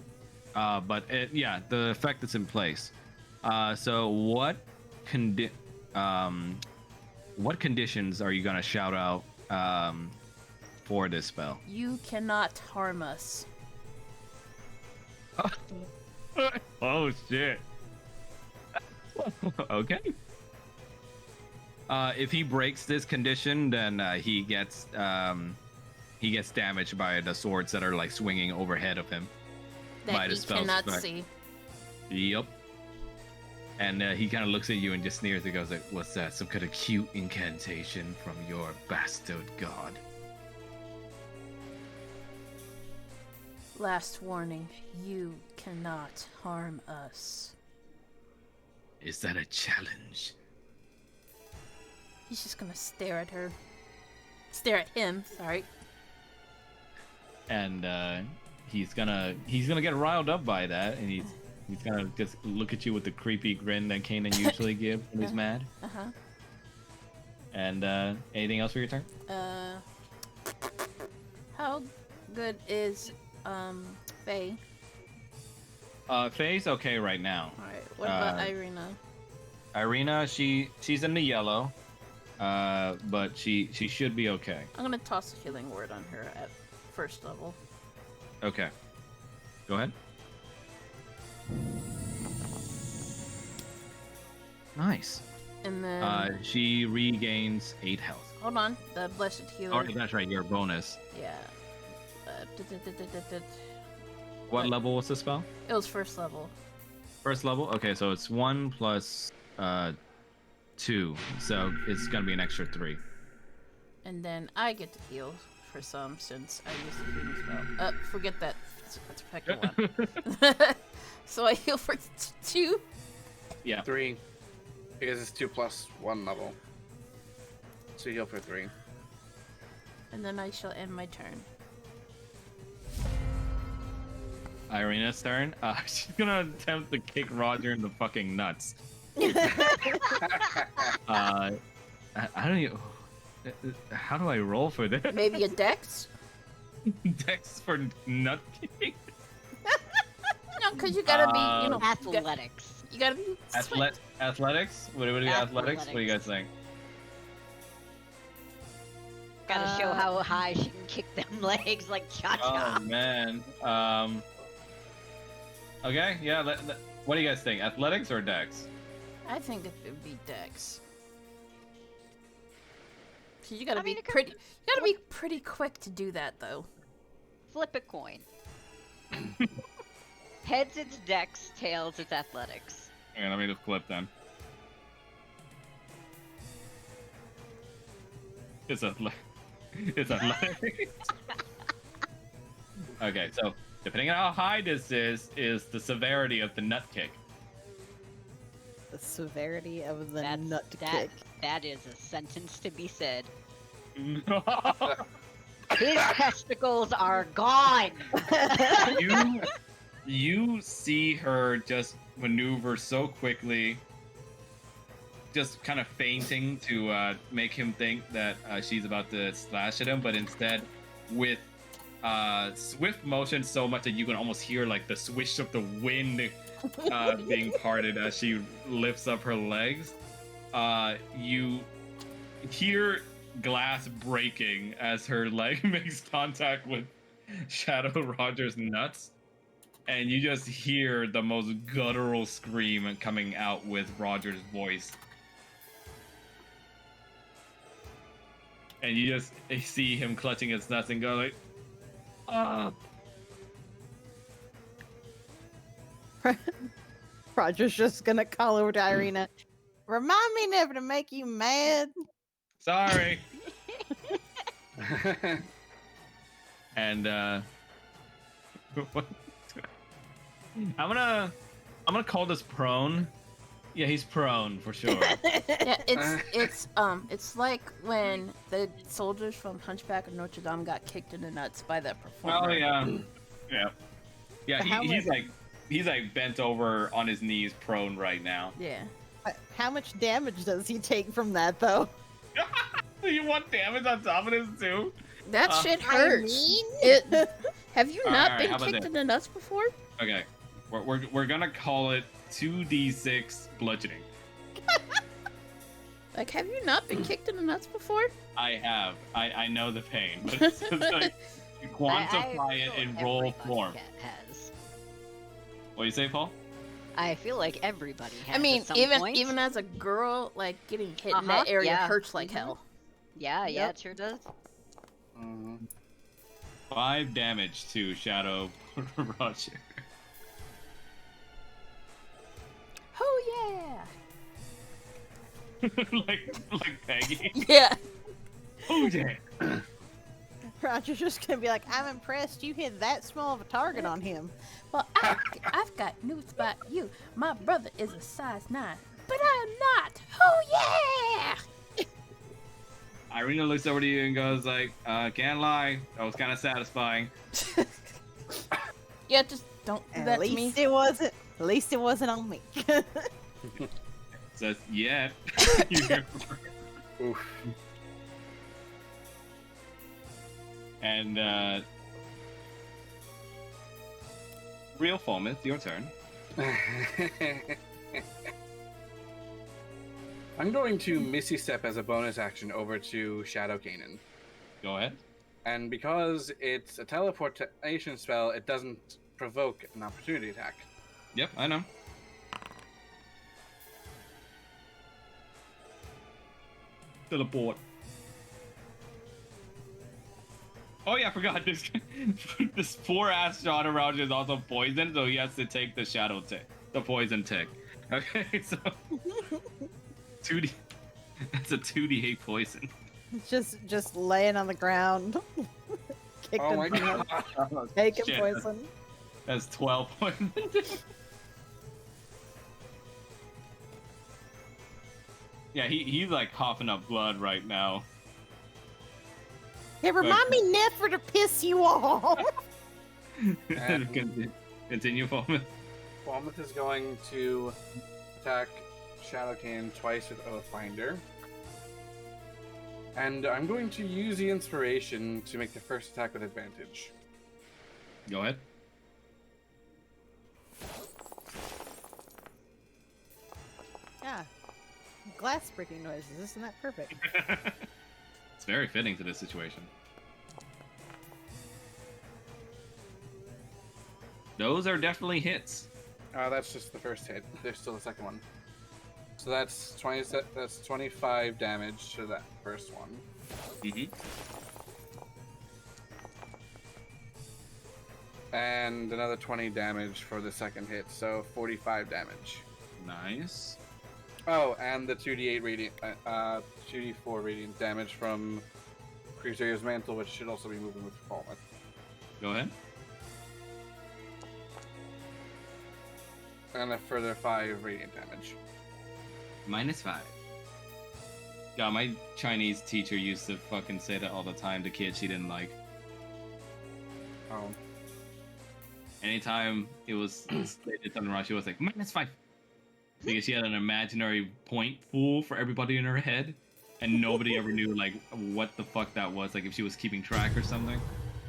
But yeah, the effect is in place. So what conditions are you gonna shout out for this spell? You cannot harm us. Oh shit. Okay. If he breaks this condition, then he gets damaged by the swords that are like swinging overhead of him. By That the he spell's cannot effect. see. Yep. And he kind of looks at you and just sneers and goes like, "What's that? Some kind of cute incantation from your bastard god?" Last warning, you cannot harm us. Is that a challenge? He's just gonna stare at her. Stare at him, sorry. And he's gonna get riled up by that, and he's gonna just look at you with the creepy grin that Kanan usually gives when he's mad. Uh-huh. And anything else for your turn? How good is Faye? Faye's okay right now. Alright, what about Irina? Irina, she's in the yellow, but she should be okay. I'm gonna toss a healing word on her at first level. Okay. Go ahead. Nice. And then She regains 8 health. hold on, the blessed healer. Oh, that's right, your bonus. Yeah. What level was the spell? It was first level. First level? Okay, so it's 1 plus 2. So it's gonna be an extra 3. And then I get to heal for some since I used the healing spell. Forget that. That's effective one. So I heal for 2. Yeah. 3. Because it's 2 plus 1 level. So you heal for 3. And then I shall end my turn. Irina's turn. She's gonna attempt to kick Roger in the fucking nuts. I don't even. How do I roll for this? Maybe a dex? Dex for nut kicking? No, because you gotta be, you know, Athletics. you gotta be swift. Athletics? What do you athletics? What do you guys think? Gotta show how high she can kick them legs like cha-cha. Oh man. Okay, yeah. What do you guys think? Athletics or Dex? I think it would be dex. So you gotta I mean, be it could- pretty. You gotta be pretty quick to do that, though. Flip a coin. Heads it's dex, tails it's athletics. Okay, let me just flip then. It's athletics. Okay, so depending on how high this is the severity of the nut kick. The severity of the That's, nut that, kick. that is a sentence to be said. His testicles are gone! you see her just maneuver so quickly, just kind of feinting to make him think that she's about to slash at him, but instead with swift motion so much that you can almost hear like the swish of the wind being parted as she lifts up her legs. You hear glass breaking as her leg makes contact with Shadow Roger's nuts, and you just hear the most guttural scream coming out with Roger's voice. And you just see him clutching his nuts and go like, Roger's just gonna call over to Irina. Remind me never to make you mad. Sorry. And what? I'm gonna call this prone. Yeah, he's prone for sure. Yeah, it's like when the soldiers from Hunchback of Notre Dame got kicked in the nuts by that performer. Oh yeah, yeah. How He's like bent over on his knees, prone right now. Yeah. How much damage does he take from that, though? You want damage on top of this too? That shit I hurts. mean... Have you All not right, been how about kicked this? in the nuts before? Okay, we're gonna call it 2d6 bludgeoning. Like, have you not been kicked in the nuts before? I have. I know the pain, but it's like you quantify I it feel in like roll everybody form. has. What do you say, Paul? I feel like everybody has. I mean, at some even point. even as a girl, like getting hit in Uh-huh, that area yeah. hurts like Mhm. hell. Yeah, Yep. it sure does. 5 damage to Shadow Roger. Oh like Peggy. yeah. Yeah. Oh yeah. Roger's just gonna be like, I'm impressed you hit that small of a target on him. Well, I've got news about you. My brother is a size 9, but I'm not. Oh yeah. Irina looks over to you and goes like, can't lie, that was kind of satisfying. Yeah, just don't do that At to me. least it wasn't. At least it wasn't on me. Says, yeah. Oof. And real Fulmouth, your turn. I'm going to Missy Step as a bonus action over to Shadow Kanan. Go ahead. And because it's a teleportation spell, it doesn't provoke an opportunity attack. Yep, I know. Teleport. Oh yeah, I forgot this poor ass shot around is also poisoned, so he has to take the shadow tick, the poison tick. Okay, so 2d. That's a 2d8 poison. just laying on the ground. Kicked Oh in my the nuts, god. taking Shit. poison. That's 12 poison. Yeah, he's like coughing up blood right now. Hey, remind me never to piss you off. Continue, Fulmouth. Falmouth is going to attack Shadow Kanan twice with Oathbinder. And I'm going to use the inspiration to make the first attack with advantage. Go ahead. Yeah. Glass breaking noises. Isn't that perfect? It's very fitting to this situation. Those are definitely hits. That's just the first hit. There's still the second one. So that's 25 damage to that first one. Mm-hmm. And another 20 damage for the second hit, so 45 damage. Nice. Oh, and the 2d8 radiant, 2d4 radiant damage from Crusader's Mantle, which should also be moving with Falmouth. Go ahead. And a further 5 radiant damage. -5. God, my Chinese teacher used to fucking say that all the time to kids she didn't like. Oh. Anytime it was they did something wrong, she was like -5. Because she had an imaginary point pool for everybody in her head, and nobody ever knew like what the fuck that was, like if she was keeping track or something.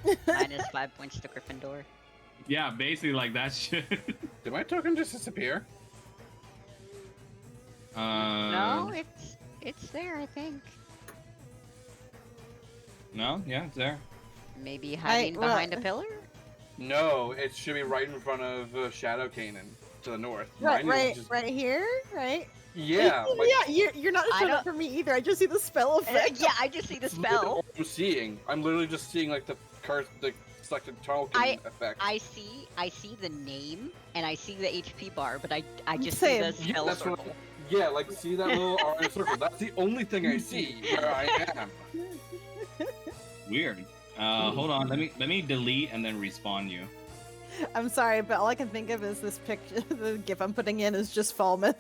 -5 points to Gryffindor. Yeah, basically like that shit. Did my token just disappear? No, it's there, I think. No, yeah, it's there. Maybe hiding well- behind a pillar? No, it should be right in front of Shadow Kanan to the north. Right, Mine is right, just- right here, right? Yeah. Like, Yeah, you're not I showing up don't- for me either. I just see the spell effect. Yeah, I just see the that's literally spell. all I'm seeing. I'm literally just seeing like the selected token effect. I see the name and I see the HP bar, but I just Same. see the spell That's circle. what, yeah, like see that little orange circle. That's the only thing I see where I am. Weird. Hold on. Let me delete and then respawn you. I'm sorry, but all I can think of is this picture. The gif I'm putting in is just Falmouth.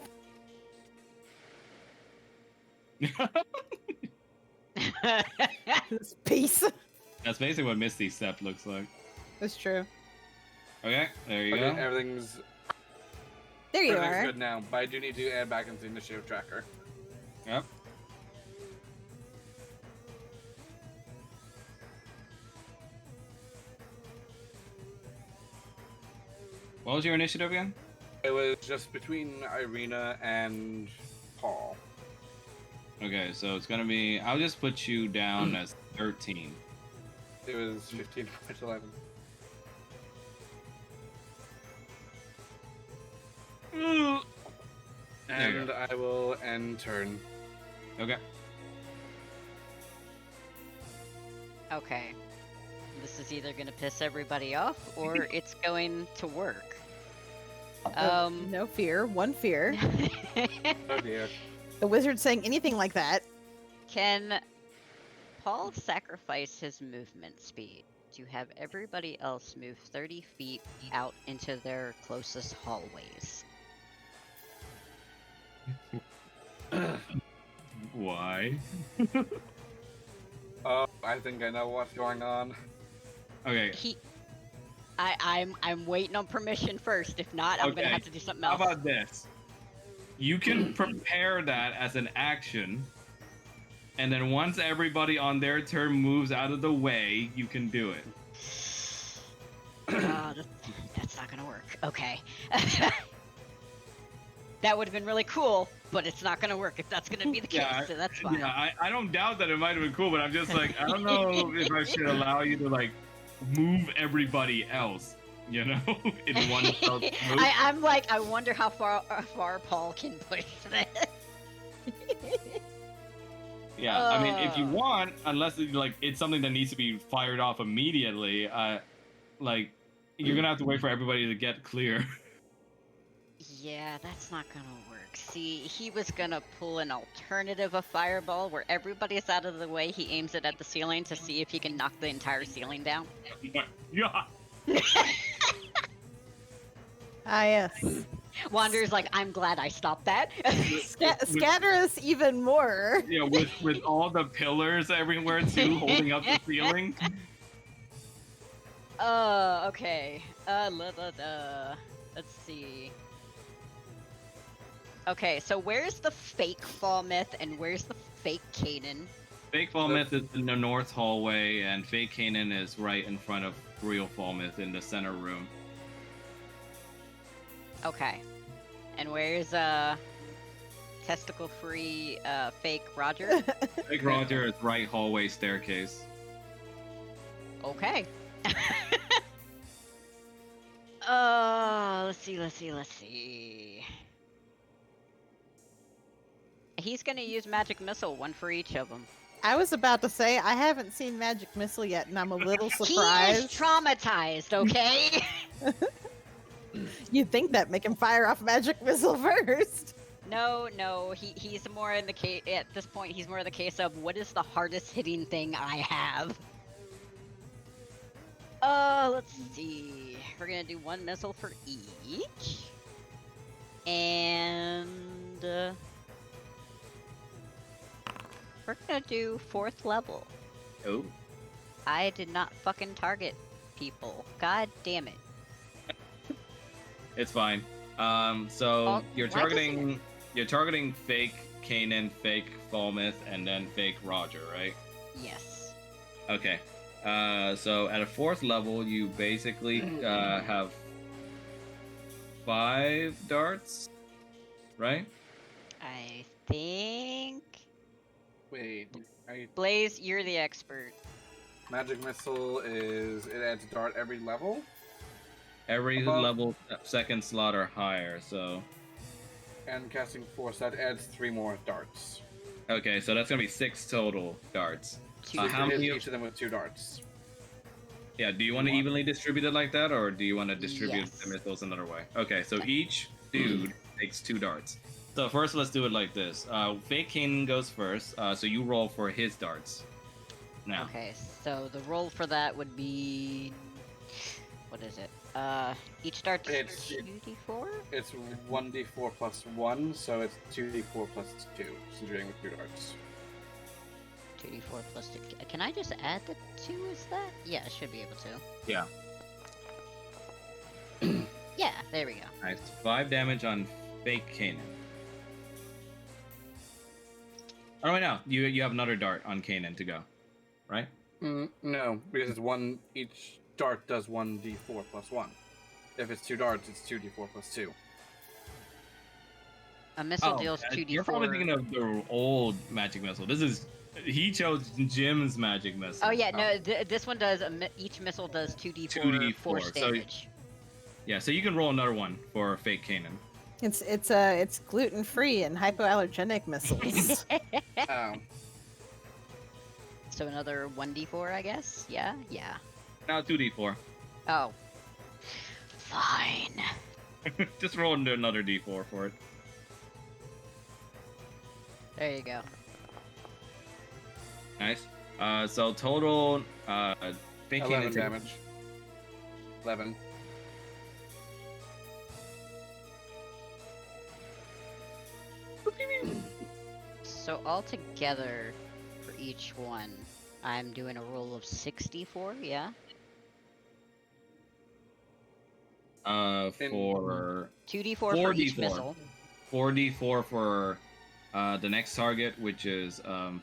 This piece. That's basically what Misty Step looks like. That's true. Okay, there you Okay, go. everything's There you everything's are. good now, but I do need to add back into the initiative tracker. Yep. What was your initiative again? It was just between Irina and Paul. Okay, so it's gonna be. I'll just put you down as 13. It was 15.11. There you And go. I will end turn. Okay. Okay. This is either gonna piss everybody off or it's going to work. No fear. One fear. Oh dear. The wizard saying anything like that. Can Paul sacrifice his movement speed to have everybody else move 30 feet out into their closest hallways? Why? Oh, I think I know what's going on. Okay. I'm waiting on permission first. If not, I'm gonna Okay. have to do something How else. about this? You can prepare that as an action, and then once everybody on their turn moves out of the way, you can do it. That's not gonna work. Okay. That would have been really cool, but it's not gonna work if that's gonna be the case, so that's fine. Yeah, I don't doubt that it might have been cool, but I'm just like, I don't know if I should allow you to like move everybody else, you know, in one fell swoop. I'm like, I wonder how far Paul can push this. Yeah, I mean, if you want, unless it's something that needs to be fired off immediately, like you're gonna have to wait for everybody to get clear. Yeah, that's not gonna work. See, he was gonna pull an alternative of fireball where everybody's out of the way. He aims it at the ceiling to see if he can knock the entire ceiling down. Yeah. Ah, yes. Wander's like, I'm glad I stopped that. Scatter us even more. Yeah, with all the pillars everywhere too, holding up the ceiling. Okay. Let's see. Okay, so where's the fake Fall Myth and where's the fake Kanan? Fake Falmouth is in the north hallway, and Fake Kanan is right in front of real Falmouth in the center room. Okay. And where's testicle-free fake Roger? Fake Roger is right hallway staircase. Okay. Let's see. He's gonna use magic missile, one for each of them. I was about to say I haven't seen Magic Missile yet, and I'm a little He is surprised. traumatized, okay? You'd think that make him fire off Magic Missile first. No, he's more in the case, at this point, he's more in the case of, what is the hardest hitting thing I have? Let's see. We're gonna do one missile for each. And, we're gonna do 4th level. Oh. I did not fucking target people. God damn it. It's fine. So Oh, you're why targeting fake Kanan, fake Falmouth, and then fake Roger, right? Yes. Okay. So at a 4th level, you basically have 5 darts, right? I think... Wait, Blaze, you're the expert. magic missile is it adds dart every level? Every Above. level second slot or higher, so... And casting force, that adds 3 more darts. Okay, so that's gonna be 6 total darts. Two How Hit many each of them with 2 darts. Yeah, do you want to evenly distribute it like that, or do you want to distribute Yes. the missiles another way? Okay, so each dude takes 2 darts. So first, let's do it like this. Fake King goes first, so you roll for his darts. Now. Okay, so the roll for that would be... What is it? Each dart's It's- 2d4? It's 1d4 plus 1, so it's 2d4 plus 2, since you're doing with 2 darts. 2d4 plus 2. Can I just add the 2 as that? Yeah, I should be able to. Yeah. Yeah, there we go. Nice. 5 damage on Fake Kanan. Oh, wait, no. You have another dart on Kanan to go, right? No, because it's one. Each dart does 1d4 plus 1. If it's 2 darts, it's 2d4 plus 2. A missile deals yeah, 2d4. You're probably thinking of the old magic missile. He chose Jim's magic missile. Oh yeah, no, this one does, each missile does 2d4 force 2d4, damage. Yeah, so you can roll another one for Fake Kanan. It's gluten free and hypoallergenic missiles. Oh. So another 1d4, I guess? Yeah? Yeah. Now 2d4. Oh. Fine. Just roll another d4 for it. There you go. Nice. So total, Fake 11 Kanan damage. 11. So altogether, for each one, I'm doing a roll of 64, yeah? For 2d4 for each 4d4. missile. 4d4 for the next target, which is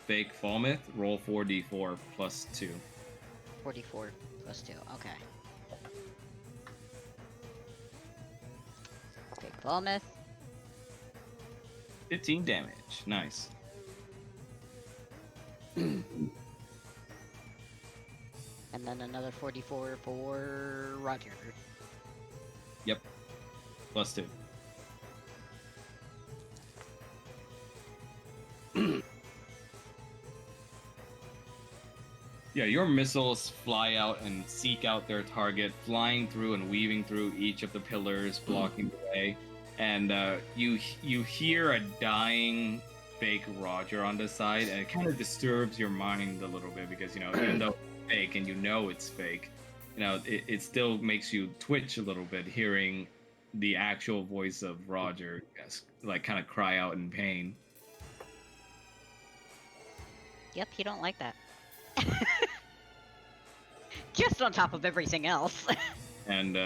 Fake Falmouth. Roll 4d4 plus 2. 44 plus 2, okay. Big Falmouth. 15 damage. Nice. And then another 44 for Roger. Yep. Plus 2. Yeah, your missiles fly out and seek out their target, flying through and weaving through each of the pillars, blocking the way. And you hear a dying Fake Roger on the side, and it kind of disturbs your mind a little bit because, even though it's fake and it's fake, it still makes you twitch a little bit hearing the actual voice of Roger, kind of cry out in pain. Yep, you don't like that. Just on top of everything else. And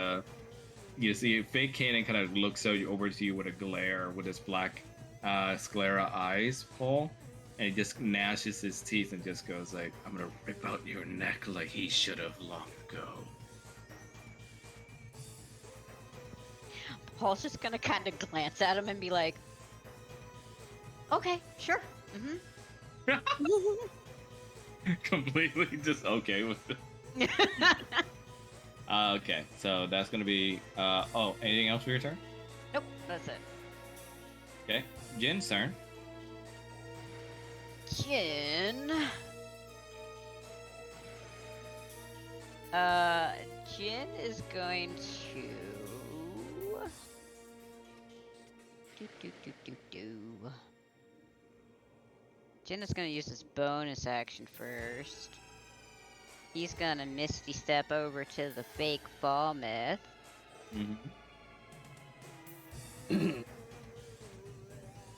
you see Fake Kanan kind of looks over to you with a glare with his black sclera eyes, Paul, and he just gnashes his teeth and just goes like, "I'm gonna rip out your neck like he should have long ago." Paul's just gonna kind of glance at him and be like, "Okay, sure. Completely just okay with it. Okay, so that's gonna be anything else for your turn? Nope, that's it. Okay, Jin's turn. Jin. Jin is going to. Jin is going to use his bonus action first. He's going to Misty Step over to the Fake Falmouth. Mm-hmm.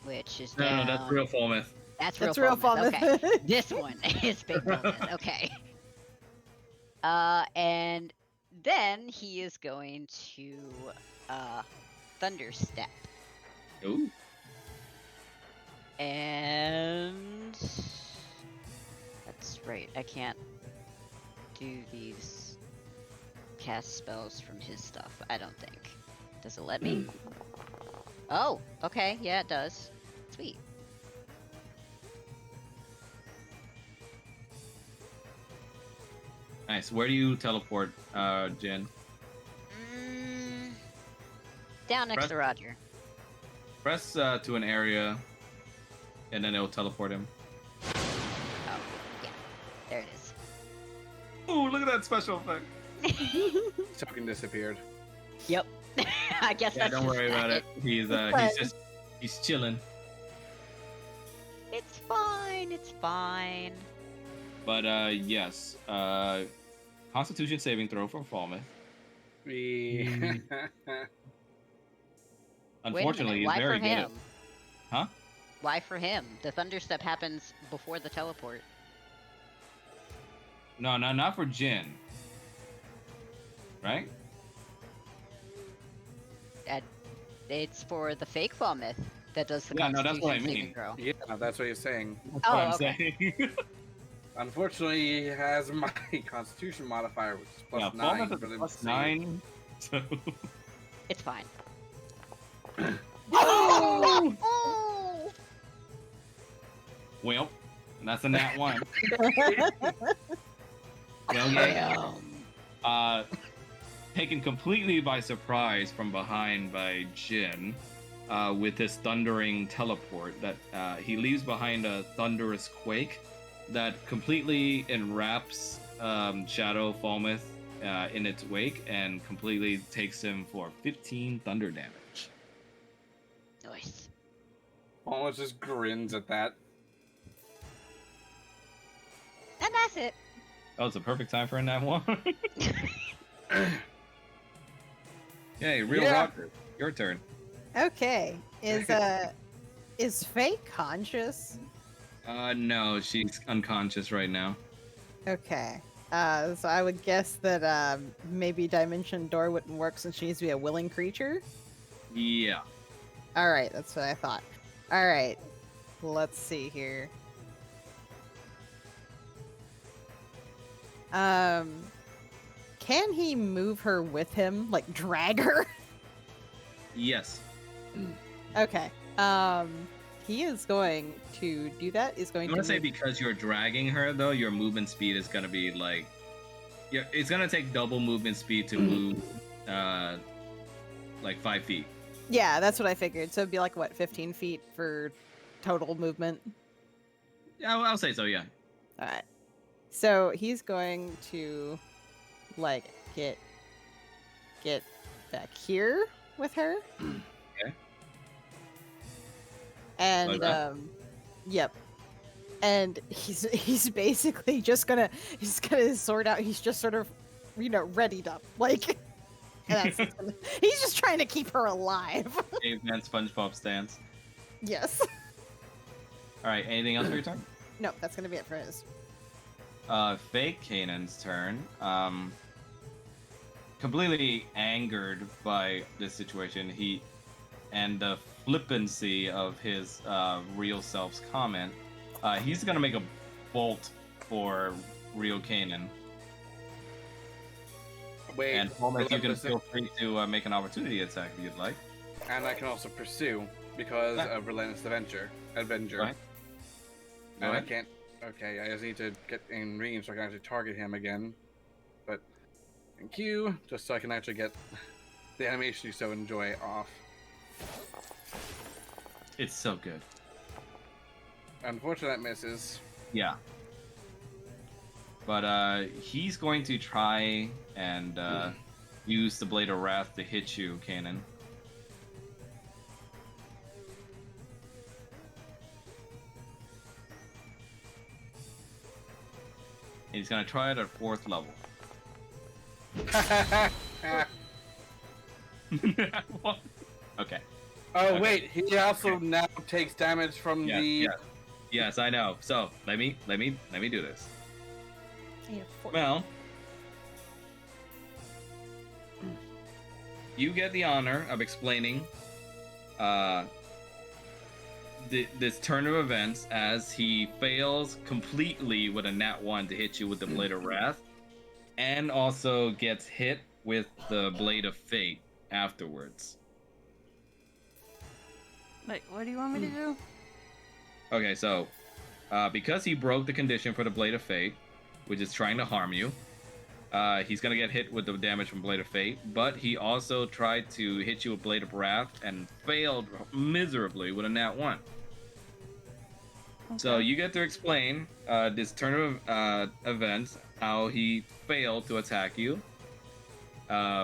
Which is down. No, that's real Falmouth. That's That's real real Falmouth. Falmouth. Okay. This one is Fake Falmouth. Okay. And then he is going to Thunder Step. Ooh. And that's right, I can't do these cast spells from his stuff, I don't think. Does it let me? Oh, okay, yeah it does. Sweet. Nice. Where do you teleport, Jin? Down next to Roger. Press to an area, and then it'll teleport him. Oh, yeah. There it is. Ooh, look at that special effect. Token disappeared. Yep. I guess Yeah, that's don't just worry about it. He's chilling. It's fine. It's fine. But yes. Constitution saving throw from Falmouth. Unfortunately, he's Why very for good him? Huh? Why for him? The thunder step happens before the teleport. No, not for Jin. Right? It's for the fake fall myth that does the Yeah, no, Constitution that's what I saving mean. throw. Yeah, that's what he's saying. That's what I'm okay. saying. Unfortunately, he has my Constitution modifier, which is plus Yeah, 9. Falmouth for is him plus to 9. So... It's fine. Oh! Oh! Well, that's a nat 1. Well, yeah. Taken completely by surprise from behind by Jin, with his thundering teleport that he leaves behind a thunderous quake that completely enwraps Shadow Falmouth in its wake and completely takes him for 15 thunder damage. Nice. Almost just grins at that. And that's it. That was a perfect time for a nat 1. Yay, real rocker. Your turn. Okay. Is Faye conscious? No, she's unconscious right now. Okay. So I would guess that maybe Dimension Door wouldn't work since she needs to be a willing creature. Yeah. All right, that's what I thought. All right, let's see here. Can he move her with him, like drag her? Yes. Okay. He is going to do that. Is going I'm gonna to say move... because you're dragging her, though, your movement speed is gonna be like, yeah, it's gonna take double movement speed to move, like 5 feet. Yeah, that's what I figured. So it'd be like what, 15 feet for total movement. Yeah, I'll say so. Yeah. All right. So he's going to like get back here with her. Okay. And yep. And he's basically just gonna sort out. He's just sort of, readied up, like. And he's just trying to keep her alive. Caveman SpongeBob stance. Yes. All right. Anything else for your turn? No, that's gonna be it for his. Fake Kanan's turn. Completely angered by this situation, and the flippancy of his real self's comment, he's gonna make a bolt for real Kanan. Wait, and Falmouth, you can feel free to make an opportunity attack if you'd like. And I can also pursue because of Relentless Avenger. Right. And I can't. Okay, I just need to get in range so I can actually target him again. But thank you, just so I can actually get the animation you so enjoy off. It's so good. Unfortunately, that misses. Yeah. But he's going to try and use the Blade of Wrath to hit you, Kanan. He's going to try it at 4th level. Okay. Oh, okay. wait, he also now takes damage from the... Yes, I know. So, let me do this. Yeah, Well, you get the honor of explaining this turn of events as he fails completely with a nat 1 to hit you with the Blade of Wrath, and also gets hit with the Blade of Fate afterwards. Like, what do you want me to do? Okay, so because he broke the condition for the Blade of Fate, which is trying to harm you, he's gonna get hit with the damage from Blade of Fate, but he also tried to hit you with Blade of Wrath and failed miserably with a nat 1. Okay. So you get to explain this turn of events, how he failed to attack you,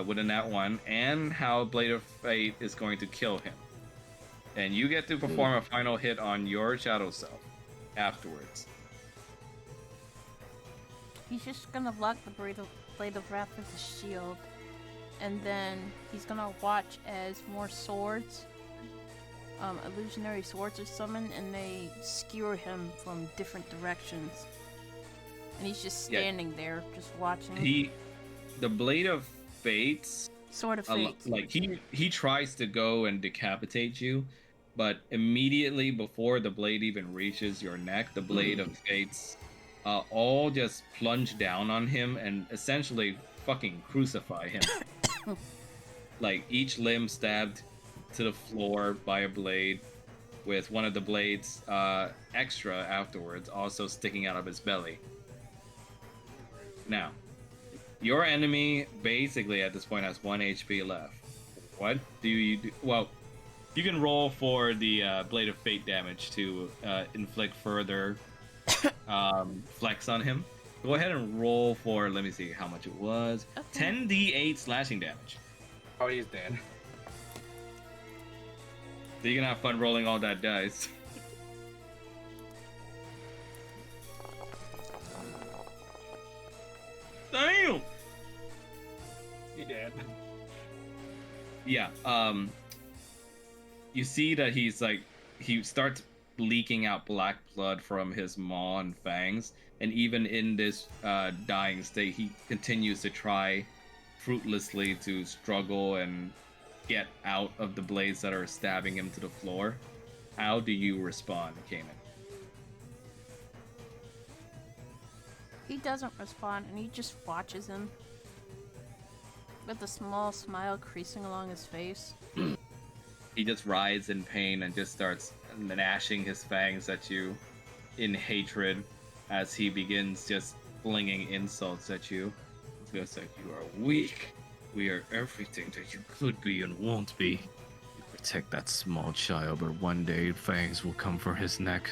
with a nat 1, and how Blade of Fate is going to kill him. And you get to perform a final hit on your shadow self afterwards. He's just gonna block the Blade of Wrath with a shield. And then he's gonna watch as more swords, illusionary swords are summoned, and they skewer him from different directions. And he's just standing there, just watching. The Blade of Fate, Sword of Fate. like he tries to go and decapitate you, but immediately before the blade even reaches your neck, the Blade of Fates all just plunge down on him and essentially fucking crucify him. Like each limb stabbed to the floor by a blade, with one of the blades extra afterwards also sticking out of his belly. Now, your enemy basically at this point has 1 HP left. What do you do? Well, you can roll for the Blade of Fate damage to inflict further flex on him. Go ahead and roll for, let me see how much it was. Okay. 10d8 slashing damage. Oh, he's dead. So you can have fun rolling all that dice. Damn! He dead. Yeah, you see that he starts leaking out black blood from his maw and fangs, and even in this dying state, he continues to try fruitlessly to struggle and get out of the blades that are stabbing him to the floor. How do you respond, Kanan? He doesn't respond, and he just watches him with a small smile creasing along his face. He just writhes in pain and just starts gnashing his fangs at you in hatred as he begins just flinging insults at you. It's just like, you are weak. We are everything that you could be and won't be. You protect that small child, but one day fangs will come for his neck.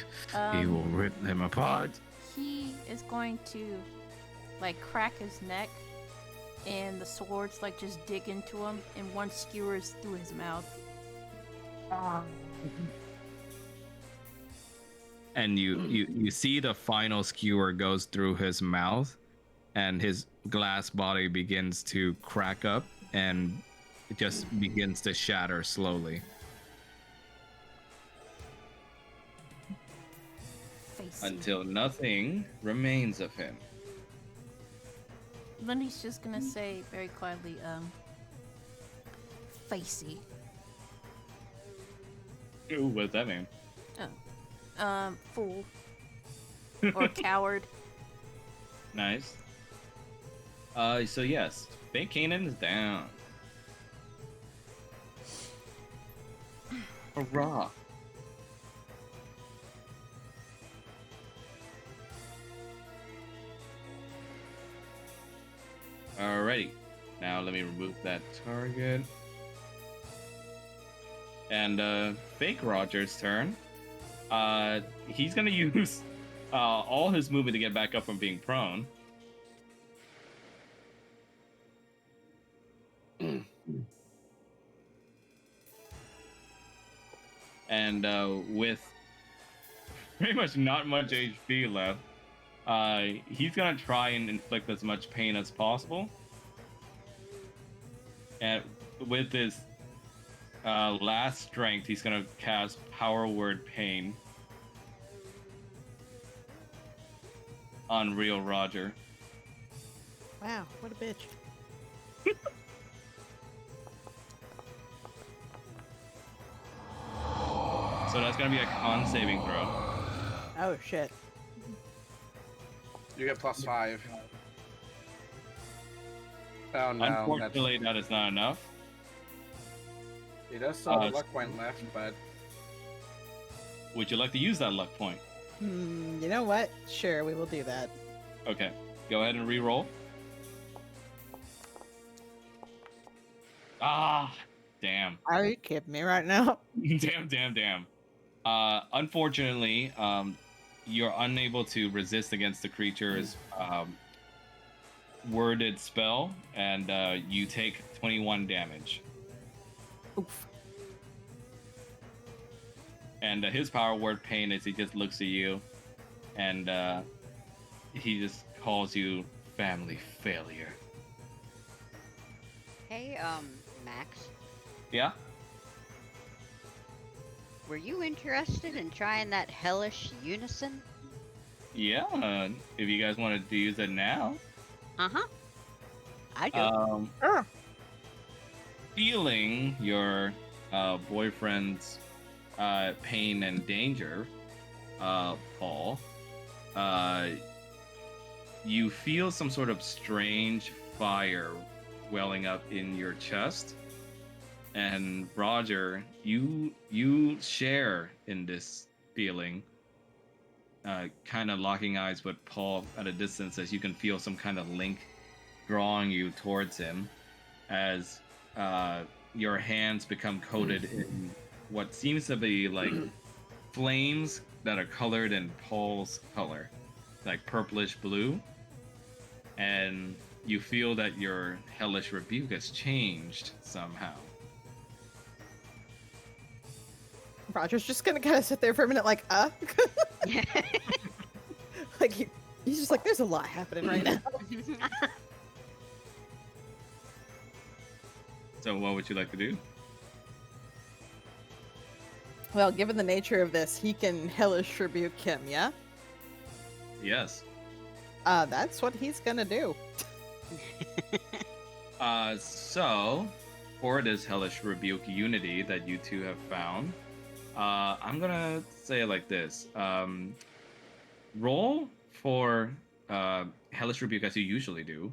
He will rip him apart. He is going to, like, crack his neck, and the swords, like, just dig into him, and one skewers through his mouth. And you see the final skewer goes through his mouth, and his glass body begins to crack up, and it just begins to shatter slowly. Until nothing remains of him. Then he's just gonna say very quietly, Facey. Ooh, what does that mean? Oh. Fool. Or coward. Nice. So yes, Fake Kanan is down. Hurrah. Alrighty. Now let me remove that target. And Fake Roger's turn. He's gonna use all his movement to get back up from being prone. And with pretty much not much HP left, he's gonna try and inflict as much pain as possible. And with his last strength, he's gonna cast Power Word Pain on Real Roger. Wow, what a bitch. So that's gonna be a con saving throw. Oh shit. You get +5. Oh no. Unfortunately, that is not enough. He does still have a luck point left, but... Would you like to use that luck point? You know what? Sure, we will do that. Okay, go ahead and re-roll. Ah, damn. Are you kidding me right now? Damn. Unfortunately, you're unable to resist against the creature's worded spell, and you take 21 damage. Oof. And his power word pain is he just looks at you, and he just calls you family failure. Hey, Max, Yeah? were you interested in trying that hellish unison? Yeah, if you guys wanted to use it now. Uh-huh. I do. Feeling your boyfriend's pain and danger, Paul, you feel some sort of strange fire welling up in your chest. And Roger, you share in this feeling, kind of locking eyes with Paul at a distance as you can feel some kind of link drawing you towards him as your hands become coated in what seems to be like flames that are colored in Paul's color, like purplish blue. And you feel that your hellish rebuke has changed somehow. Roger's just gonna kind of sit there for a minute, like, like he's just like, there's a lot happening right now. So what would you like to do? Well, given the nature of this, he can hellish rebuke him, yeah? Yes. That's what he's gonna do. So for this hellish rebuke unity that you two have found, I'm gonna say it like this. Roll for hellish rebuke as you usually do,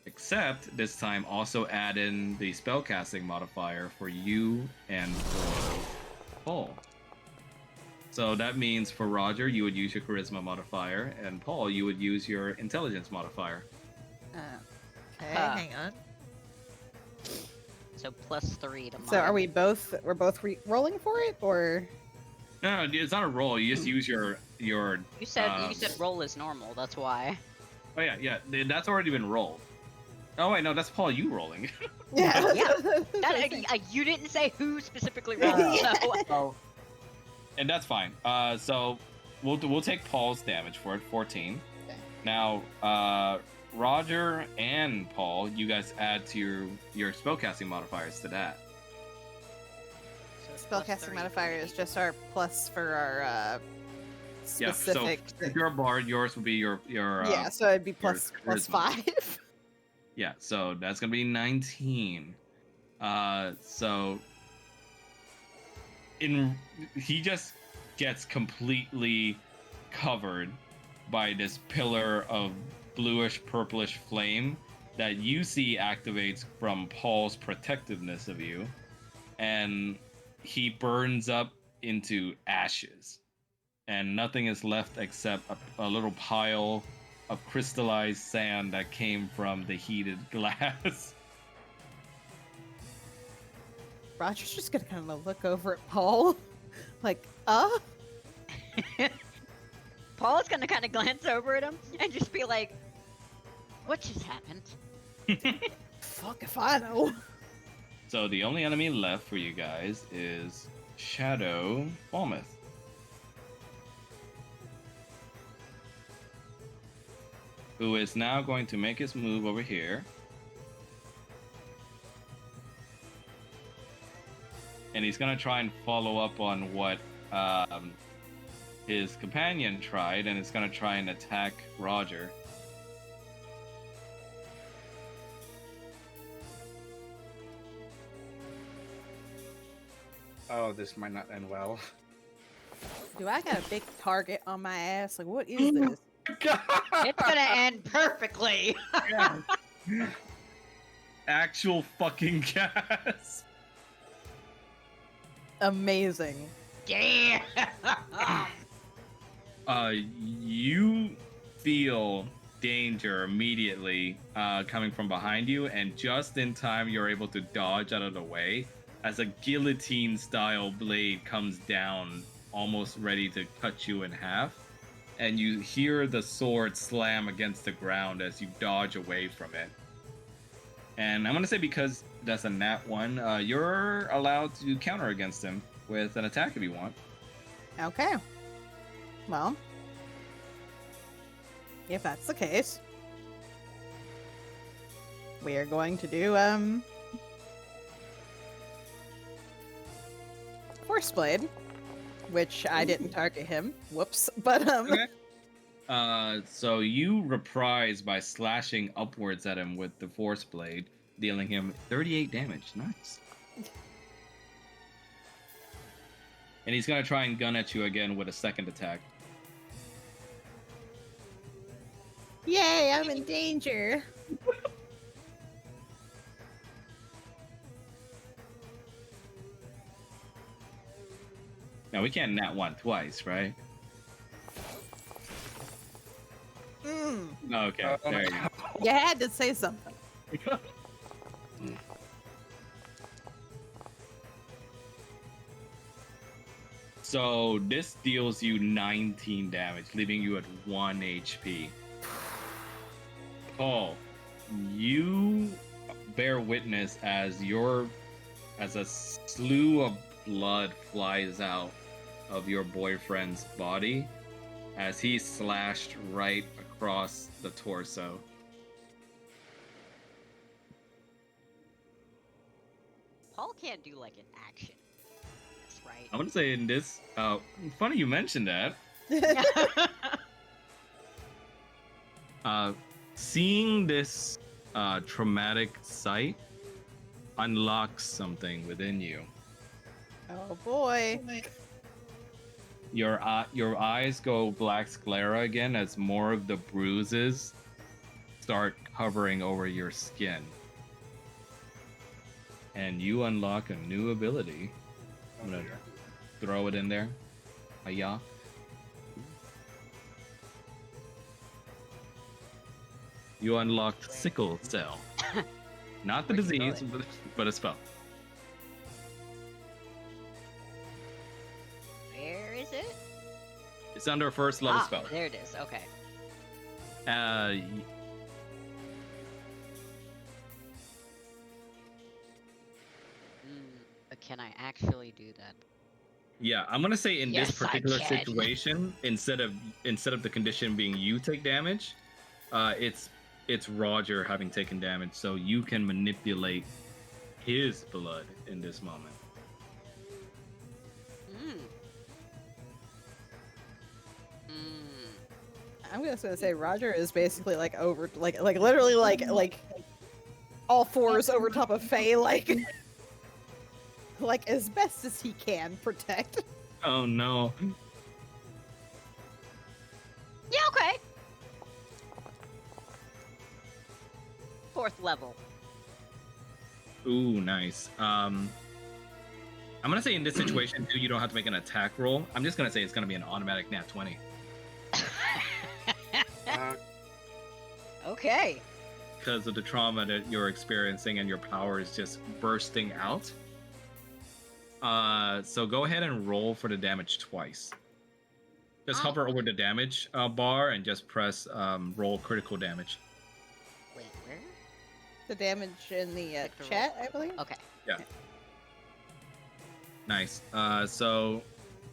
except this time also add in the spellcasting modifier for you and for Paul. So that means for Roger, you would use your charisma modifier, and Paul, you would use your intelligence modifier. Okay, hang on. So +3 to mine. So are we're both rolling for it, or? No, it's not a roll. You just use your. You said roll is normal. That's why. Oh yeah, that's already been rolled. Oh wait, no, that's Paul. You rolling? Yeah. You didn't say who specifically rolled. So. And that's fine. So we'll take Paul's damage for it, 14. Okay. Now, Roger and Paul, you guys add to your spellcasting modifiers to that. So Spellcasting modifier is just our plus for our specific. Yeah. So if you're a bard, yours would be your yeah. So it'd be plus your charisma. 5. Yeah. So that's gonna be 19. So he just gets completely covered by this pillar of bluish purplish flame that you see activates from Paul's protectiveness of you, and he burns up into ashes, and nothing is left except a little pile of crystallized sand that came from the heated glass. Roger's just gonna kind of look over at Paul, like, Paul's gonna kind of glance over at him and just be like, "What just happened?" Fuck if I know. So the only enemy left for you guys is Shadow Falmouth. Who is now going to make his move over here. And he's going to try and follow up on what his companion tried, and is going to try and attack Roger. Oh, this might not end well. Do I got a big target on my ass? Like, what is this? It's gonna end perfectly. Actual fucking gas. Amazing. Damn. You feel danger immediately coming from behind you, and just in time you're able to dodge out of the way as a guillotine style blade comes down, almost ready to cut you in half. and you hear the sword slam against the ground as you dodge away from it. And I'm gonna say because that's a nat 1, you're allowed to counter against him with an attack if you want. Okay. Well, if that's the case, we are going to do Force Blade, which I didn't target him. Whoops. But Okay. So you reprise by slashing upwards at him with the Force Blade, dealing him 38 damage. Nice. And he's gonna try and gun at you again with a second attack. Yay, I'm in danger. Now we can't nat 1 twice, right? Okay, there you go. You had to say something. So this deals you 19 damage, leaving you at 1 HP. Paul, you bear witness as a slew of blood flies out of your boyfriend's body as he's slashed right across the torso. Paul can't do like an action. That's right. I'm gonna say in this, funny you mentioned that. Seeing this traumatic sight unlocks something within you. Oh boy. Your eyes go black sclera again as more of the bruises start covering over your skin. And you unlock a new ability. I'm gonna throw it in there. Hiya. You unlocked sickle cell. Not the disease, but a spell. Where is it? It's under a first level spell. There it is. Okay. But can I actually do that? Yeah, I'm gonna say in this Yes, I particular can. situation, instead of the condition being you take damage, it's Roger having taken damage, so you can manipulate his blood in this moment. I'm just gonna say Roger is basically like over, like literally like all fours over top of Faye, like as best as he can protect. Oh no. Yeah. Okay. 4th level. Ooh, nice. I'm gonna say in this situation too, you don't have to make an attack roll. I'm just gonna say it's gonna be an automatic nat 20. Okay. Because of the trauma that you're experiencing and your power is just bursting out. So go ahead and roll for the damage twice. Just hover over the damage bar and just press roll critical damage. Wait, where? The damage in the chat, I believe. Okay. Yeah. Nice. So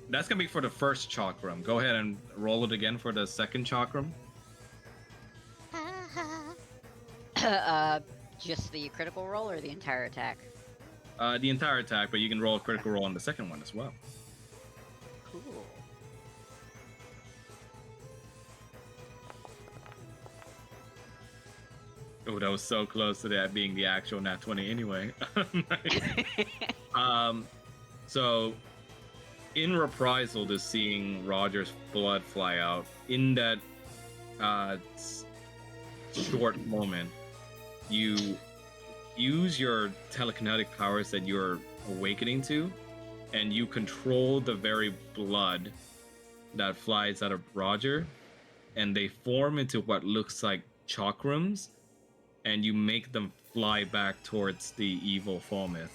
that's gonna be for the first chakram. Go ahead and roll it again for the second chakram. Just the critical roll or the entire attack? The entire attack, but you can roll a critical roll on the second one as well. Cool. Oh, that was so close to that being the actual nat 20 anyway. So in reprisal to seeing Roger's blood fly out, in that short moment, you use your telekinetic powers that you're awakening to, and you control the very blood that flies out of Roger, and they form into what looks like chakrams, and you make them fly back towards the evil Fomith,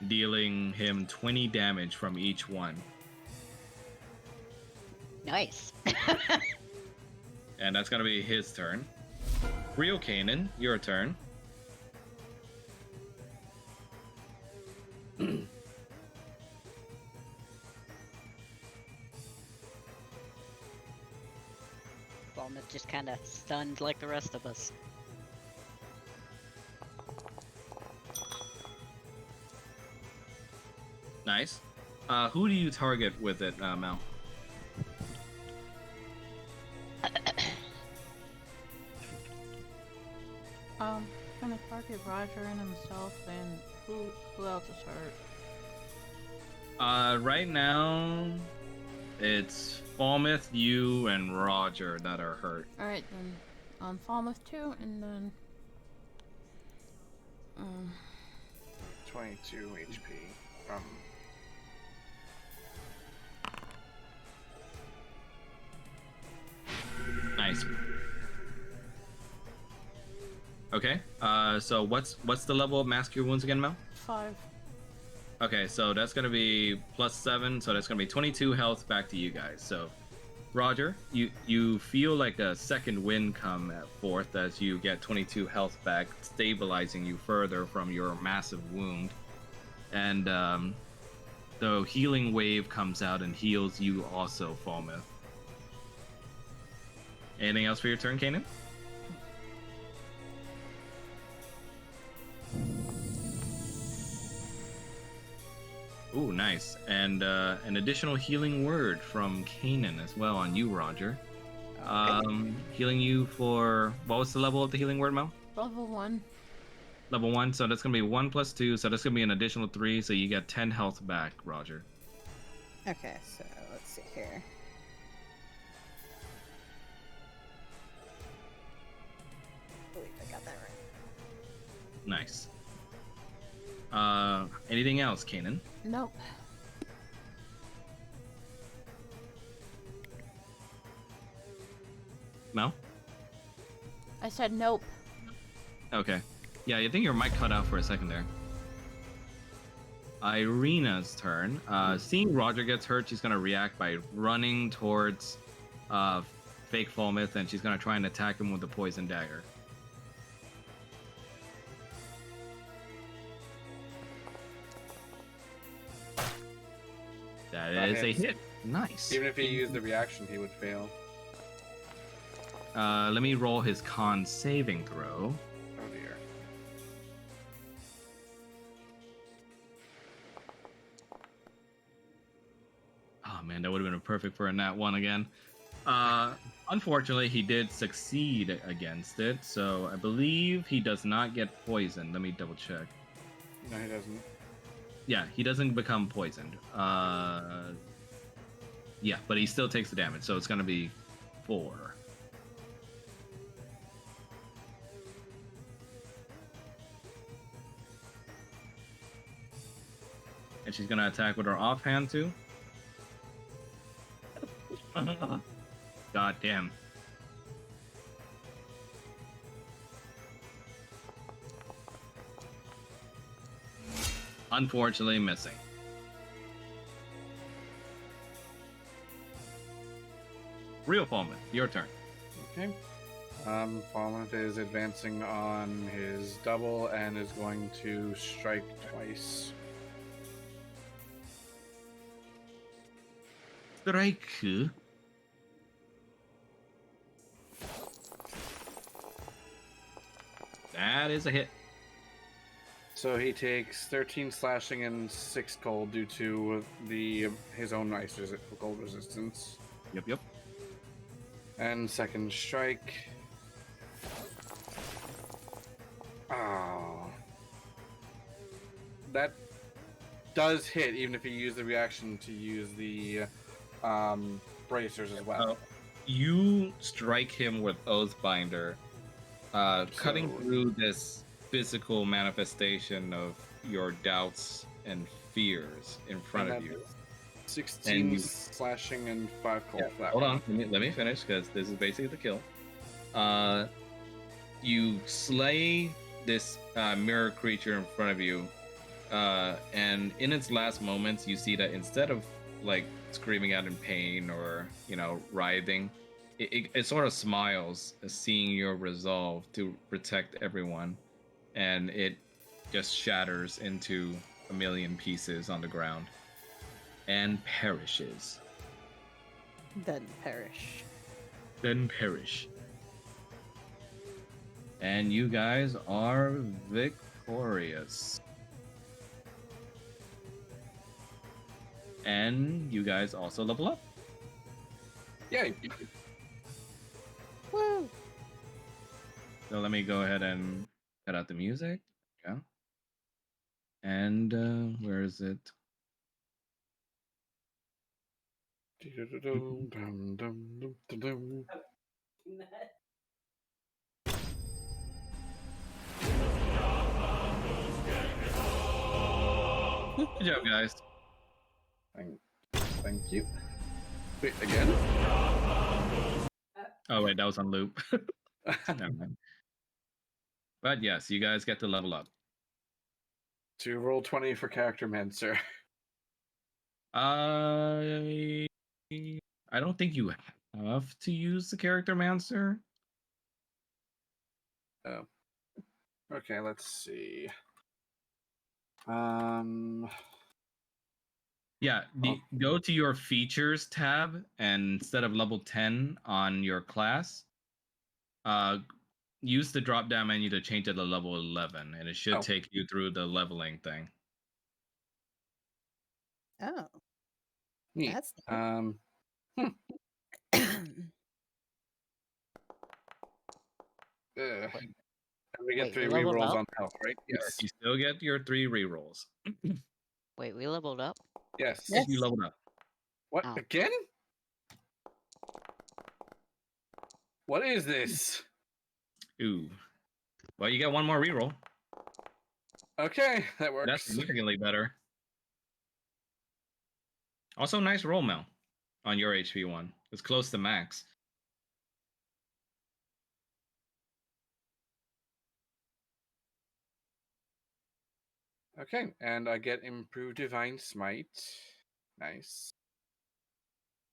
dealing him 20 damage from each one. Nice. And that's gonna be his turn. Real Kanan, your turn. Falmouth just kind of stunned like the rest of us. Nice. Who do you target with it, Mel? Gonna target Roger and himself, and who else is hurt? Right now, it's Falmouth, you, and Roger that are hurt. All right, then Falmouth too, and then 22 HP. Nice. Okay. So what's the level of Mask Cure Wounds again, Mel? 5. Okay, so that's gonna be +7, so that's gonna be 22 health back to you guys. So, Roger, you feel like a second wind come forth as you get 22 health back, stabilizing you further from your massive wound, and the healing wave comes out and heals you also, Falmouth. Anything else for your turn, Kanan? Ooh, nice. And an additional healing word from Kanan as well on you, Roger. Healing you for... What was the level of the healing word, Mel? Level 1. Level 1, so that's going to be 1 + 2, so that's going to be an additional 3, so you get 10 health back, Roger. Okay, so let's see here. I believe I got that right. Nice. Anything else, Kanan? Nope. Mel? I said nope. Okay. Yeah, I think your mic cut out for a second there. Irina's turn. Seeing Roger gets hurt, she's gonna react by running towards fake Falmouth, and she's gonna try and attack him with the poison dagger. That is a hit. Nice. Even if he used the reaction, he would fail. Let me roll his con saving throw. Oh dear. Oh man, that would have been perfect for a nat 1 again. Unfortunately, he did succeed against it, so I believe he does not get poisoned. Let me double check. No, he doesn't. Yeah, he doesn't become poisoned. Yeah, but he still takes the damage, so it's gonna be 4. And she's gonna attack with her offhand too. God damn. Unfortunately, missing. Real Falmouth, your turn. Okay. Falmouth is advancing on his double and is going to strike twice. Strike. That is a hit. So he takes 13 slashing and 6 cold due to his own ice cold resistance. Yep. And second strike. Oh. That does hit, even if you use the reaction to use the bracers as well. You strike him with Oathbinder, cutting through this physical manifestation of your doubts and fears in front of you. 16 slashing and 5 cold. Yeah, hold on, let me finish, because this is basically the kill. You slay this mirror creature in front of you, and in its last moments, you see that instead of like screaming out in pain or writhing, it sort of smiles seeing your resolve to protect everyone, and it just shatters into a million pieces on the ground and perishes. Then perish. And you guys are victorious. And you guys also level up. Yay! Woo! So let me go ahead and cut out the music. Yeah. And where is it? Good job, guys. Thank you. Wait, again? Oh wait, that was on loop. Never mind. But yes, you guys get to level up. To roll 20 for character man, sir. I don't think you have to use the character mancer. Oh. Okay, let's see. Yeah, go to your features tab, and instead of level 10 on your class, use the drop down menu to change it to level 11, and it should take you through the leveling thing. Oh. Neat. That's we get Wait, 3 we leveled rerolls up? on health, right? Yes. You still get your 3 rerolls. Wait, we leveled up? Yes. Yes, you leveled up. What? Oh. Again? What is this? Ooh. Well, you get 1 more reroll. Okay, that works. That's significantly better. Also, nice roll, Mel, on your HP 1. It's close to max. Okay, and I get improved divine smite. Nice.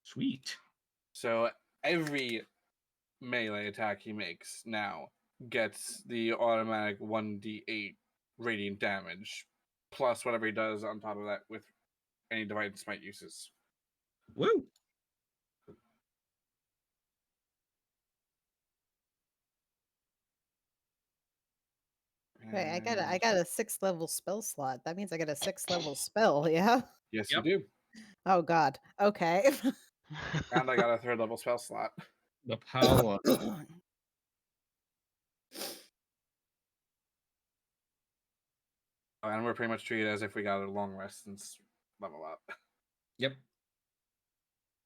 Sweet. So every melee attack he makes now gets the automatic 1d8 radiant damage, plus whatever he does on top of that with any divine smite uses. Woo! Wait, I got a 6th level spell slot. That means I get a 6th level spell, yeah? Yes, Yep. you do. Oh god. Okay. And I got a 3rd level spell slot. The power. And we're pretty much treated as if we got a long rest since level up. Yep.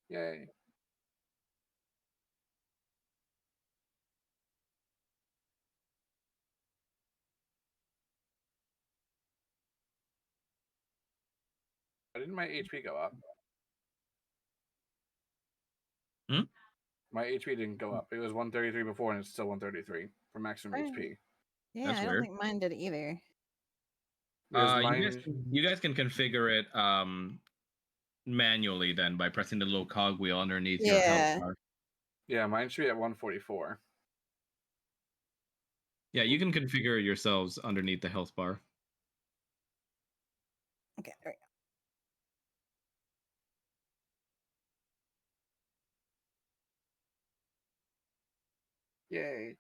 Yay. Why didn't my HP go up? Hmm? My HP didn't go up. It was 133 before, and it's still 133 for maximum Right. HP. Yeah, That's I don't weird. think mine did either. Because you guys can configure it manually then by pressing the little cog wheel underneath your health bar. Yeah, mine should be at 144. Yeah, you can configure it yourselves underneath the health bar. Okay, there Yay.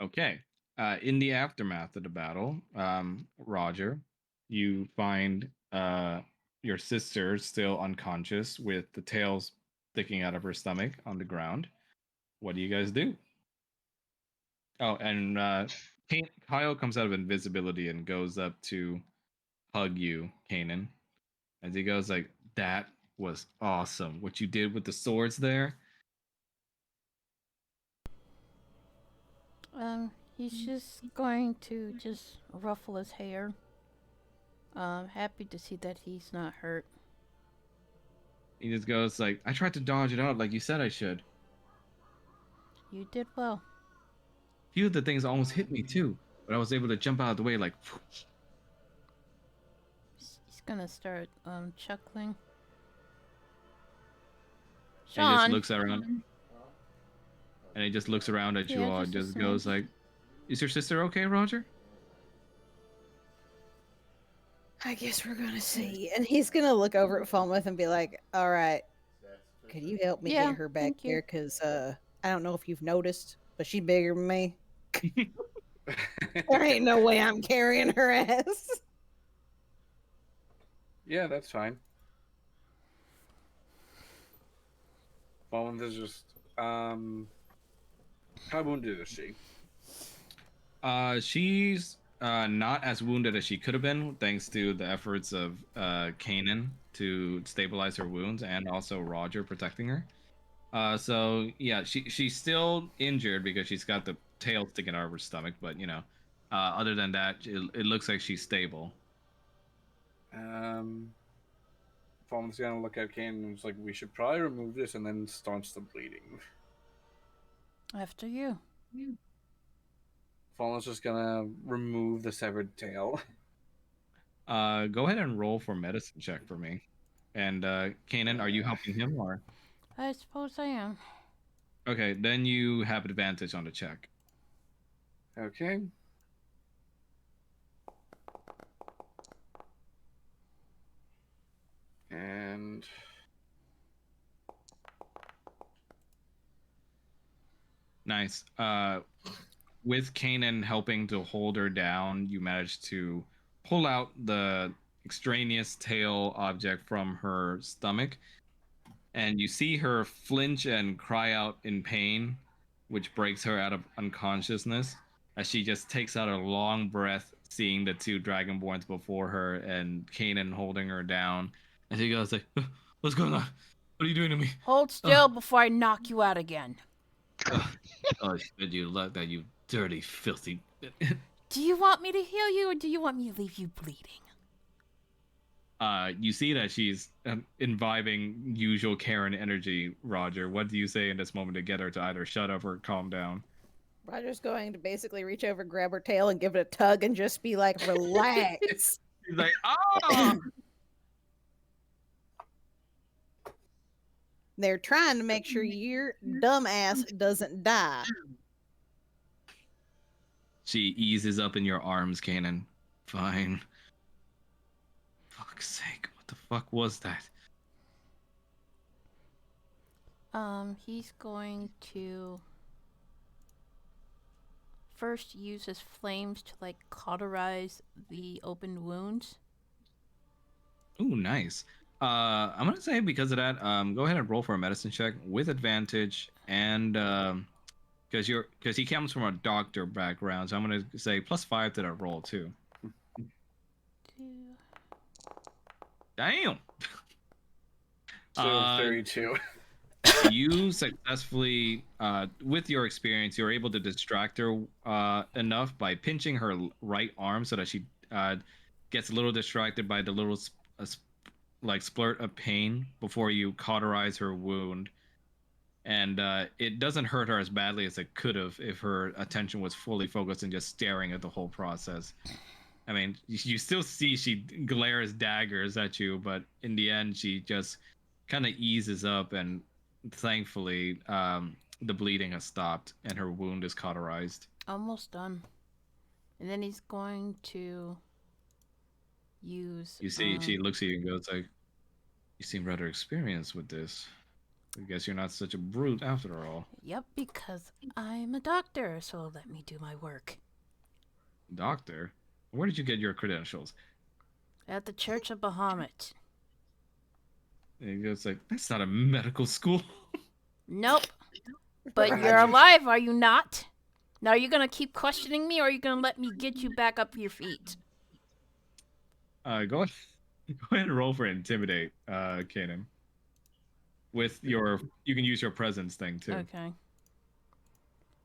Okay. In the aftermath of the battle, Roger, you find your sister still unconscious with the tails sticking out of her stomach on the ground. What do you guys do? Oh, and Kyle comes out of invisibility and goes up to hug you, Kanan. As he goes like, "That was awesome. What you did with the swords there." He's just going to just ruffle his hair. Happy to see that he's not hurt. He just goes like, I tried to dodge it out like you said I should. You did well. Few of the things almost hit me too, but I was able to jump out of the way like. He's gonna start chuckling. And he just Sean. looks around. And he just looks around at you Yeah, all and just just the goes same. like, is your sister okay, Roger? I guess we're gonna see. And he's gonna look over at Falmouth and be like, all right, could you help me Yeah, get her back thank you. here? Because I don't know if you've noticed, but she's bigger than me. There ain't no way I'm carrying her ass. Yeah, that's fine. Falmouth is just how wounded is she? She's not as wounded as she could have been, thanks to the efforts of Kanan to stabilize her wounds and also Roger protecting her. So yeah, she's still injured because she's got the tail sticking out of her stomach, but you know, other than that, it looks like she's stable. Falmouth's gonna look at Kane and is like, we should probably remove this and then staunch the bleeding. After you. Falmouth's just gonna remove the severed tail. Go ahead and roll for medicine check for me. And Kanan, are you helping him or? I suppose I am. Okay, then you have advantage on the check. Okay. And nice. With Kanan helping to hold her down, you manage to pull out the extraneous tail object from her stomach, and you see her flinch and cry out in pain, which breaks her out of unconsciousness as she just takes out a long breath, seeing the two dragonborns before her and Kanan holding her down. And she goes like, "What's going on? What are you doing to me? Hold still before I knock you out again." Oh, should you look that you dirty, filthy. Do you want me to heal you or do you want me to leave you bleeding? You see that she's imbibing usual Karen energy, Roger. What do you say in this moment to get her to either shut up or calm down? Roger's going to basically reach over, grab her tail, and give it a tug and just be like, relax. He's like, ah! They're trying to make sure your dumbass doesn't die. She eases up in your arms, Kanan. Fine. Fuck's sake, what the fuck was that? He's going to first use his flames to like cauterize the open wounds. Ooh, nice. I'm gonna say because of that, go ahead and roll for a medicine check with advantage, and because he comes from a doctor background, so I'm gonna say +5 to that roll too. Damn. so 32. You successfully, with your experience, you're able to distract her enough by pinching her right arm so that she gets a little distracted by the little like splurt of pain before you cauterize her wound. And it doesn't hurt her as badly as it could have if her attention was fully focused and just staring at the whole process. I mean, you still see she glares daggers at you, but in the end, she just kind of eases up, and thankfully, the bleeding has stopped and her wound is cauterized. Almost done. And then he's going to use... You see, she looks at you and goes like, you seem rather experienced with this. I guess you're not such a brute after all. Yep, because I'm a doctor, so let me do my work. Doctor? Where did you get your credentials? At the Church of Bahamut. And he goes like, that's not a medical school. Nope. But you're alive, are you not? Now, are you going to keep questioning me, or are you going to let me get you back up your feet? Go ahead and roll for intimidate, Kanan. With your, you can use your presence thing too. Okay.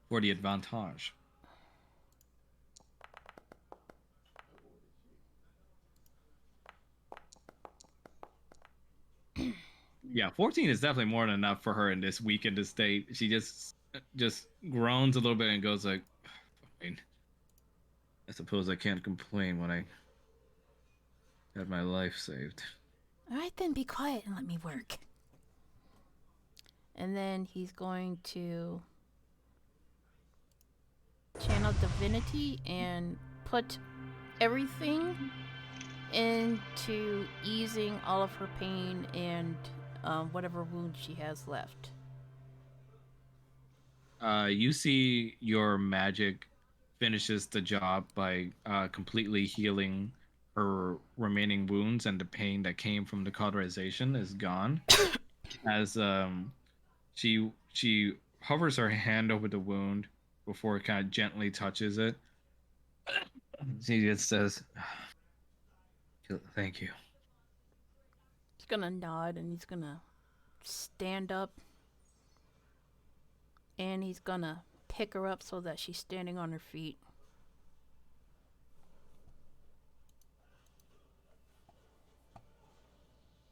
For the advantage. Yeah, 14 is definitely more than enough for her in this weakened state. She just groans a little bit and goes like, "Fine. I suppose I can't complain when I had my life saved." All right, then be quiet and let me work. And then he's going to channel divinity and put everything into easing all of her pain and whatever wound she has left. You see your magic finishes the job by completely healing her remaining wounds, and the pain that came from the cauterization is gone. As she hovers her hand over the wound before it kind of gently touches it. She just says, "Thank you." He's gonna nod and he's gonna stand up and he's gonna pick her up so that she's standing on her feet.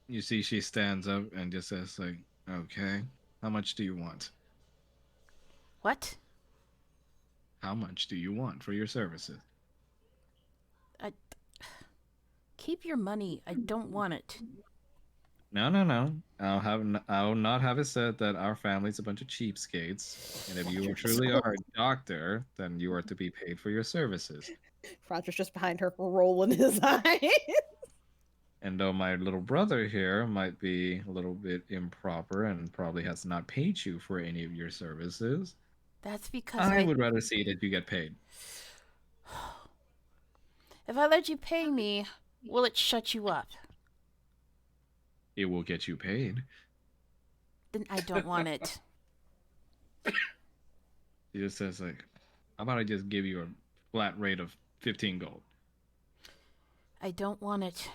You see she stands up and just says like, "Okay, how much do you want? What? How much do you want for your services?" I keep your money. I don't want it. No, no, no. I'll not have it said that our family's a bunch of cheapskates. And if you truly are a doctor, then you are to be paid for your services. Roger's just behind her, rolling his eyes. And though my little brother here might be a little bit improper and probably has not paid you for any of your services, That's because I would rather see that you get paid. If I let you pay me, will it shut you up? It will get you paid. Then I don't want it. He just says like, how about I just give you a flat rate of 15 gold? I don't want it.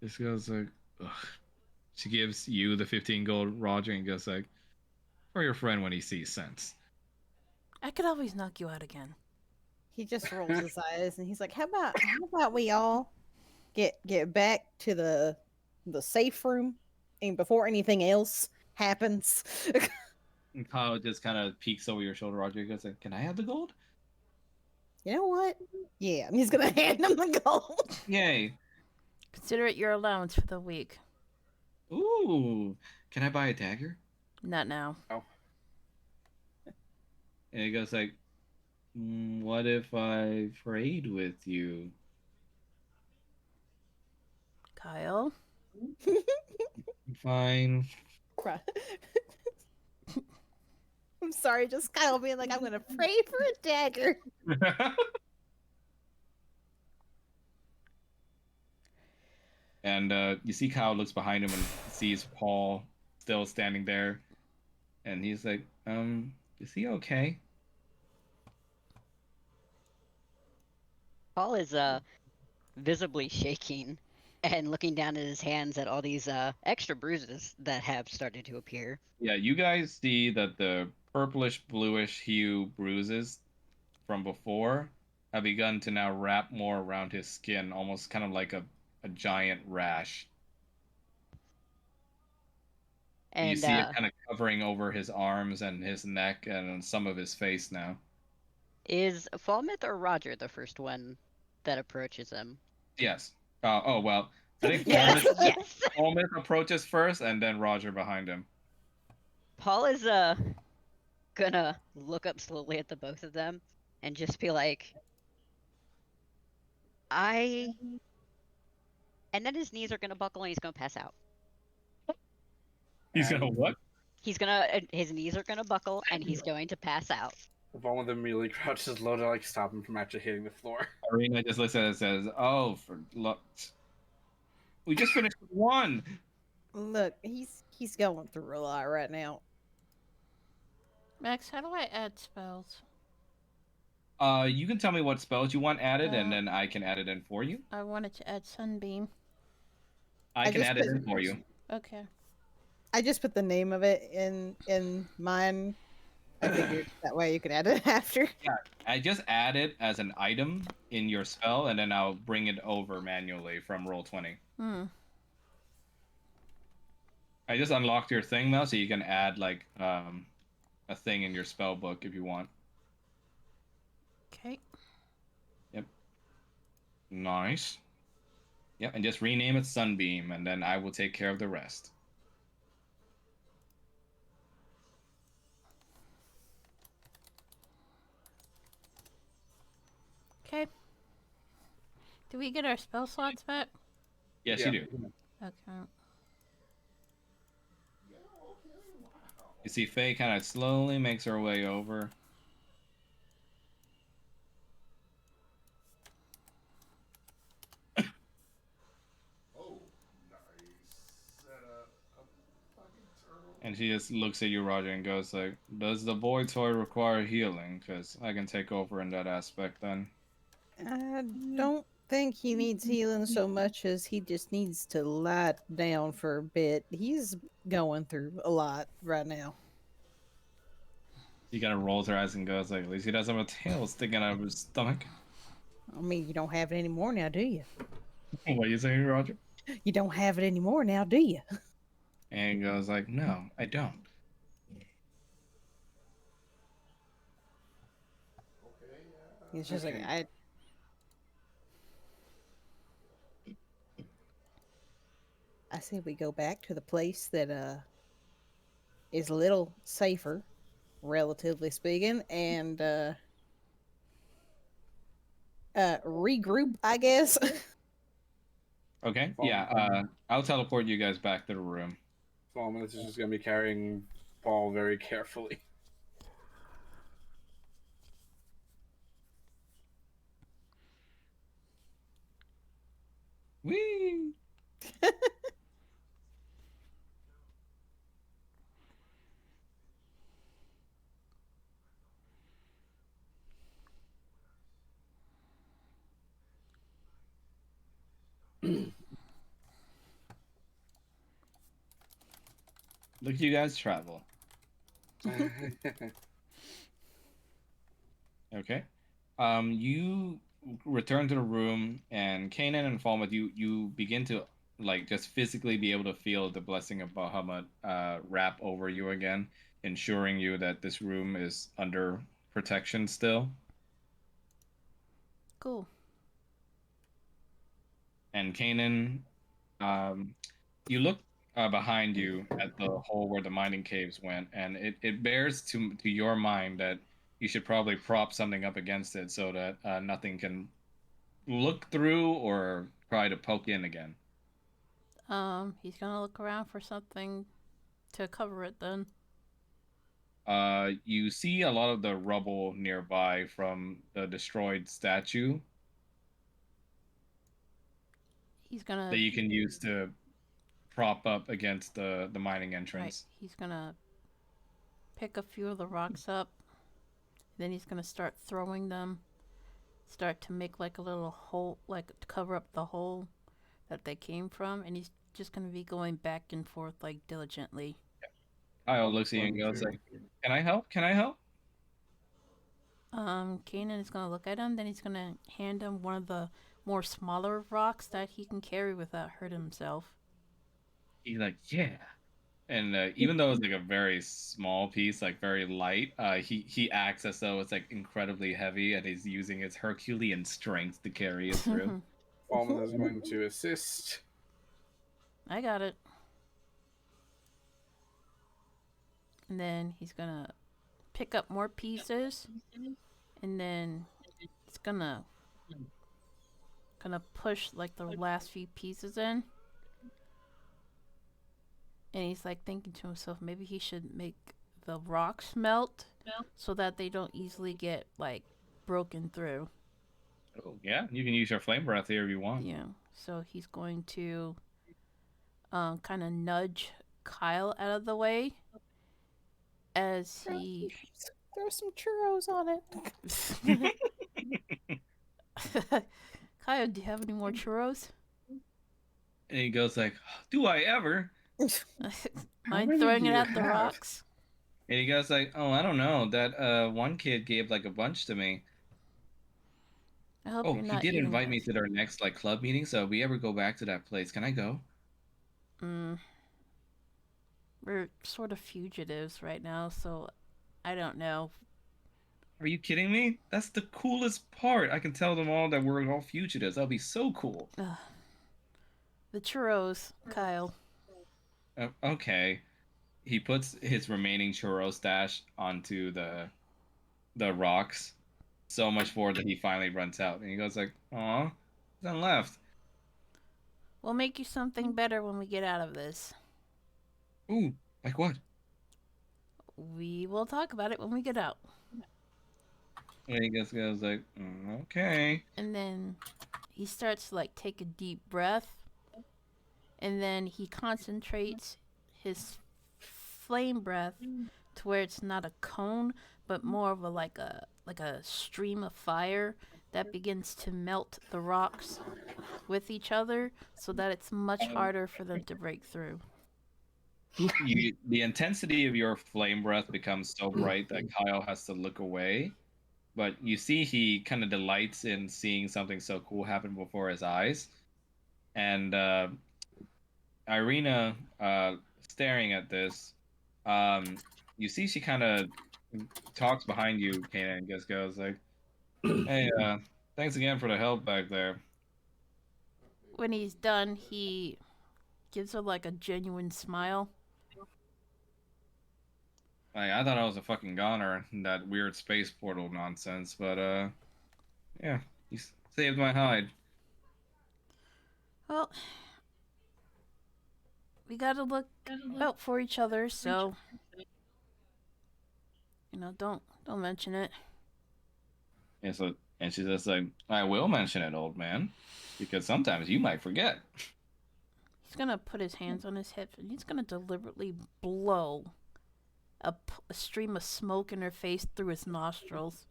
This goes like, ugh. She gives you the 15 gold, Roger, and goes like, for your friend when he sees sense. I could always knock you out again. He just rolls his eyes and he's like, how about we all get back to the safe room and before anything else happens. And Kyle just kind of peeks over your shoulder, Roger. He goes like, can I have the gold? You know what? Yeah, and he's gonna hand him the gold. Yay. Consider it your allowance for the week. Ooh, can I buy a dagger? Not now. Oh. And he goes like, what if I trade with you? Kyle? Fine. I'm sorry, just Kyle being like, I'm gonna pray for a dagger. And you see Kyle looks behind him and sees Paul still standing there. And he's like, is he okay? Paul is visibly shaking and looking down at his hands at all these extra bruises that have started to appear. Yeah, you guys see that the purplish bluish hue bruises from before have begun to now wrap more around his skin, almost kind of like a giant rash. And you see it kind of covering over his arms and his neck and some of his face now. Is Falmouth or Roger the first one that approaches him? Yes. Oh, well, I think Yes. Yes. Falmouth approaches first and then Roger behind him. Paul is gonna look up slowly at the both of them and just be like, and then his knees are gonna buckle and he's gonna pass out. He's gonna what? His knees are gonna buckle and he's going to pass out. One of them immediately crouches low to like stop him from actually hitting the floor. Arena just looks at it and says, "Oh, for luck, we just finished with one." Look, he's going through a lot right now. Max, how do I add spells? You can tell me what spells you want added, and then I can add it in for you. I wanted to add Sunbeam. I can add it in for you. Okay. I just put the name of it in mine. I figured that way you could add it after. Yeah, I just add it as an item in your spell, and then I'll bring it over manually from Roll20. I just unlocked your thing now, so you can add like a thing in your spell book if you want. Okay. Yep. Nice. Yep, and just rename it Sunbeam, and then I will take care of the rest. Okay. Do we get our spell slots back? Yes, Yeah. you do. Okay. You see, Faye kind of slowly makes her way over. Oh, nice setup. A fucking turtle. And she just looks at you, Roger, and goes like, "Does the boy toy require healing? Because I can take over in that aspect then." I don't think he needs healing so much as he just needs to lie down for a bit. He's going through a lot right now. She kind of rolls her eyes and goes like, "At least he doesn't have a tail sticking out of his stomach." I mean, you don't have it anymore now, do you? What are you saying, Roger? You don't have it anymore now, do you? And he goes like, "No, I don't." Okay, It's just like Okay. I say we go back to the place that is a little safer, relatively speaking, and regroup, I guess. Okay, Fall- yeah. I'll teleport you guys back to the room. Falmouth is just gonna be carrying Paul very carefully. Whee! Look, you guys travel. Okay. You return to the room, and Kanan and Falmouth, you begin to like just physically be able to feel the blessing of Bahamut wrap over you again, ensuring you that this room is under protection still. Cool. And Kanan, you look behind you at the hole where the mining caves went, and it bears to your mind that you should probably prop something up against it so that nothing can look through or try to poke in again. He's gonna look around for something to cover it then. You see a lot of the rubble nearby from the destroyed statue He's gonna that you can use to prop up against the mining entrance. Right. He's gonna pick a few of the rocks up. Then he's gonna start throwing them. Start to make like a little hole, like to cover up the hole that they came from, and he's just gonna be going back and forth like diligently. Kyle looks at you and goes like, "Can I help? Can I help?" Kanan is gonna look at him. Then he's gonna hand him one of the more smaller rocks that he can carry without hurting himself. He's like, "Yeah." And even though it's like a very small piece, like very light, he acts as though it's like incredibly heavy, and he's using his Herculean strength to carry it through. Falmouth is going to assist. I got it. And then he's gonna pick up more pieces, and then it's gonna push like the last few pieces in. And he's like thinking to himself, maybe he should make the rocks melt so that they don't easily get like broken through. Oh yeah, you can use your flame breath here if you want. Yeah. So he's going to kind of nudge Kyle out of the way as he Throw some churros on it. Kyle, do you have any more churros? And he goes like, "Do I ever?" Mind throwing it at the rocks? And he goes like, "Oh, I don't know. That one kid gave like a bunch to me. I hope Oh, you're he not did eating invite me those. to their next like club meeting. So if we ever go back to that place, can I go?" We're sort of fugitives right now, so I don't know. Are you kidding me? That's the coolest part. I can tell them all that we're all fugitives. That'll be so cool. Ugh. The churros, Kyle. Okay. He puts his remaining churro stash onto the rocks. So much more that he finally runs out, and he goes like, "Aw, none left." We'll make you something better when we get out of this. Ooh, like what? We will talk about it when we get out. And he just goes like, "Okay." And then he starts to like take a deep breath, and then he concentrates his flame breath to where it's not a cone, but more of a like a stream of fire that begins to melt the rocks with each other, so that it's much harder for them to break through. The intensity of your flame breath becomes so bright that Kyle has to look away. But you see, he kind of delights in seeing something so cool happen before his eyes. And Irina, staring at this, you see she kind of talks behind you, Kana, and just goes like, "Hey, thanks again for the help back there." When he's done, he gives her like a genuine smile. Like, I thought I was a fucking goner, that weird space portal nonsense, but yeah, you saved my hide. Well, we gotta look out for each other, so don't mention it. And so, and she's just like, "I will mention it, old man, because sometimes you might forget." He's gonna put his hands on his hips and he's gonna deliberately blow a stream of smoke in her face through his nostrils.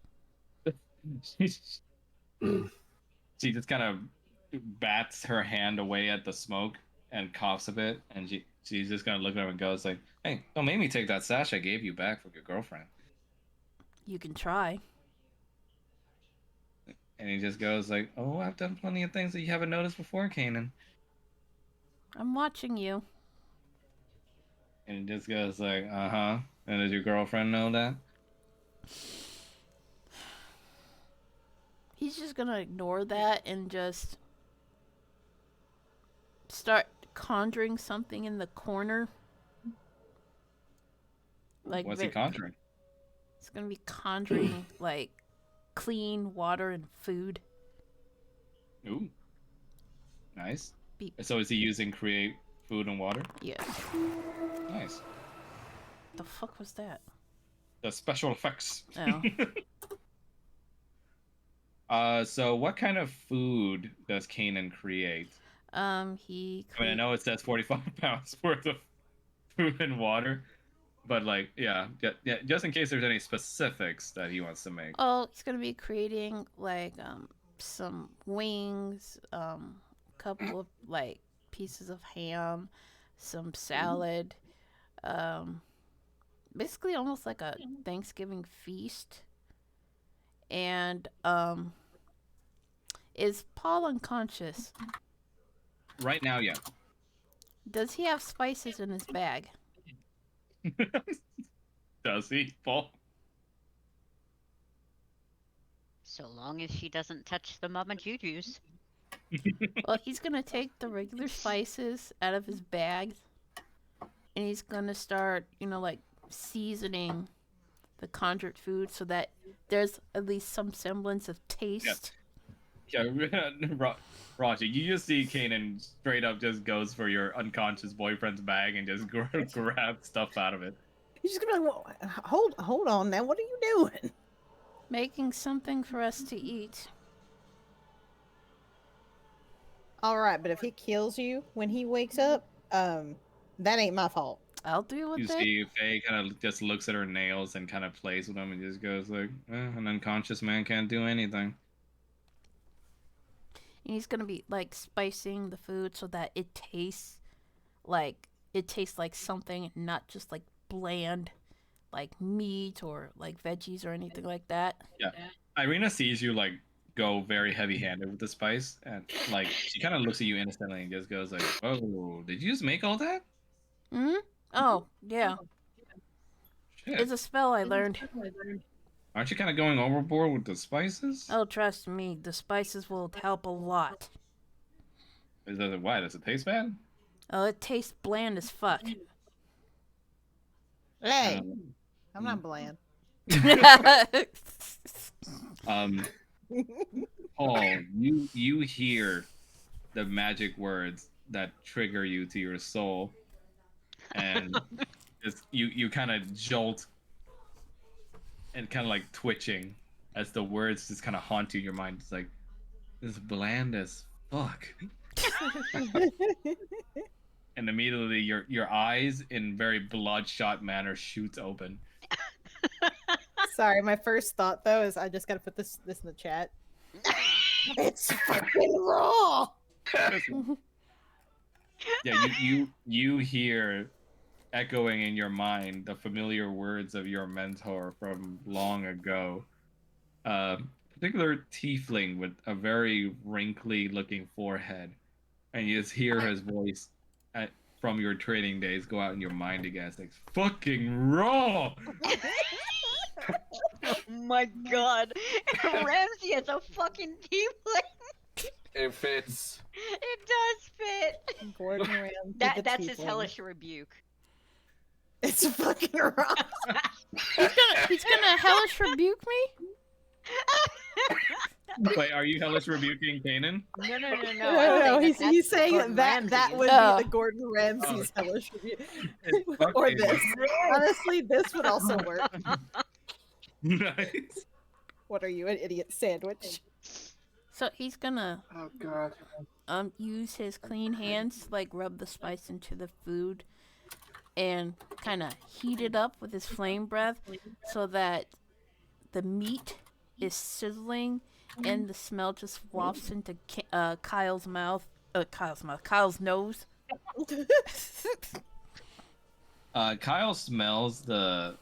She just kind of bats her hand away at the smoke and coughs a bit, and she's just gonna look at him and goes like, "Hey, don't make me take that sash I gave you back from your girlfriend." You can try. And he just goes like, "Oh, I've done plenty of things that you haven't noticed before, Kanan." I'm watching you. And he just goes like, "Uh-huh." And does your girlfriend know that? He's just gonna ignore that and just start conjuring something in the corner. Like, what's he conjuring? It's gonna be conjuring like clean water and food. Ooh, nice. So is he using create food and water? Yes. Nice. The fuck was that? The special effects. Oh. So what kind of food does Kanan create? I mean, I know it says 45 pounds worth of food and water, but like, yeah, just in case there's any specifics that he wants to make. Oh, he's gonna be creating like some wings, a couple of like pieces of ham, some salad, basically almost like a Thanksgiving feast. And is Paul unconscious? Right now, yeah. Does he have spices in his bag? Does he, Paul? So long as she doesn't touch the Mama Juju's. Well, he's gonna take the regular spices out of his bag, and he's gonna start, like seasoning the conjured food so that there's at least some semblance of taste. Yeah, Roger, you just see Kanan straight up just goes for your unconscious boyfriend's bag and just grabs stuff out of it. He's just gonna be like, well, hold on now, what are you doing? Making something for us to eat. All right, but if he kills you when he wakes up, that ain't my fault. I'll deal with it. You see Faye kind of just looks at her nails and kind of plays with them and just goes like, an unconscious man can't do anything. And he's gonna be like spicing the food so that it tastes like something, not just like bland, like meat or like veggies or anything like that. Yeah. Irina sees you like go very heavy-handed with the spice, and like she kind of looks at you instantly and just goes like, "Oh, did you just make all that?" Oh, yeah. Shit. It's a spell I learned. Aren't you kind of going overboard with the spices? Oh, trust me, the spices will help a lot. Is that why? Does it taste bad? Oh, it tastes bland as fuck. Hey, I'm not bland. Um, Paul, you hear the magic words that trigger you to your soul, and you kind of jolt and kind of like twitching as the words just kind of haunt you in your mind. It's like, this is bland as fuck. And immediately your eyes in very bloodshot manner shoots open. Sorry, my first thought though is I just gotta put this in the chat. It's fucking raw. Yeah, you hear echoing in your mind the familiar words of your mentor from long ago. Particular tiefling with a very wrinkly looking forehead, and you just hear his voice from your training days go out in your mind again. It's like, fucking raw. Oh my god. Ramsey is a fucking tiefling. It fits. It does fit. Gordon Ramsay, That's his tiefling. hellish rebuke. It's fucking raw. He's gonna hellish rebuke me? Wait, are you hellish rebuking Kanan? No. No, he's saying Gordon that Ramsay. would Oh. be the Gordon Ramsay's hellish review. It's Or fucking this. raw. Honestly, this would also work. Nice. What are you, an idiot sandwich? So he's gonna Oh god. use his clean hands to, like, rub the spice into the food and kind of heat it up with his flame breath so that the meat is sizzling and the smell just wafts into Kyle's nose. Kyle smells the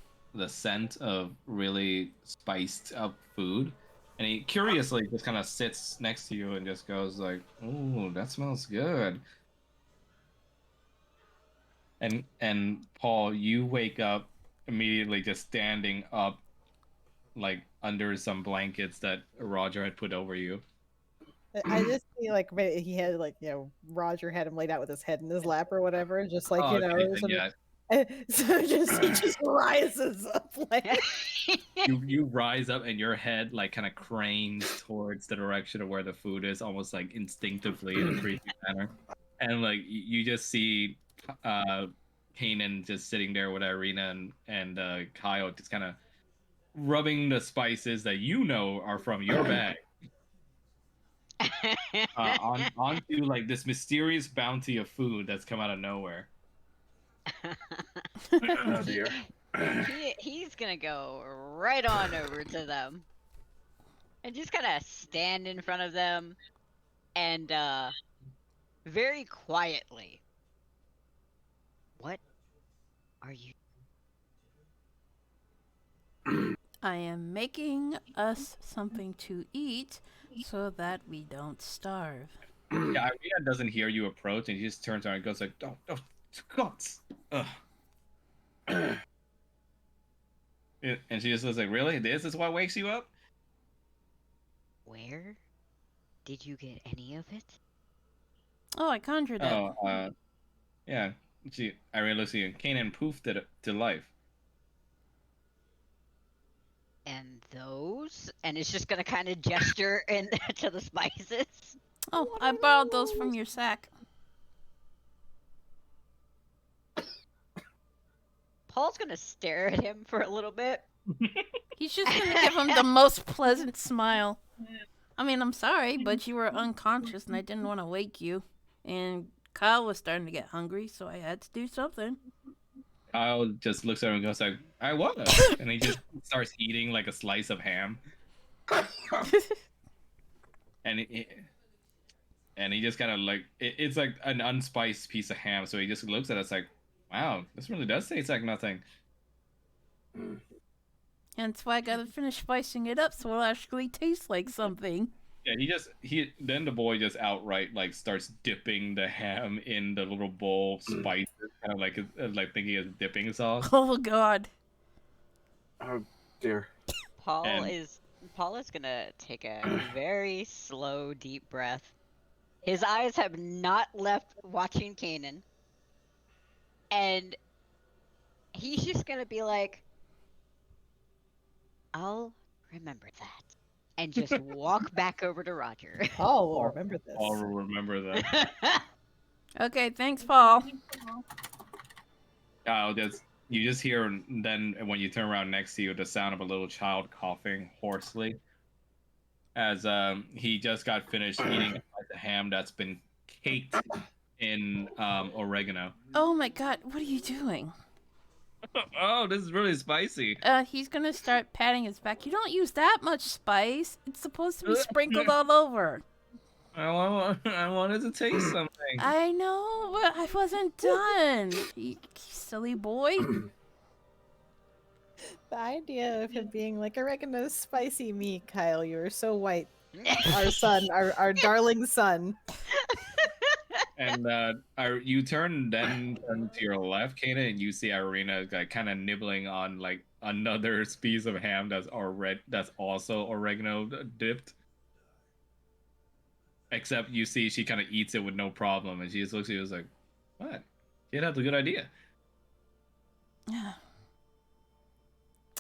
scent of really spiced up food, and he curiously just kind of sits next to you and just goes like, "Ooh, that smells good." And Paul, you wake up immediately, just standing up, like under some blankets that Roger had put over you. I just see like he had like, you know, Roger had him laid out with his head in his lap or whatever, just like, Oh, you know, okay, then sort of- yeah. so he just rises up like You rise up and your head like kind of cranes towards the direction of where the food is, almost like instinctively in a creepy manner, and like you just see Kanan just sitting there with Irina and Kyle just kind of rubbing the spices that you know are from your bag onto like this mysterious bounty of food that's come out of nowhere. Oh dear. He's gonna go right on over to them and just kind of stand in front of them and very quietly, what are you? I am making us something to eat so that we don't starve. Yeah, Irina doesn't hear you approach, and she just turns around and goes like, "Oh, gods!" Ugh. And she just was like, "Really? This is what wakes you up?" Where did you get any of it? Oh, I conjured it. Oh, yeah. Irina looks at you. Kanan poofed it to life. And those? And it's just gonna kind of gesture to the spices. Oh, I borrowed those from your sack. Paul's gonna stare at him for a little bit. He's just gonna give him the most pleasant smile. I mean, I'm sorry, but you were unconscious and I didn't want to wake you. And Kyle was starting to get hungry, so I had to do something. Kyle just looks at him and goes like, "I was," and he just starts eating like a slice of ham. and he just kind of like it's like an unspiced piece of ham, so he just looks at us like, "Wow, this really does taste like nothing." And that's why I gotta finish spicing it up so it'll actually taste like something. Yeah, then the boy just outright like starts dipping the ham in the little bowl of spices, kind of like thinking it's dipping sauce. Oh God. Oh dear. Paul And is Paul is gonna take a very slow, deep breath. His eyes have not left watching Kanan, and he's just gonna be like, "I'll remember that," and just walk back over to Roger. Paul will remember I'll this. remember that. Okay, thanks, Paul. You just hear, and then when you turn around next to you, the sound of a little child coughing hoarsely, as he just got finished eating the ham that's been caked in oregano. Oh my God, what are you doing? Oh, this is really spicy. He's gonna start patting his back. You don't use that much spice. It's supposed to be sprinkled all over. I wanted to taste something. I know, but I wasn't done. You silly boy. The idea of him being like oregano spicy meat, Kyle, you are so white. Our son, our darling son. And you turn to your left, Kana, and you see Irina like kind of nibbling on like another piece of ham that's also oregano dipped. Except you see she kind of eats it with no problem, and she just looks at you and is like, "What? Yeah, that's a good idea."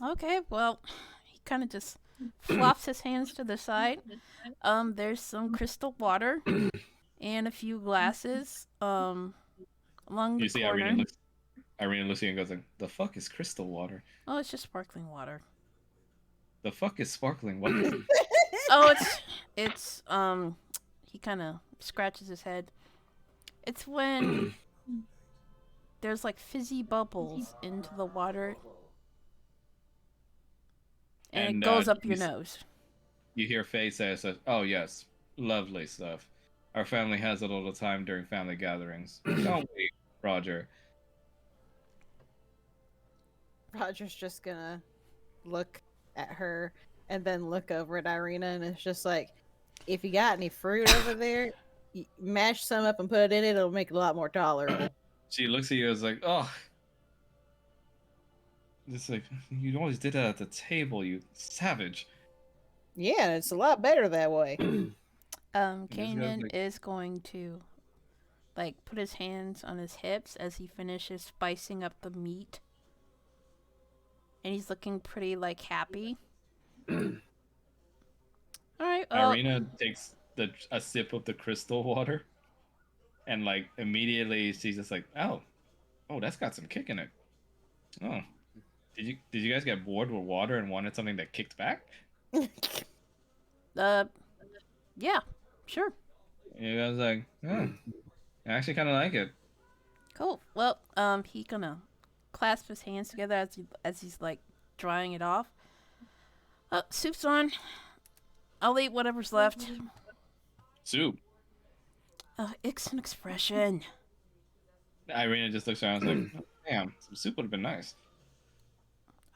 Okay, well, he kind of just flops his hands to the side. There's some crystal water and a few glasses along the You see corner. Irina looks at you and goes like, "The fuck is crystal water? Oh, it's just sparkling water. The fuck is sparkling water?" Oh, it's he kind of scratches his head. It's when there's like fizzy bubbles into the water and it goes up your nose. You hear Faye say, "Oh yes, lovely stuff. Our family has it all the time during family gatherings, don't we, Roger?" Roger's just gonna look at her and then look over at Irina, and it's just like, if you got any fruit over there, mash some up and put it in it. It'll make it a lot more tolerable. She looks at you as like, "Oh, it's like you always did that at the table, you savage." Yeah, it's a lot better that way. Kanan is going to like put his hands on his hips as he finishes spicing up the meat. And he's looking pretty like happy. All right. Irina takes a sip of the crystal water, and like immediately she's just like, "Oh, that's got some kick in it. Oh, did you guys get bored with water and wanted something that kicked back?" Yeah, sure. You guys like, "Oh, I actually kind of like it." Cool. Well, he gonna clasp his hands together as he's like drying it off. Soup's on. I'll eat whatever's left. Soup. It's an expression. Irina just looks around and is like, "Damn, some soup would have been nice."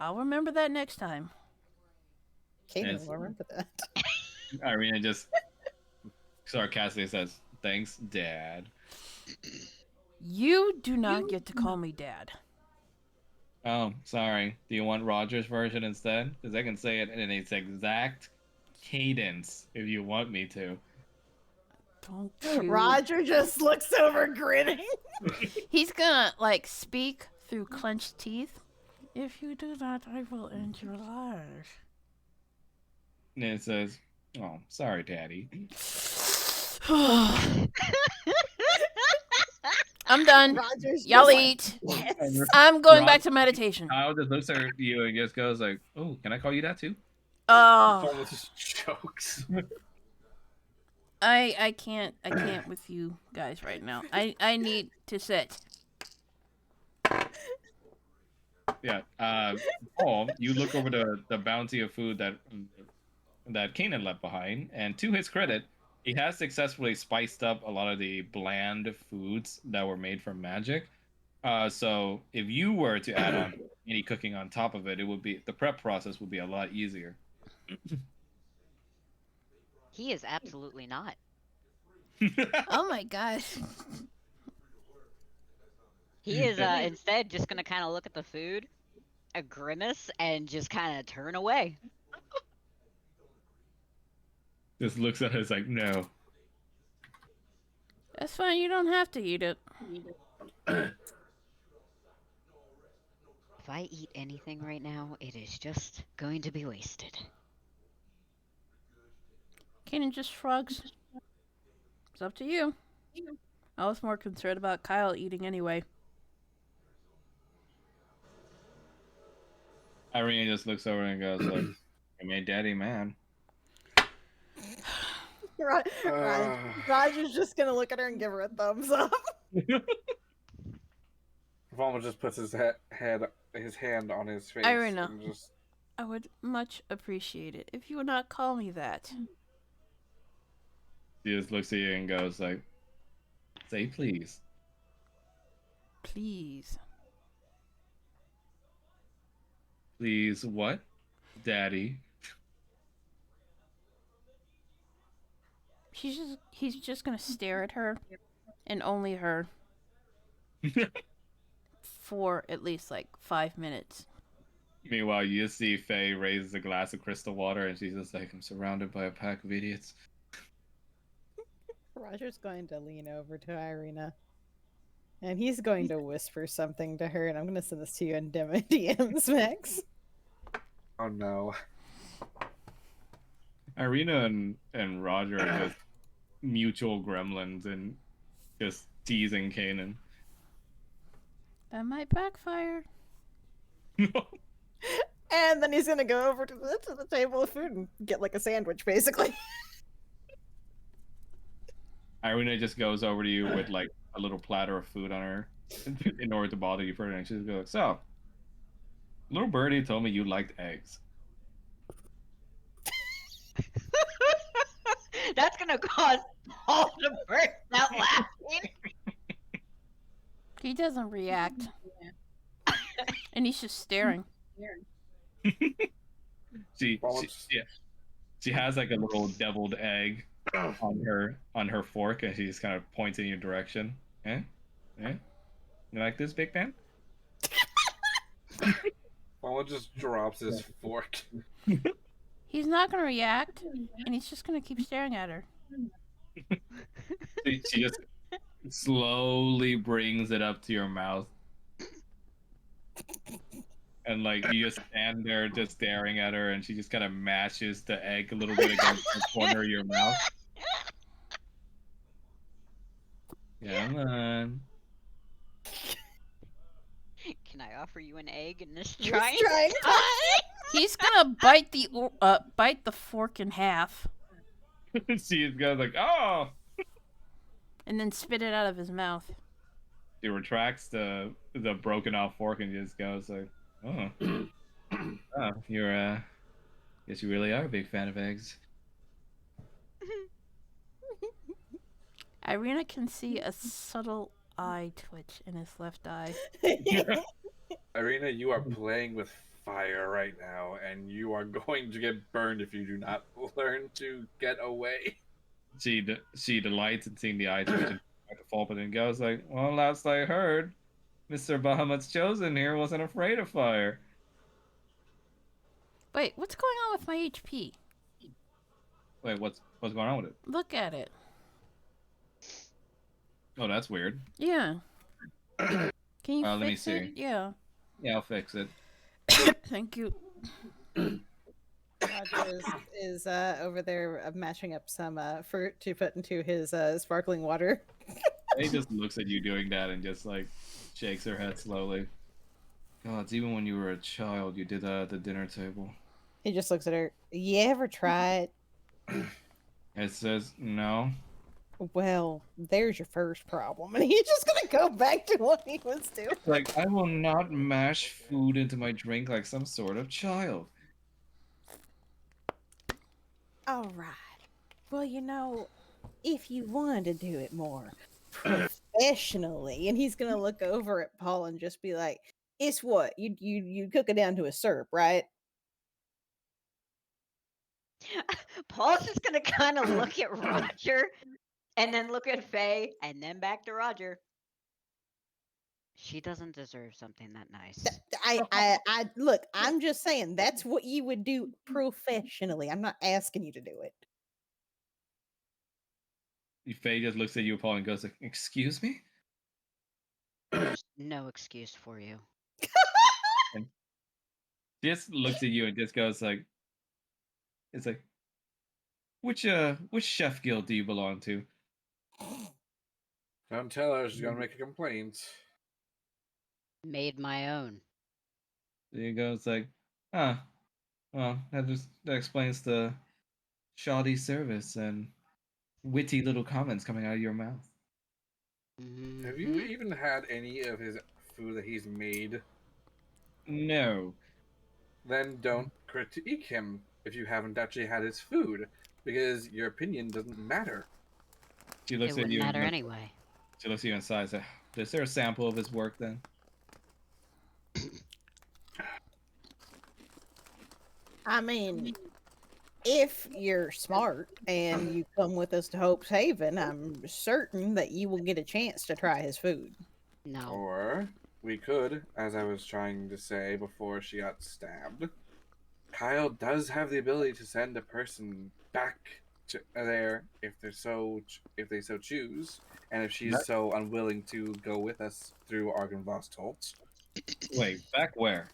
I'll remember that next time. Kanan will remember that. Irina just sarcastically says, "Thanks, Dad." You do not get to call me Dad. Oh, sorry. Do you want Roger's version instead? Because I can say it in its exact cadence if you want me to. Don't you... Roger just looks over grinning. He's gonna like speak through clenched teeth. If you do that, I will end your life. And it says, "Oh, sorry, Daddy." I'm done. Roger's Y'all just eat. like, yes. I'm going back to meditation. Kyle just looks at you and just goes like, "Oh, can I call you that too?" Paul just chokes. I can't with you guys right now. I need to sit. Yeah. Paul, you look over the bounty of food that Kanan left behind, and to his credit, he has successfully spiced up a lot of the bland foods that were made from magic. So if you were to add on any cooking on top of it, the prep process would be a lot easier. He is absolutely not. Oh my god. He is instead just gonna kind of look at the food, a grimace, and just kind of turn away. Just looks at it, it's like, no. That's fine, you don't have to eat it. If I eat anything right now, it is just going to be wasted. Kanan just shrugs. It's up to you. I was more concerned about Kyle eating anyway. Irene just looks over and goes like, "You made Daddy mad." Roger's just gonna look at her and give her a thumbs up. Valma just puts his hand on his face. Irina, and just... I would much appreciate it if you would not call me that. She just looks at you and goes like, "Say please." Please. Please what? Daddy. He's just gonna stare at her, and only her, for at least like 5 minutes. Meanwhile, you see Faye raises a glass of crystal water and she's just like, "I'm surrounded by a pack of idiots." Roger's going to lean over to Irina. And he's going to whisper something to her, and I'm going to send this to you in DMs, Max. Oh no. Irina and Roger are just mutual gremlins and just teasing Kanan. That might backfire. And then he's going to go over to the table of food and get like a sandwich, basically. Irina just goes over to you with like a little platter of food on her in order to bother you further, and she's like, "So, little birdie told me you liked eggs." That's gonna cause Paul to burst out laughing. He doesn't react. And he's just staring. She has like a little deviled egg on her fork, and she just kind of points in your direction. Eh? You like this, Big Man? Paul just drops his fork. He's not gonna react, and he's just gonna keep staring at her. She just slowly brings it up to your mouth. And like you just stand there just staring at her, and she just kind of mashes the egg a little bit against the corner of your mouth. Come on. Can I offer you an egg in this trying time? He's gonna bite the fork in half. She goes like, "Oh!" And then spit it out of his mouth. He retracts the broken off fork and just goes like, "Oh, oh, you're guess you really are a big fan of eggs." Irina can see a subtle eye twitch in his left eye. Irina, you are playing with fire right now, and you are going to get burned if you do not learn to get away. She delights in seeing the eye twitch and the fall, but then goes like, "Well, last I heard, Mr. Bahamut's chosen here wasn't afraid of fire." Wait, what's going on with my HP? Wait, what's going on with it? Look at it. Oh, that's weird. Yeah. Can you let me fix see. it? Yeah. Yeah, I'll fix it. Thank you. Roger is over there mashing up some fruit to put into his sparkling water. He just looks at you doing that and just like shakes her head slowly. God, even when you were a child, you did that at the dinner table. He just looks at her. You ever tried? It says no. Well, there's your first problem. And he's just gonna go back to what he was doing. Like, I will not mash food into my drink like some sort of child. All right. Well, you know, if you wanted to do it more professionally, and he's gonna look over at Paul and just be like, "It's what you cook it down to a syrup, right?" Paul's just gonna kind of look at Roger, and then look at Faye, and then back to Roger. She doesn't deserve something that nice. I look. I'm just saying that's what you would do professionally. I'm not asking you to do it. Faye just looks at you, Paul, and goes like, "Excuse me." There's no excuse for you. And just looks at you and just goes like, "It's like, which chef guild do you belong to?" Don't tell her, she's gonna make a complaint. Made my own. He goes like, "Ah, well, that explains the shoddy service and witty little comments coming out of your mouth." Have you even had any of his food that he's made? No. Then don't critique him if you haven't actually had his food, because your opinion doesn't matter. She looks It at wouldn't you. matter anyway. She looks at you inside and says, "Is there a sample of his work then?" I mean, if you're smart and you come with us to Hope's Haven, I'm certain that you will get a chance to try his food. No. Or we could, as I was trying to say before she got stabbed, Kyle does have the ability to send a person back to there if they so choose, and if she's so unwilling to go with us through Argynvost. Wait, back where?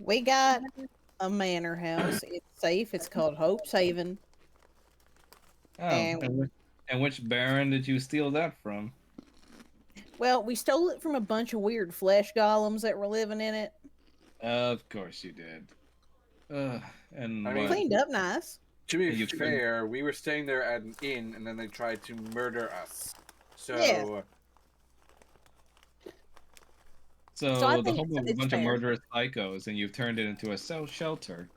We got a manor house. It's safe. It's called Hope's Haven. Oh, and which baron did you steal that from? Well, we stole it from a bunch of weird flesh golems that were living in it. Of course you did. And I mean, Cleaned up nice. To be fair, we were staying there at an inn, and then they tried to murder us. So, Yeah. So I the think home of a it's bunch of fair. murderous psychos, and you've turned it into a shelter.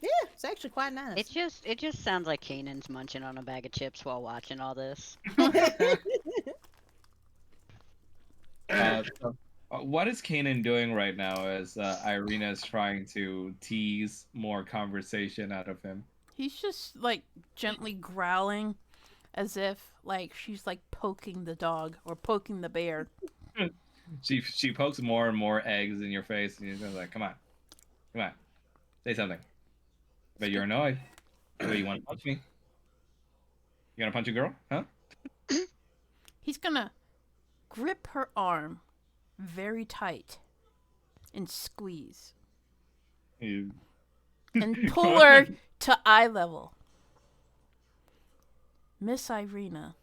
Yeah, it's actually quite nice. It just sounds like Kanan's munching on a bag of chips while watching all this. What is Kanan doing right now as Irina is trying to tease more conversation out of him? He's just like gently growling as if like she's like poking the dog or poking the bear. She pokes more and more eggs in your face, and you're like, come on, say something. But you're annoyed. But you want to punch me? You gonna punch a girl, huh? He's gonna grip her arm very tight and squeeze You... and pull her to eye level. Miss Irina,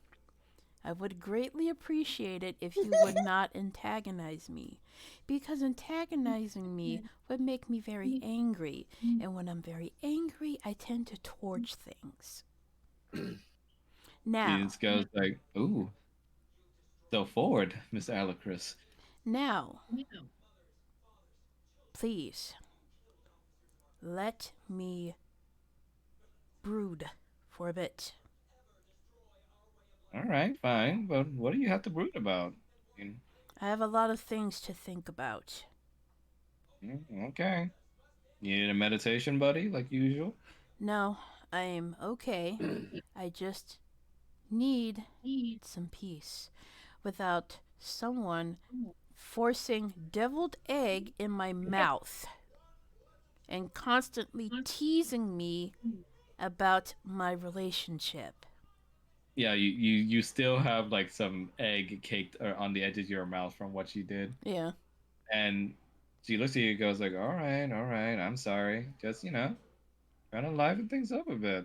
I would greatly appreciate it if you would not antagonize me, because antagonizing me would make me very angry, and when I'm very angry, I tend to torch things. Now, He just goes like, ooh, so forward, Miss Alacris. Now, please, let me brood for a bit. All right, fine, but what do you have to brood about? I have a lot of things to think about. Okay. You need a meditation buddy, like usual? No, I'm okay. I just need some peace without someone forcing deviled egg in my mouth and constantly teasing me about my relationship. Yeah, you still have like some egg caked on the edges of your mouth from what she did. Yeah. And she looks at you and goes like, all right, I'm sorry. Just, trying to liven things up a bit.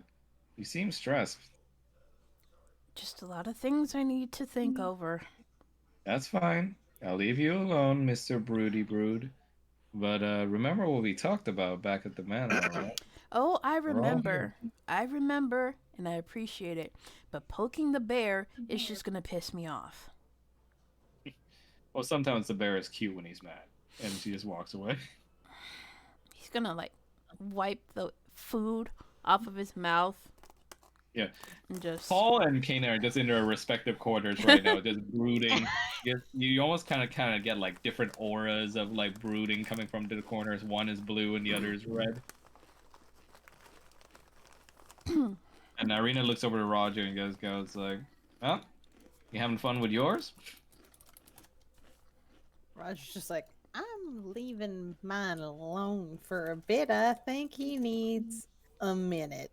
You seem stressed. Just a lot of things I need to think over. That's fine. I'll leave you alone, Mr. Broody Brood. But remember what we talked about back at the manor, right? Oh, I remember. I remember, and I appreciate it. But poking the bear is just going to piss me off. Well, sometimes the bear is cute when he's mad. And she just walks away. He's going to, like, wipe the food off of his mouth. Yeah. And just... Paul and Kana are just in their respective quarters right now, just brooding you almost kind of get like different auras of like brooding coming from the corners. One is blue and the other is red. And Irina looks over to Roger and goes like, "Well, you having fun with yours?" Roger's just like, I'm leaving mine alone for a bit. I think he needs a minute.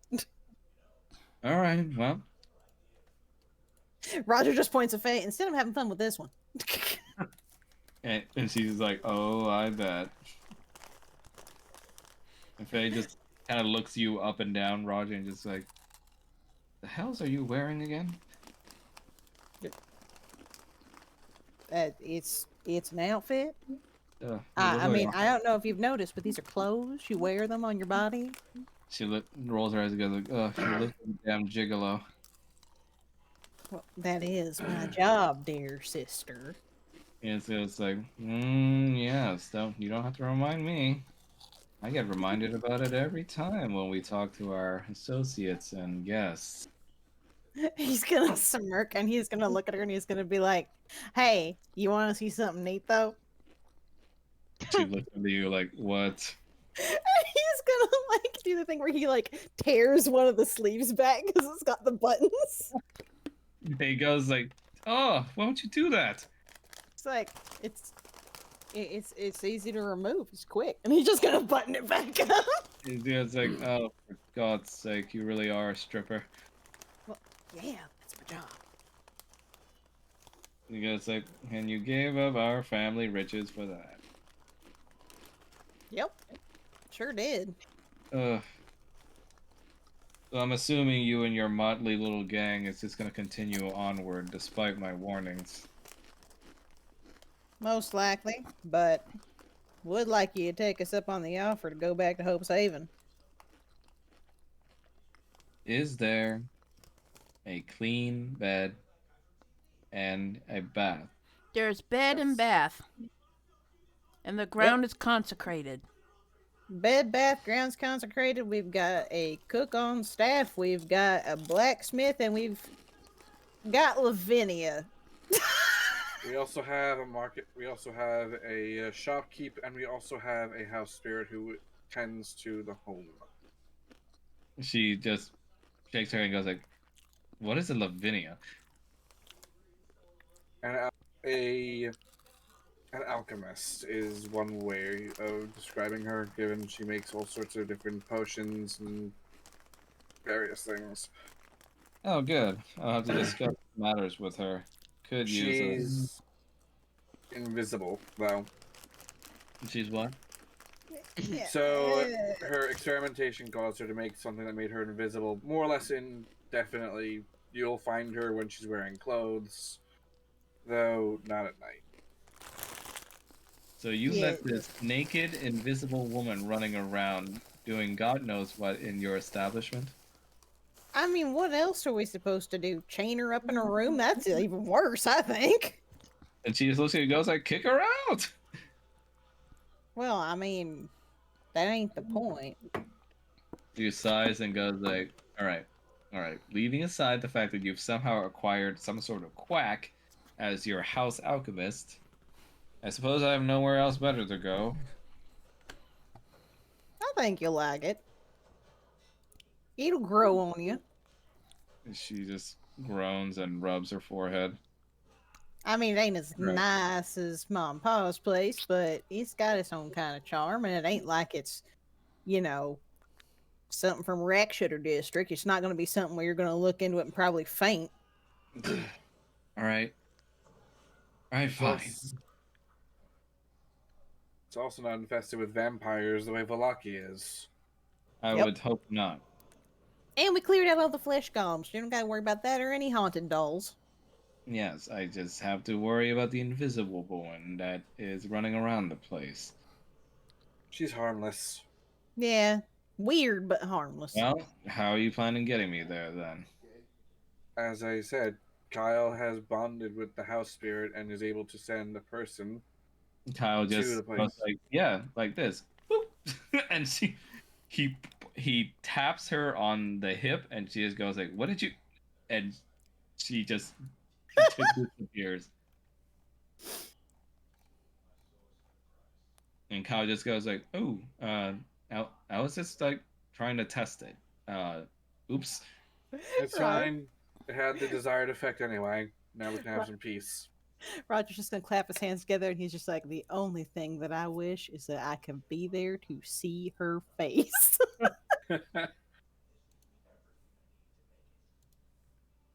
All right, well. Roger just points at Faye. Instead of having fun with this one. And she's like, "Oh, I bet." And Faye just kind of looks you up and down, Roger, and just like, "The hells are you wearing again?" It's an outfit. I mean, I don't know if you've noticed, but these are clothes. You wear them on your body. She rolls her eyes and goes like, "Oh, she looks like a damn gigolo." Well, that is my job, dear sister. And so it's like, yes, you don't have to remind me. I get reminded about it every time when we talk to our associates and guests. He's gonna smirk and he's gonna look at her and he's gonna be like, "Hey, you want to see something neat though?" She looks at you like, "What?" He's gonna like do the thing where he like tears one of the sleeves back because it's got the buttons. He goes like, "Oh, why don't you do that?" It's like it's easy to remove. It's quick, and he's just gonna button it back up. It's like, "Oh, for God's sake, you really are a stripper." Well, yeah, that's my job. He goes like, "And you gave up our family riches for that." Yep, sure did. Ugh. So I'm assuming you and your motley little gang is just gonna continue onward despite my warnings. Most likely, but would like you to take us up on the offer to go back to Hope's Haven. Is there a clean bed and a bath? There's bed and bath. And the ground is consecrated. Bed, bath, grounds consecrated. We've got a cook on staff. We've got a blacksmith, and we've got Lavinia. We also have a market. We also have a shopkeep, and we also have a house spirit who tends to the home. She just shakes her head and goes like, "What is a Lavinia?" And an alchemist is one way of describing her, given she makes all sorts of different potions and various things. Oh, good. I'll have to discuss matters with her. Could use a... She's invisible, though. She's what? So her experimentation caused her to make something that made her invisible, more or less indefinitely. You'll find her when she's wearing clothes, though not at night. So you let this naked, invisible woman running around doing God knows what in your establishment? I mean, what else are we supposed to do? Chain her up in a room? That's even worse, I think. And she just looks at you and goes like, "Kick her out!" Well, I mean, that ain't the point. She sighs and goes like, all right. Leaving aside the fact that you've somehow acquired some sort of quack as your house alchemist, I suppose I have nowhere else better to go." I think you'll like it. It'll grow on you. She just groans and rubs her forehead. I mean, it ain't as nice as Mom and Pa's place, but it's got its own kind of charm, and it ain't like it's, something from Rackshitter District. It's not going to be something where you're going to look into it and probably faint. All right, fine. It's also not infested with vampires the way Valaki is. I would hope not. And we cleared out all the flesh golems. You don't got to worry about that or any haunted dolls. Yes, I just have to worry about the invisible woman that is running around the place. She's harmless. Yeah, weird but harmless. Well, how are you planning on getting me there then? As I said, Kyle has bonded with the house spirit and is able to send a person. Kyle just goes like, yeah, like this. Boop. And he taps her on the hip and she just goes like, "What did you?" And she just disappears. And Kyle just goes like, "Oh, I was just like trying to test it. Oops." It's fine. It had the desired effect anyway. Now we can have some peace. Roger's just gonna clap his hands together, and he's just like, "The only thing that I wish is that I can be there to see her face."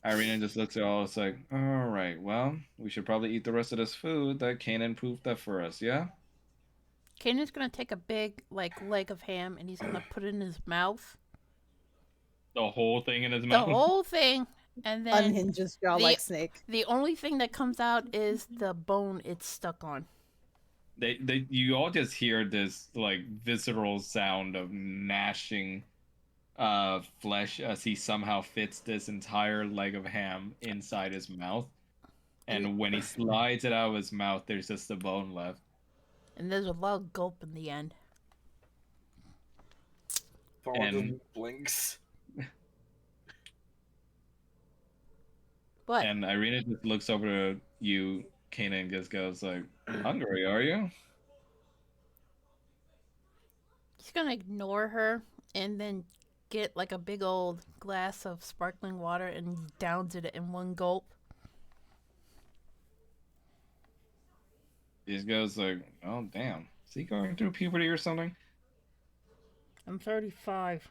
Irina just looks at all. It's like, "All right, well, we should probably eat the rest of this food that Kanan proved that for us, yeah?" Kanan's gonna take a big leg of ham and he's gonna put it in his mouth. The whole thing in his The mouth. whole thing, and then Unhinges jaw like snake. the only thing that comes out is the bone it's stuck on. You all just hear this like visceral sound of gnashing flesh as he somehow fits this entire leg of ham inside his mouth. And when he slides it out of his mouth, there's just the bone left. And there's a loud gulp in the end. Paul just blinks. What? And Irina just looks over to you, Kanan, and just goes like, "Hungry, are you?" He's gonna ignore her and then get like a big old glass of sparkling water and downs it in one gulp. He just goes like, "Oh damn, is he going through puberty or something?" I'm 35.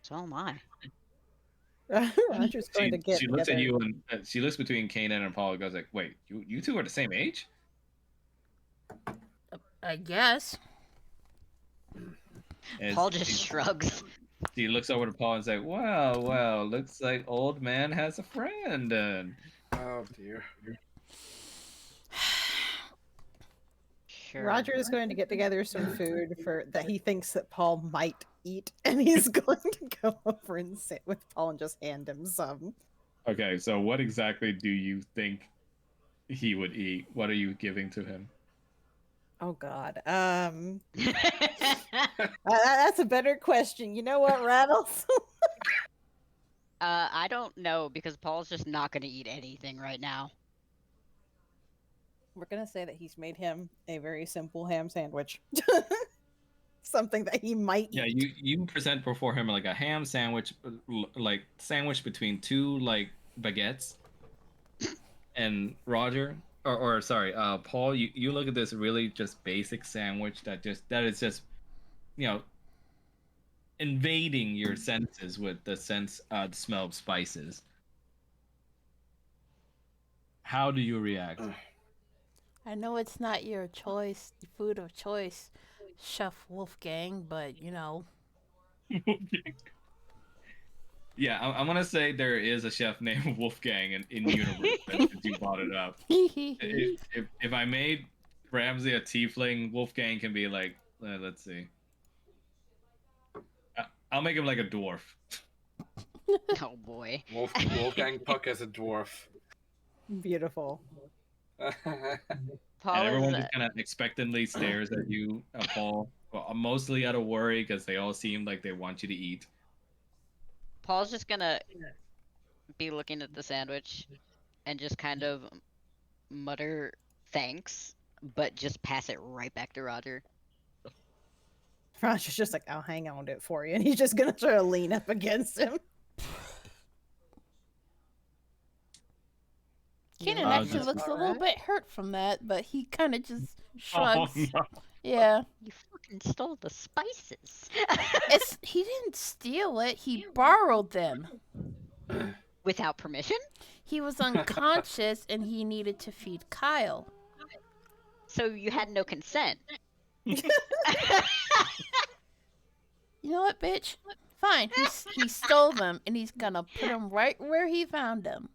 So am I. Roger's going to get She looks together. at you and she looks between Kanan and Paul and goes like, "Wait, you two are the same age?" I guess. Paul just shrugs. She looks over to Paul and says, well, looks like old man has a friend." And oh dear. Sure. Roger is going to get together some food for that he thinks that Paul might eat, and he's going to go over and sit with Paul and just hand him some. Okay, so what exactly do you think he would eat? What are you giving to him? Oh God. That's a better question. You know what, Rattles? I don't know because Paul's just not going to eat anything right now. We're gonna say that he's made him a very simple ham sandwich. Something that he might Yeah, eat. you present before him like a ham sandwich, like sandwich between two like baguettes. And Roger, or sorry, Paul, you look at this really just basic sandwich that is just, you know, invading your senses with the smell of spices. How do you react? I know it's not your choice, food of choice, Chef Wolfgang, but you know. Yeah, I'm gonna say there is a chef named Wolfgang in universe since you brought it up. If I made Ramsey a tiefling, Wolfgang can be like, let's see. I'll make him like a dwarf. Oh boy. Wolfgang Puck as a dwarf. Beautiful. Paul And everyone is, just kind of expectantly stares at you, Paul. Well, mostly out of worry because they all seem like they want you to eat. Paul's just gonna be looking at the sandwich and just kind of mutter thanks, but just pass it right back to Roger. Roger's just like, I'll hang on to it for you. And he's just gonna try to lean up against him. Kanan actually looks a little bit hurt from that, but he kind of just shrugs. Oh, no. Yeah. You fucking stole the spices. He didn't steal it. He borrowed them. Without permission? He was unconscious and he needed to feed Kyle. So you had no consent. You know what, bitch? Fine. He stole them and he's gonna put them right where he found them.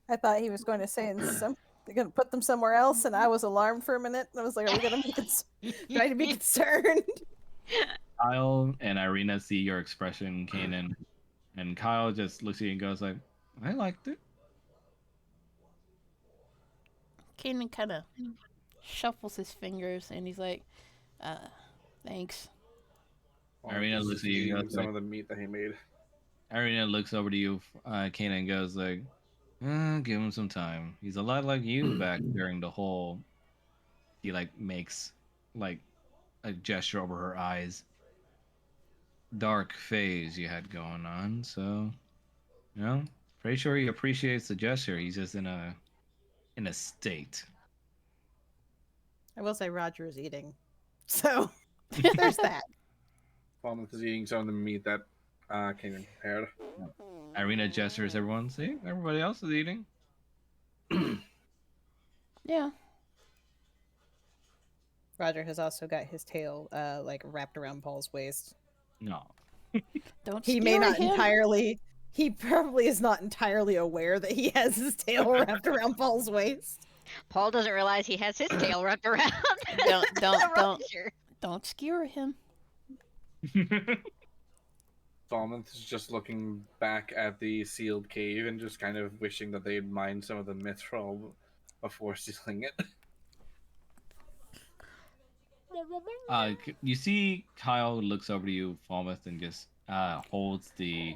I thought he was going to say they're going to put them somewhere else, and I was alarmed for a minute. I was like, are we going to be trying to be concerned? Kyle and Irina see your expression, Kanan, and Kyle just looks at you and goes like, I liked it. Kanan kind of shuffles his fingers and he's like, thanks. Irina looks at you and goes some like, of the meat that he made. Irina looks over to you, Kanan, and goes like, Give him some time. He's a lot like you back during the whole. He like makes like a gesture over her eyes. Dark phase you had going on. So, pretty sure he appreciates the gesture. He's just in a state. I will say Roger is eating, so there's that. Falmouth is eating some of the meat that Kanan prepared. Irina gestures everyone. See, everybody else is eating. Yeah. Roger has also got his tail like wrapped around Paul's waist. No. Don't He skewer may not him. entirely. He probably is not entirely aware that he has his tail wrapped around Paul's waist. Paul doesn't realize he has his tail wrapped around. Don't Roger. don't skewer him. Falmouth is just looking back at the sealed cave and just kind of wishing that they'd mined some of the mithril before sealing it. You see Kyle looks over to you, Falmouth, and just holds the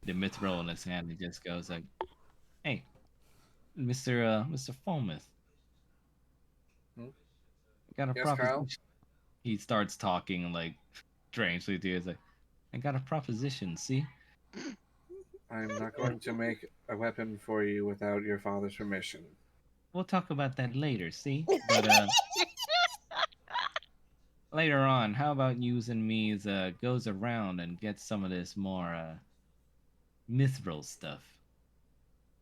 mithril in his hand and just goes like, "Hey, Mr. Falmouth, Hmm? got a Yes, proposition." Kyle? He starts talking like strangely to you. He's like, "I got a proposition. See, I'm not going to make a weapon for you without your father's permission. we'll talk about that later. See, but later on, how about using me as goes around and get some of this more mithril stuff?"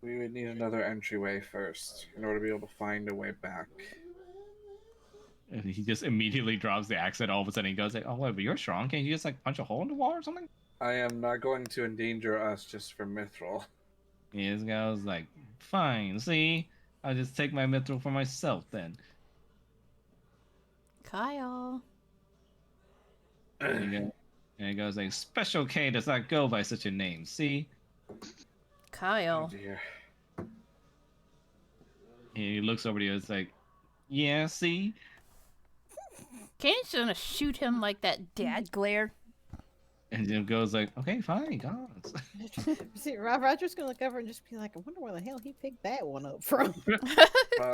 We would need another entryway first in order to be able to find a way back. And he just immediately drops the accent. All of a sudden, he goes like, "Oh wait, but you're strong. Can't you just like punch a hole in the wall or something?" I am not going to endanger us just for mithril. Yeah, this guy was like, "Fine. See, I'll just take my mithril for myself then." Kyle. And he goes like, "Special K does not go by such a name. See." Oh Kyle. dear. He looks over to you. It's like, "Yeah, see." Kane's gonna shoot him like that dad glare. And Jim goes like, "Okay, fine, God." See, Roger's gonna look over and just be like, "I wonder where the hell he picked that one up from."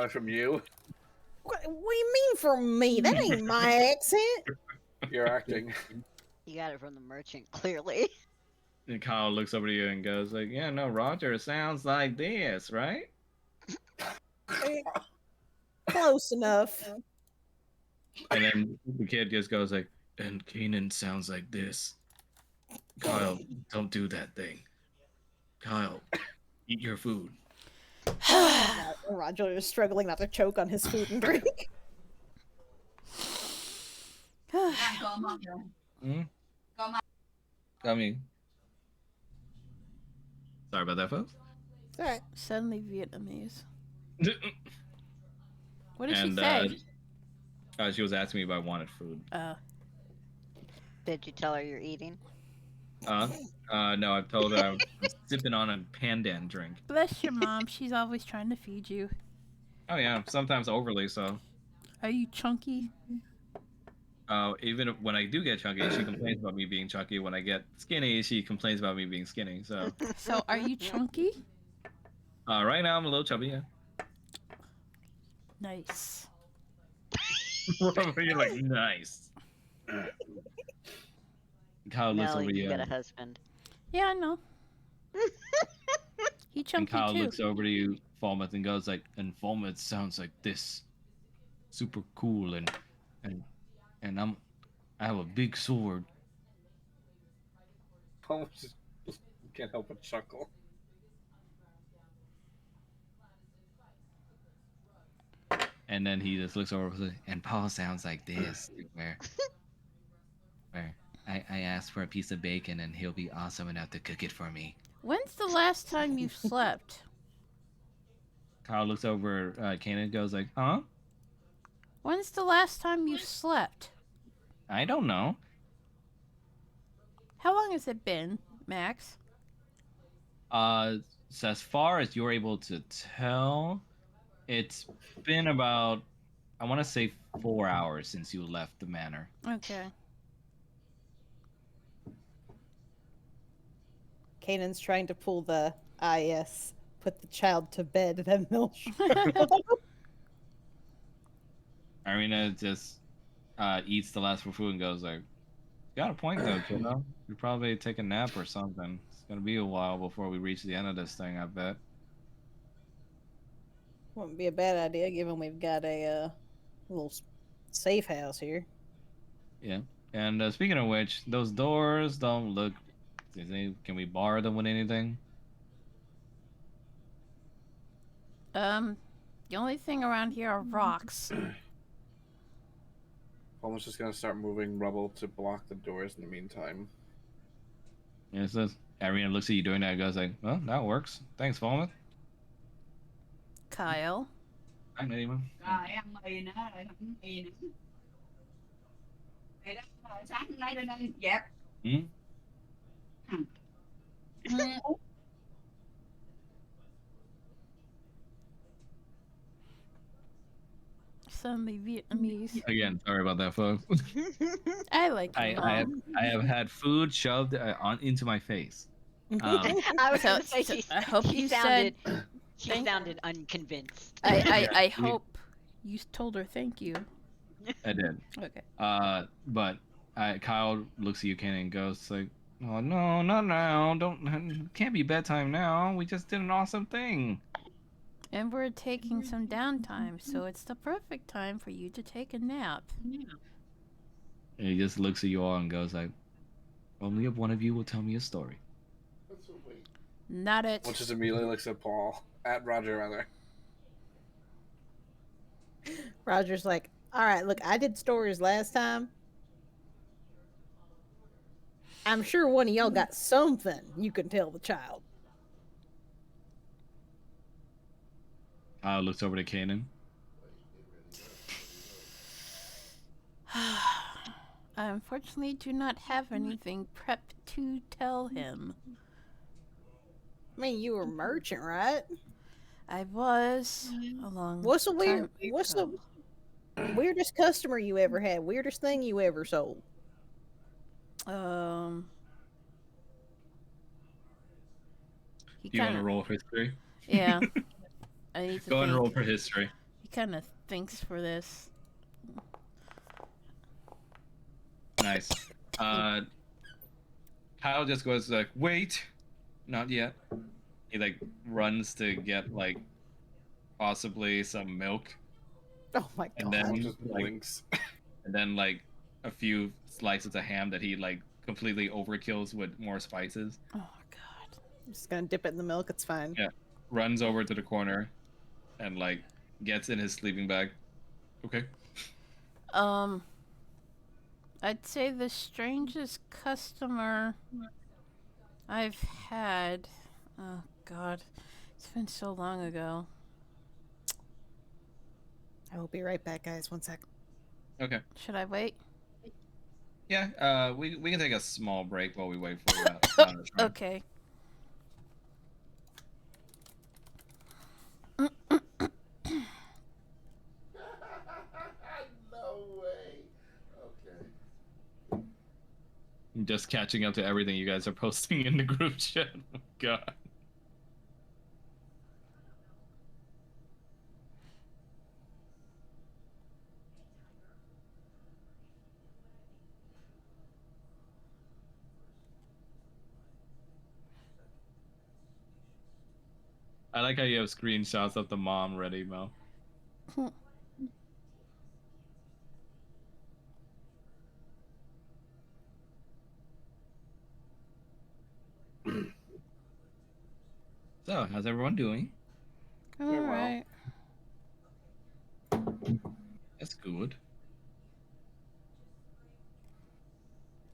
From you? What do you mean from me? That ain't my accent. You're acting. You got it from the merchant, clearly. And Kyle looks over to you and goes like, "Yeah, no, Roger sounds like this, right?" Close enough. And then the kid just goes like, "And Kanan sounds like this." Kyle, don't do that thing. Kyle, eat your food. Roger is struggling not to choke on his food and drink. Hmm? I mean, sorry about that, folks. It's alright. Suddenly Vietnamese. What did she And say? she was asking me if I wanted food. Did you tell her you're eating? No, I've told her I'm sipping on a pandan drink. Bless your mom. She's always trying to feed you. Oh yeah, sometimes overly so. Are you chunky? Even when I do get chunky, she complains about me being chunky. When I get skinny, she complains about me being skinny. So, So are you chunky? right now I'm a little chubby. Yeah. Nice. You're like nice. Kyle looks Mel, over you you. got a husband. Yeah, I know. He And chunky Kyle too. looks over to you, Falmouth, and goes like, "And Falmouth sounds like this, super cool, and I have a big sword." Falmouth just can't help but chuckle. And then he just looks over and says, "And Paul sounds like this, where I asked for a piece of bacon and he'll be awesome enough to cook it for me." When's the last time you slept? Kyle looks over Kanan and goes like, "Huh? When's the last time you slept? I don't know." How long has it been, Max? So as far as you're able to tell, it's been about, I want to say 4 hours since you left the manor. Okay. Kanan's trying to pull the yes. put the child to bed, then they'll Irina just eats the last food and goes like, "Got a point though, kiddo. You probably take a nap or something. It's gonna be a while before we reach the end of this thing, I bet." Wouldn't be a bad idea, given we've got a little safe house here. Yeah. And speaking of which, those doors don't look. Can we bar them with anything? The only thing around here are rocks. Almost just gonna start moving rubble to block the doors in the meantime. Yeah, it says. Irina looks at you doing that and goes like, "Well, that works. Thanks, Falmouth." Kyle. Hi, Naima. Hmm? Suddenly Vietnamese. Again, sorry about that, folks. I like your mom. I have had food shoved into my face. I was gonna say I hope she you sounded said. she sounded unconvinced. I hope you told her thank you. I did. Okay. But Kyle looks at you, Kenny, and goes like, "Oh no, not now! Don't can't be bedtime now. We just did an awesome thing." And we're taking some downtime, so it's the perfect time for you to take a nap. And he just looks at you all and goes like, "Only if one of you will tell me a story." So wait. Not it. Which just immediately looks at Roger rather. Roger's like, all right, look, I did stories last time. I'm sure one of y'all got something you can tell the child. Kyle looks over to Kanan. I unfortunately do not have anything prepped to tell him. I mean, you were a merchant, right? I was a long What's the time what's ago. the weirdest customer you ever had? Weirdest thing you ever sold? He Do you want to kinda, roll for history? yeah. I need to Go and think. roll for history. He kind of thinks for this. Nice. Kyle just goes like, "Wait, not yet." He like runs to get like possibly some milk, Oh my god! and then Just blinks. and then like a few slices of ham that he like completely overkills with more spices. Oh my god. I'm just gonna dip it in the milk. It's fine. Yeah. Runs over to the corner, and like gets in his sleeping bag. Okay. I'd say the strangest customer I've had. Oh god, it's been so long ago. I will be right back, guys. 1 sec. Okay. Should I wait? Yeah. We can take a small break while we wait for that. Okay. No way. Okay. I'm just catching up to everything you guys are posting in the group chat. Oh god. I like how you have screenshots of the mom ready, Mel. So, how's everyone doing? All right. That's good.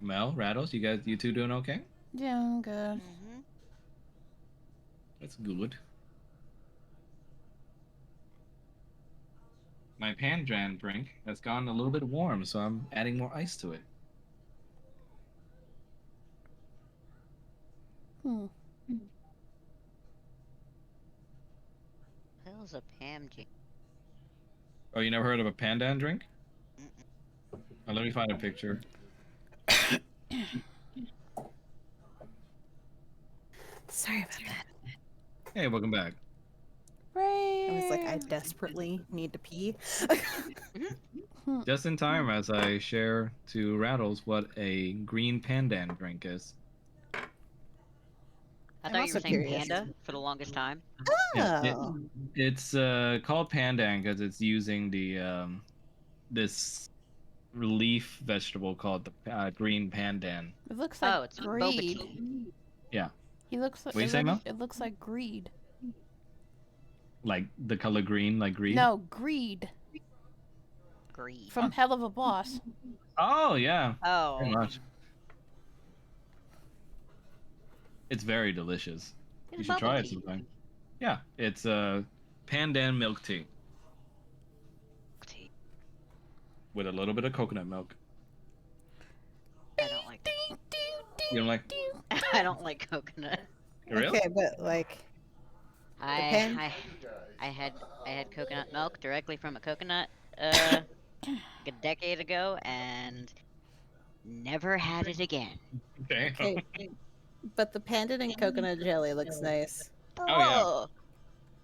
Mel, Rattles, you two doing okay? Yeah, I'm good. That's good. My pandan drink has gotten a little bit warm, so I'm adding more ice to it. Hell's a Pam G. Oh, you never heard of a pandan drink? Oh, let me find a picture. Sorry about that. Hey, welcome back. I was like, I desperately need to pee. Just in time as I share to Rattles what a green pandan drink is. I I'm thought you were also saying curious. panda for the longest time. Yeah, Oh. it's called pandan because it's using the this relief vegetable called the green pandan. It looks like It's boba greed. tea. Yeah. He looks like What you say, Mel? it looks like greed. Like the color green, like greed? No, greed Greed. from Hell of a Boss. Oh yeah. Very Oh. much. It's very delicious. It's You should bubble try it tea. sometime. Yeah, it's pandan milk tea Tea. with a little bit of coconut milk. I don't like. You don't like? I don't like coconut. Real? Okay, but like, pan- I I had coconut milk directly from a coconut a decade ago and never had it again. Okay. okay, but the pandan and coconut jelly looks nice. Oh yeah,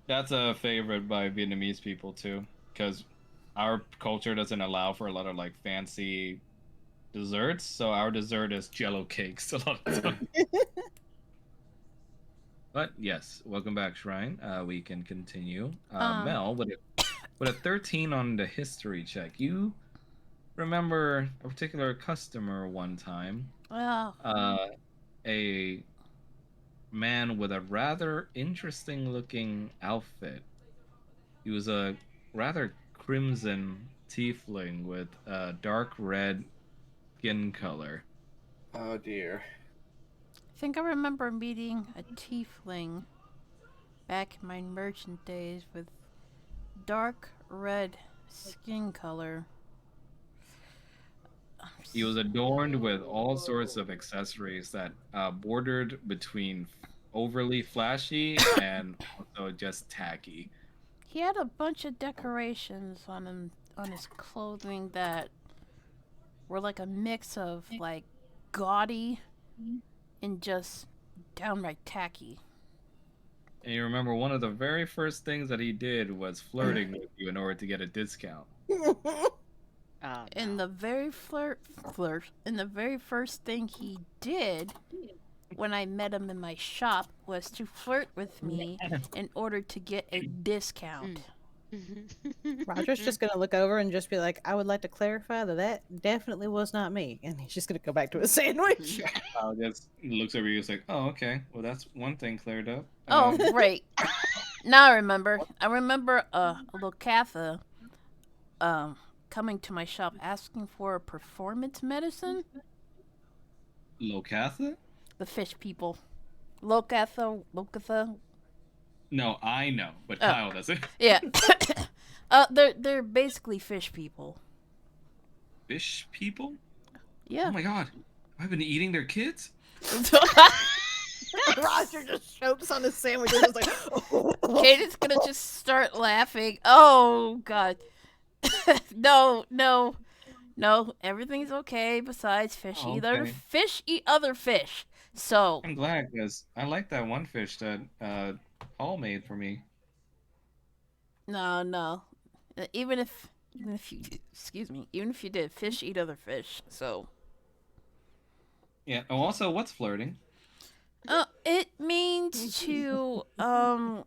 that's a favorite by Vietnamese people too, because our culture doesn't allow for a lot of like fancy desserts, so our dessert is Jello cakes a lot of the time. But yes, welcome back, Shrine. We can continue. Mel, with a 13 on the history check, you remember a particular customer one time. Oh. A man with a rather interesting looking outfit. He was a rather crimson tiefling with a dark red skin color. Oh dear. I think I remember meeting a tiefling back in my merchant days with dark red skin color. He was adorned with all sorts of accessories that bordered between overly flashy and also just tacky. He had a bunch of decorations on him on his clothing that were like a mix of like gaudy and just downright tacky. And you remember one of the very first things that he did was flirting with you in order to get a discount. Oh, And no. the very and the very first thing he did when I met him in my shop was to flirt with me in order to get a discount. Roger's just gonna look over and just be like, "I would like to clarify that that definitely was not me," and he's just gonna go back to his sandwich. Just looks over you, is like, "Oh, okay. Well, that's one thing cleared up." Oh, great. Now I remember. I remember Locatha coming to my shop asking for a performance medicine. Locatha? The fish people. Locatha. No, I know, but Kyle doesn't. Yeah. They're basically fish people. Fish people? Yeah. Oh my god. I've been eating their kids? Roger just chokes on his sandwich and is like, Kaden's gonna just start laughing. Oh god. No. Everything's okay. Besides, fish eat other fish. So I'm glad because I like that one fish that Paul made for me. no. Even if you even if you did, fish eat other fish. So Yeah. Oh, also, what's flirting? it means to oh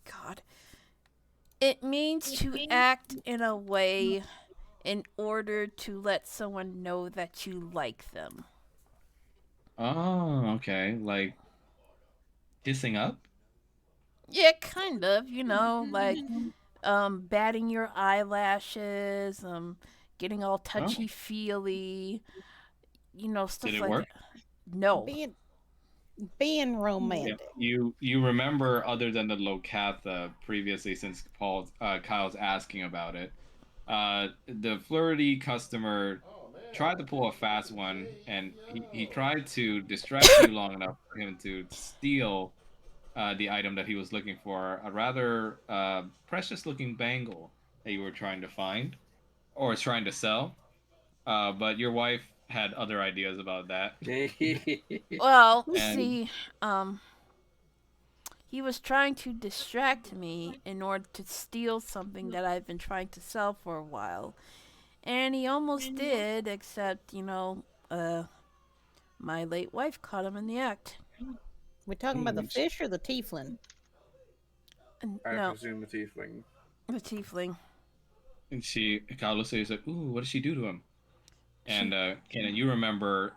god. It means to act in a way in order to let someone know that you like them. Oh, okay. Like kissing up? Yeah, kind of, like batting your eyelashes, getting all touchy feely, stuff Did it like work? that. No. being romantic. You remember other than the Locatha previously, since Kyle's asking about it, the flirty customer tried to pull a fast one, and he tried to distract you long enough for him to steal the item that he was looking for, a rather precious looking bangle that you were trying to find or trying to sell. But your wife had other ideas about that. Well, And see, he was trying to distract me in order to steal something that I've been trying to sell for a while. And he almost did, except, my late wife caught him in the act. We talking about the fish or the tiefling? I No, presume the tiefling. the tiefling. And Kyle looks at you and said, "Ooh, what did she do to him?" And Kanan, you remember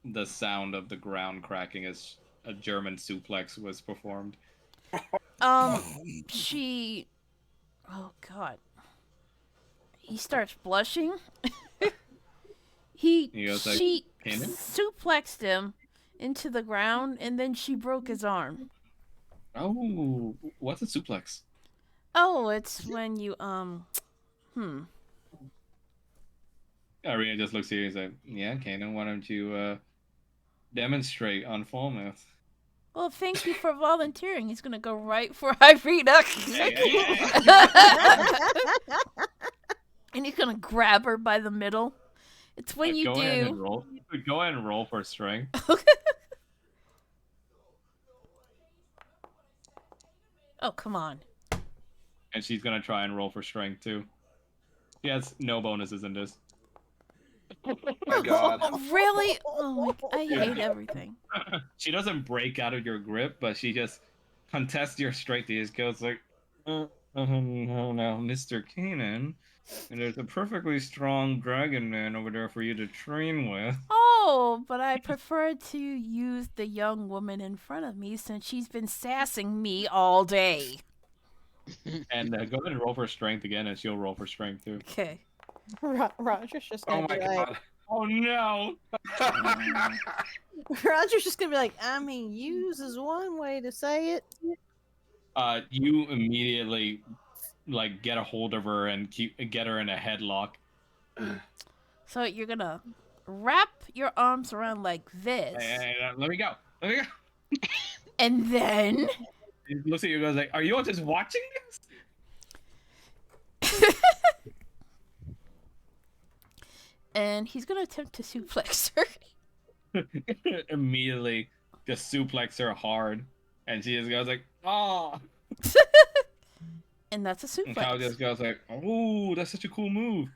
the sound of the ground cracking as a German suplex was performed. She. Oh God. He starts blushing. She suplexed him into the ground, and then she broke his arm. Oh, what's a suplex? Oh, it's when you Irina just looks at you and says, "Yeah, Kanan, why don't you demonstrate on Falmouth?" Well, thank you for volunteering. He's gonna go right for Irina. And he's gonna grab her by the middle. It's when you go do. Ahead and roll. Go ahead and roll for strength. Oh, come on. And she's gonna try and roll for strength too. She has no bonuses in this. My God. Really? Oh my! I hate everything. She doesn't break out of your grip, but she just contests your strength. He just goes like, no, Mr. Kanan, and there's a perfectly strong dragon man over there for you to train with. Oh, but I prefer to use the young woman in front of me since she's been sassing me all day. And go ahead and roll for strength again, and she'll roll for strength too. Okay. Roger's just gonna be like, God. Oh no! Roger's just gonna be like, I mean, use is one way to say it. You immediately get a hold of her and get her in a headlock. So you're gonna wrap your arms around like this. Hey, let me go. And then He looks at you and goes like, "Are you all just watching this?" And he's gonna attempt to suplex her. Immediately just suplex her hard, and she just goes like, "Oh!" And that's a suplex. And Kyle just goes like, "Oh, that's such a cool move."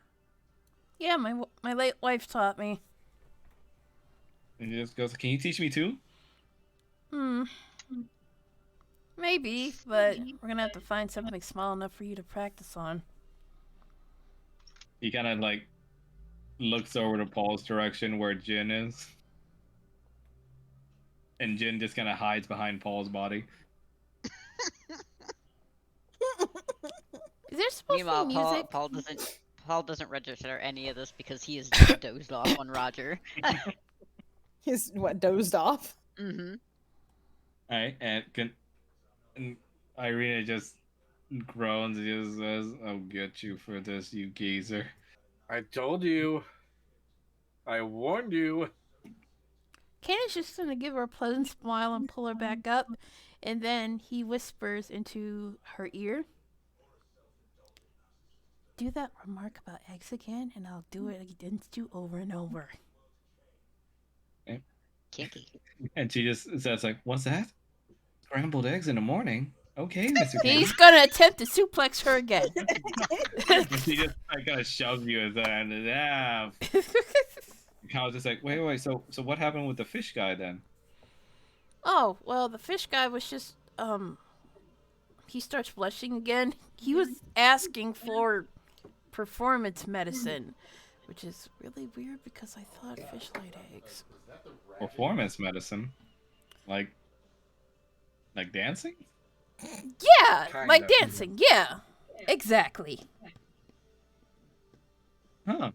Yeah, my late wife taught me. And he just goes, "Can you teach me too?" Maybe, but we're gonna have to find something small enough for you to practice on. He kind of looks over to Paul's direction where Jin is. And Jin just kind of hides behind Paul's body. Is there supposed to be music? Paul doesn't register any of this because he is dozed off on Roger. He's dozed off? Mm-hmm. Alright, and Irina just groans and just says, "I'll get you for this, you geezer." I told you. I warned you. Kanan's just gonna give her a pleasant smile and pull her back up, and then he whispers into her ear, "Do that remark about eggs again, and I'll do it against you over and over." Okay. Kinky. And she just says like, "What's that? Scrambled eggs in the morning? Okay, Mr. He's gonna attempt to suplex her again. She just kind of shoves you as that, and Kyle's just like, wait. So what happened with the fish guy then? Oh, well, the fish guy was just he starts blushing again. He was asking for performance medicine, which is really weird because I thought fish laid eggs. Performance medicine, like dancing? Yeah, Kinda. like dancing. Yeah, exactly. Huh.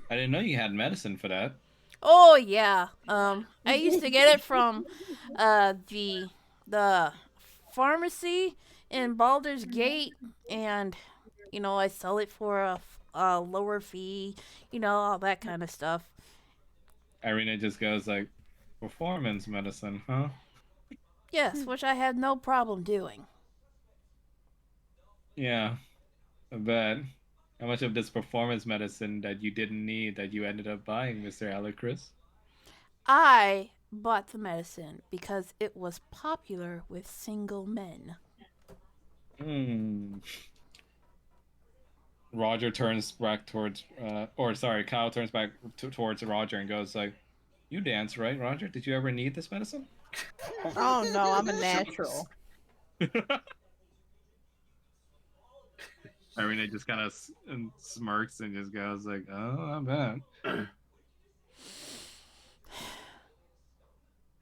I didn't know you had medicine for that. Oh yeah. I used to get it from the pharmacy in Baldur's Gate, and I sell it for a lower fee, all that kind of stuff. Irina just goes like, performance medicine, huh? Yes, which I had no problem doing. Yeah, I bet. How much of this performance medicine that you didn't need that you ended up buying, Mr. Alecris? I bought the medicine because it was popular with single men. Roger turns back towards, Kyle turns back towards Roger and goes like, "You dance, right, Roger? Did you ever need this medicine?" Oh no, I'm a natural. Irina just kind of smirks and just goes like, "Oh, I bet."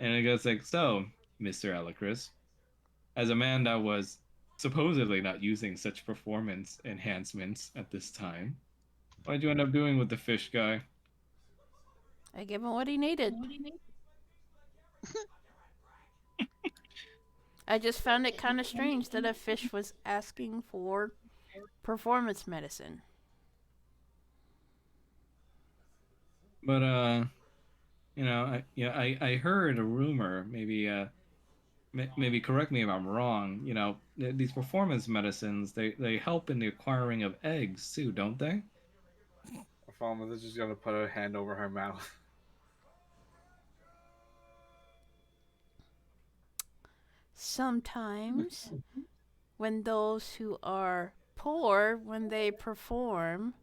And it goes like, "So, Mr. Alacris, as a man that was supposedly not using such performance enhancements at this time, what'd you end up doing with the fish guy?" I gave him what he needed. I just found it kind of strange that a fish was asking for performance medicine. But I heard a rumor. Maybe correct me if I'm wrong. These performance medicines they help in the acquiring of eggs too, don't they? Falmouth is just gonna put a hand over her mouth. Sometimes, when those who are poor, when they perform,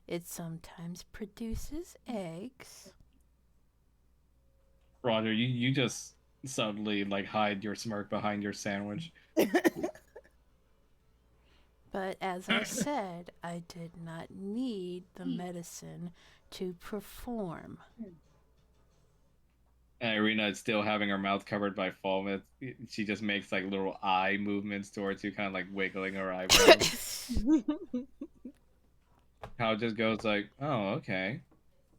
it sometimes produces eggs. Roger, you just subtly like hide your smirk behind your sandwich. But as I said, I did not need the medicine to perform. And Irina is still having her mouth covered by foam. She just makes like little eye movements towards you, kind of like wiggling her eyebrows. Kyle just goes like, "Oh, okay.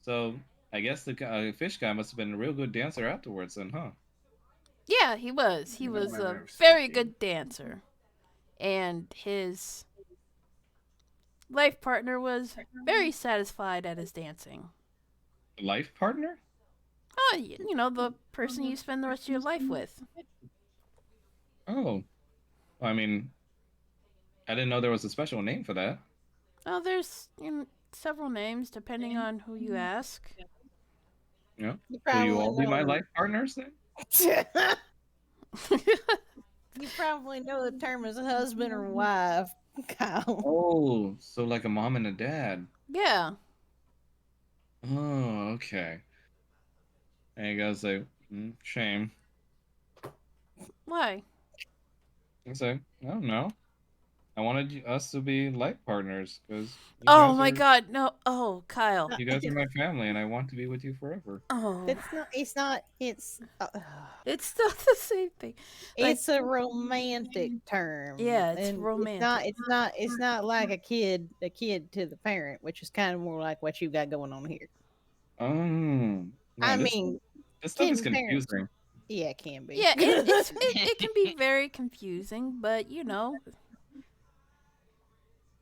So I guess the fish guy must have been a real good dancer afterwards, then, huh?" Yeah, he was. He was a very good dancer. And his life partner was very satisfied at his dancing. Life partner? Oh, the person you spend the rest of your life with. Oh. I mean, I didn't know there was a special name for that. Oh, there's several names depending on who you ask. Yeah. Will you all be my life partners then? You probably know the term as husband or wife, Kyle. Oh, so like a mom and a dad. Yeah. Oh, okay. And he goes like, shame. Why? He's like, I don't know. I wanted us to be life partners because. Oh my God, no! Oh, Kyle. You guys are my family, and I want to be with you forever. Oh. It's not. It's not. It's. It's not the same thing. It's a romantic term. Yeah, it's romantic. It's not like a kid to the parent, which is kind of more like what you got going on here. Oh. I mean, this stuff is confusing. Parents, yeah, it can be. Yeah, it can be very confusing, but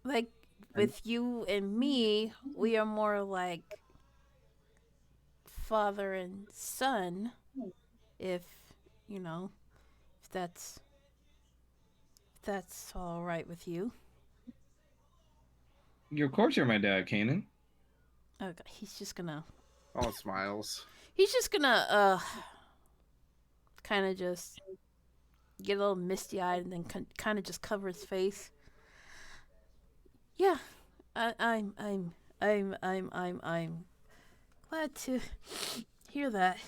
like with you and me, we are more like father and son. If if that's all right with you. Of course, you're my dad, Kanan. Oh God, he's just gonna. Oh, smiles. He's just gonna kind of just get a little misty-eyed and then kind of just cover his face. Yeah, I'm glad to hear that.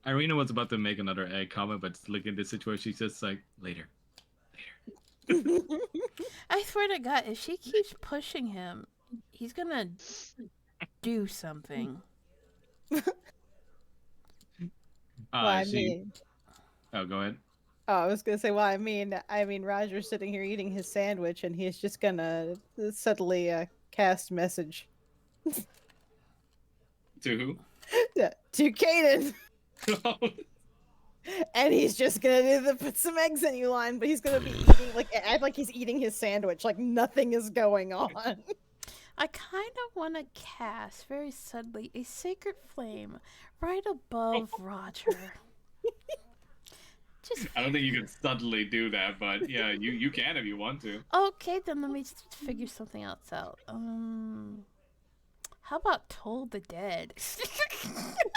Irina was about to make another egg comment, but looking at the situation, she's just like, later. I swear to God, if she keeps pushing him, he's gonna do something. Oh, go ahead. Oh, I was gonna say, I mean, Roger's sitting here eating his sandwich, and he's just gonna subtly cast message. To who? Yeah, to Kaden. And he's just gonna put some eggs in you line, but he's gonna be eating act like he's eating his sandwich, like nothing is going on. I kind of want to cast very subtly a sacred flame right above Roger. I don't think you can subtly do that, but yeah, you can if you want to. Okay, then let me figure something else out. How about Toll the Dead?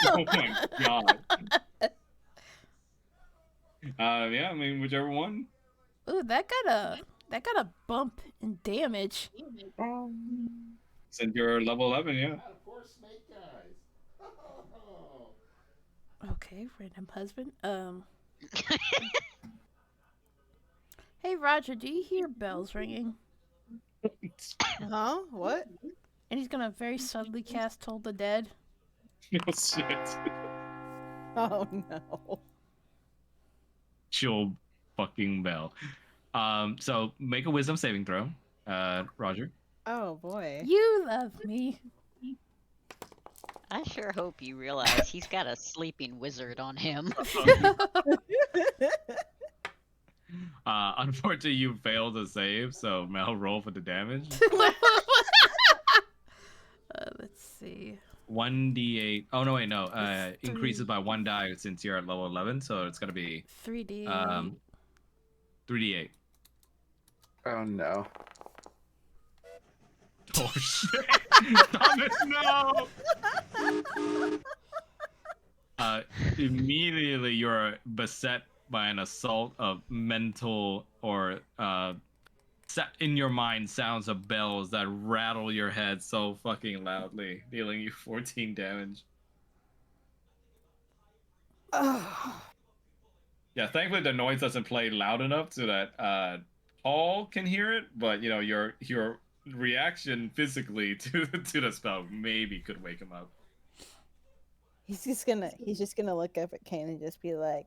Oh my god. Yeah, I mean, whichever one. Ooh, that got a bump in damage. Since you're level 11, yeah. Poor snake guys. Okay, random husband. Hey Roger, do you hear bells ringing? Huh? What? And he's gonna very subtly cast Toll the Dead. Oh shit. Oh no. Chill fucking bell. So make a wisdom saving throw, Roger. Oh boy. You love me. I sure hope you realize he's got a sleeping wizard on him. Unfortunately, you failed to save, so Mel, roll for the damage. Let's see. 1d8. Oh no, wait, no. It's Increases by 1 die since you're at level 11, so it's gonna be 3D. 3d8. Oh no. Oh shit! Thomas, no! Immediately you're beset by an assault of mental or in your mind sounds of bells that rattle your head so fucking loudly, dealing you 14 damage. Yeah, thankfully the noise doesn't play loud enough so that Paul can hear it, but you know your reaction physically to the spell maybe could wake him up. He's just gonna look up at Kane and just be like,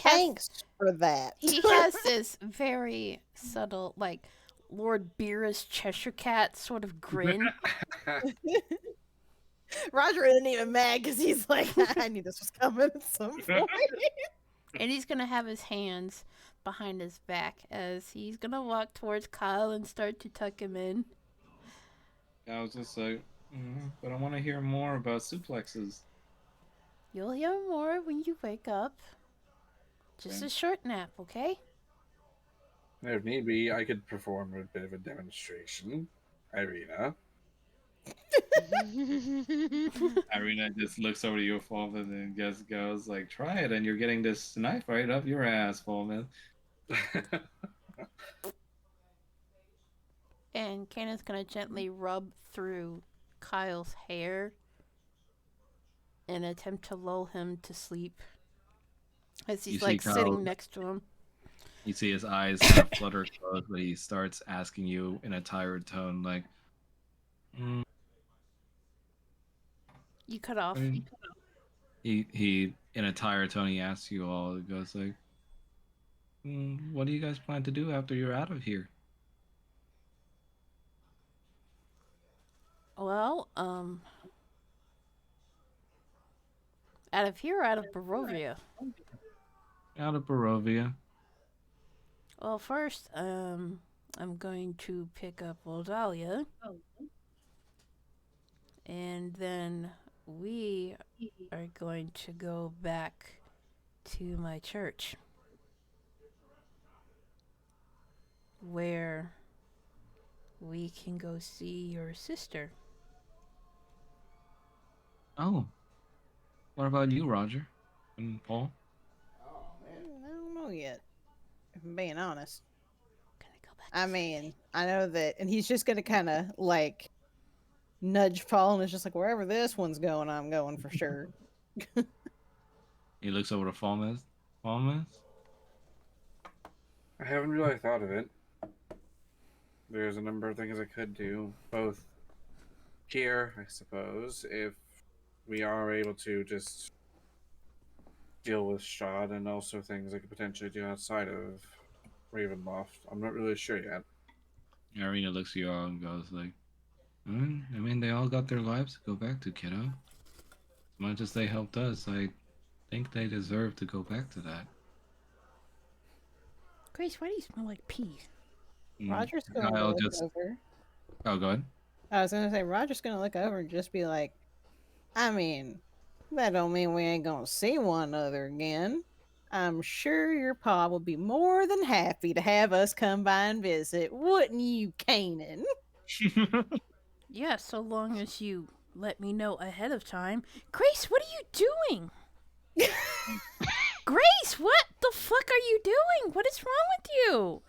"Thanks for that." He has this very subtle, like Lord Beerus Cheshire Cat sort of grin. Roger isn't even mad because he's like, I knew this was coming at some point. And he's gonna have his hands behind his back as he's gonna walk towards Kyle and start to tuck him in. I was just like, but I want to hear more about suplexes. You'll hear more when you wake up. Just a short nap, okay? If need be, I could perform a bit of a demonstration. Irina. Irina just looks over to you, Fulman, and just goes like, "Try it," and you're getting this knife right up your ass, Fulman. And Kanan's gonna gently rub through Kyle's hair and attempt to lull him to sleep as he's like sitting next to him. You see his eyes kind of flutter closed, but he starts asking you in a tired tone, like, You cut off. He in a tired tone, he asks you all. He goes like, "What do you guys plan to do after you're out of here?" Well, out of here or out of Barovia? Out of Barovia. Well, first, I'm going to pick up Voldalia. And then we are going to go back to my church, where we can go see your sister. Oh. What about you, Roger? And Paul? Oh man. I don't know yet, if I'm being honest. Gonna go back. I mean, I know that, and he's just gonna kind of like nudge Paul, and it's just like, wherever this one's going, I'm going for sure. He looks over to Falmez. Falmez? I haven't really thought of it. There's a number of things I could do, both here, I suppose, if we are able to just deal with Strahd, and also things I could potentially do outside of Ravenloft. I'm not really sure yet. Irina looks at you all and goes like, I mean, they all got their lives to go back to, kiddo. As much as they helped us, I think they deserve to go back to that. Grace, why do you smell like pee? Roger's gonna look over. Oh, go ahead. I was gonna say, Roger's gonna look over and just be like, I mean, that don't mean we ain't gonna see one another again. I'm sure your pa will be more than happy to have us come by and visit, wouldn't you, Kanan? Yeah, so long as you let me know ahead of time. Grace, what are you doing? Grace, what the fuck are you doing? What is wrong with you?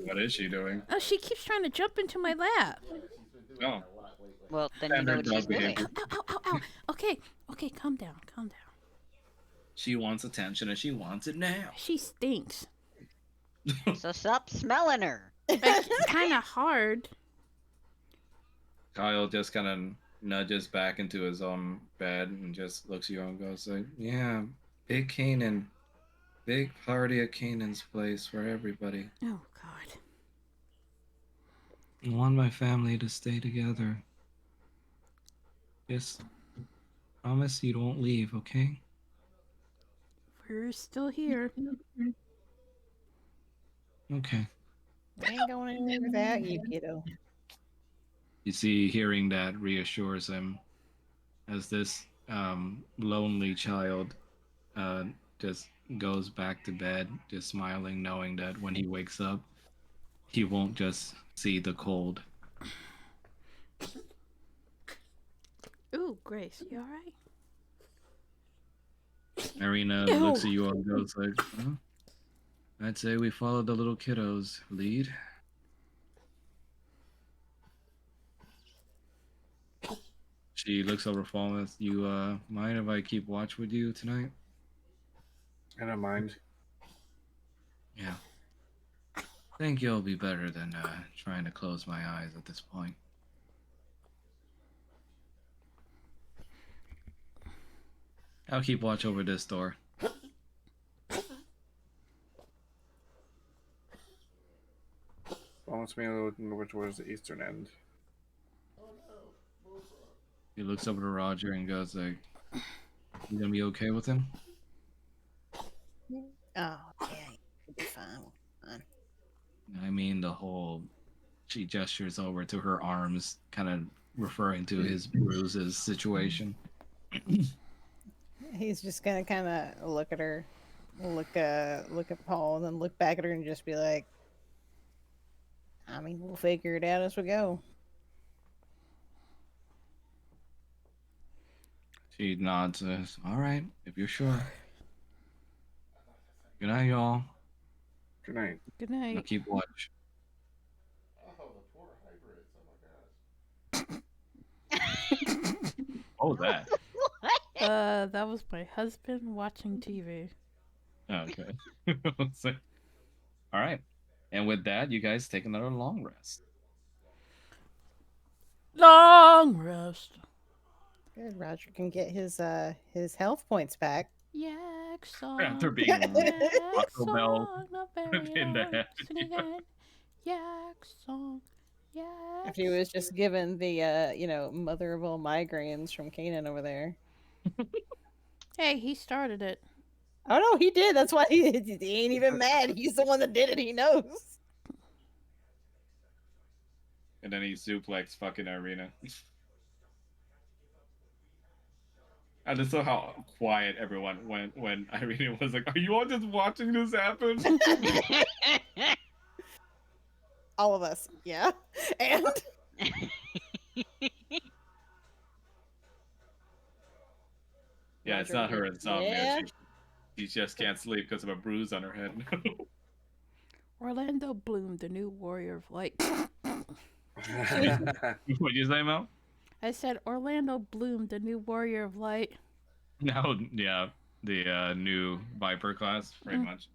What is she doing? Oh, she keeps trying to jump into my lap. Yeah, she's been doing Oh, that a lot lately. Well, then you know standard what she's dog doing. behavior. Ow, ow, ow, ow. Okay, okay, calm down, calm down. She wants attention and she wants it now. She stinks. So stop smelling her. Like, kind of hard. Kyle just kind of nudges back into his own bed and just looks at you and goes like, "Yeah, big Canaan, big party at Canaan's place for everybody. Oh, God. I want my family to stay together. Just promise you don't leave, okay? We're still here. Okay. I ain't going anywhere without you, kiddo. You see, hearing that reassures him as this lonely child just goes back to bed, just smiling, knowing that when he wakes up, he won't just see the cold. Ooh, Grace, you alright? Marina Ew. looks at you and goes like, I'd say we follow the little kiddos lead. She looks over Falmouth. You mind if I keep watch with you tonight? I don't mind. Yeah. Think you'll be better than trying to close my eyes at this point. I'll keep watch over this door. Almost me looking over towards the eastern end. He looks over to Roger and goes like, "You gonna be okay with him?" Oh, yeah, you'll be fine. Fine. I mean, the whole. She gestures over to her arms, kind of referring to his bruises situation. He's just gonna kind of look at her, look at Paul, and then look back at her and just be like, "I mean, we'll figure it out as we go." She nods and says, "All right, if you're sure." Good night, y'all. Good night. Good I'll night. keep watch. Oh, the poor hybrids. Oh my gosh. Oh, that. That was my husband watching TV. Okay. All right. And with that, you guys take another long rest. Long rest. Good. Roger can get his health points back. Yak song. After being Yak Taco Bell song. Not very in the long. head. Sing again. Yak song. Yak After he was just given the mother of all migraines from Kanan over there. Hey, he started it. Oh no, he did. That's why he ain't even mad. He's the one that did it. He knows. And then he suplexed fucking Irina. I just saw how quiet everyone went when Irina was like, "Are you all just watching this happen?" All of us, yeah. And Yeah, it's Roger not her went, insomnia. yeah. She just can't sleep because of a bruise on her head. Orlando Bloom, the new warrior of light. What'd you say, Mel? I said Orlando Bloom, the new warrior of light. No, yeah, the new Viper class, pretty much.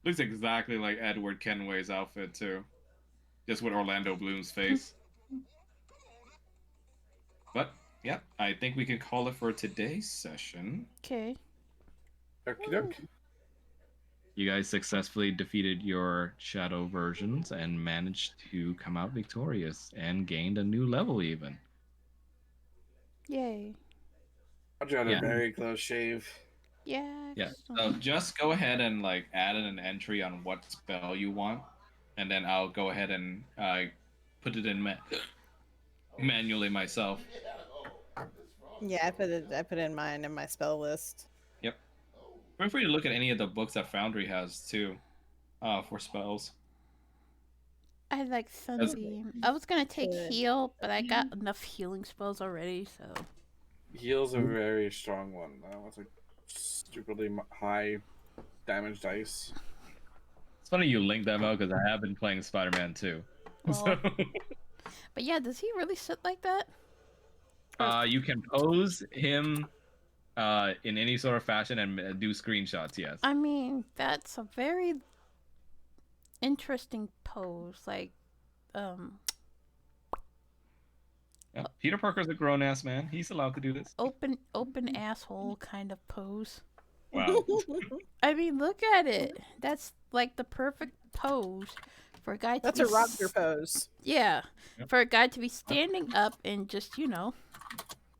Looks exactly like Edward Kenway's outfit too, just with Orlando Bloom's face. But yeah, I think we can call it for today's session. Okay. Okie doke. You guys successfully defeated your shadow versions and managed to come out victorious and gained a new level even. Yay. Roger had Yeah. a very close shave. Yak Yeah. song. So just go ahead and like add in an entry on what spell you want, and then I'll go ahead and put it in manually myself. Yeah, I put it in mine in my spell list. Yep. Feel free to look at any of the books that Foundry has too, for spells. I like Sunbeam. I was gonna take heal, but I got enough healing spells already, so. Heal's a very strong one. It's like stupidly high damage dice. It's funny you link that out because I have been playing Spider-Man too. So, But yeah, does he really sit like that? you can pose him in any sort of fashion and do screenshots. Yes. I mean, that's a very interesting pose. Like, Yeah, Peter Parker's a grown ass man. He's allowed to do this. open asshole kind of pose. Wow. I mean, look at it. That's like the perfect pose for a guy to That's be a rocker pose. Yeah. Yep. For a guy to be standing up and just, you know.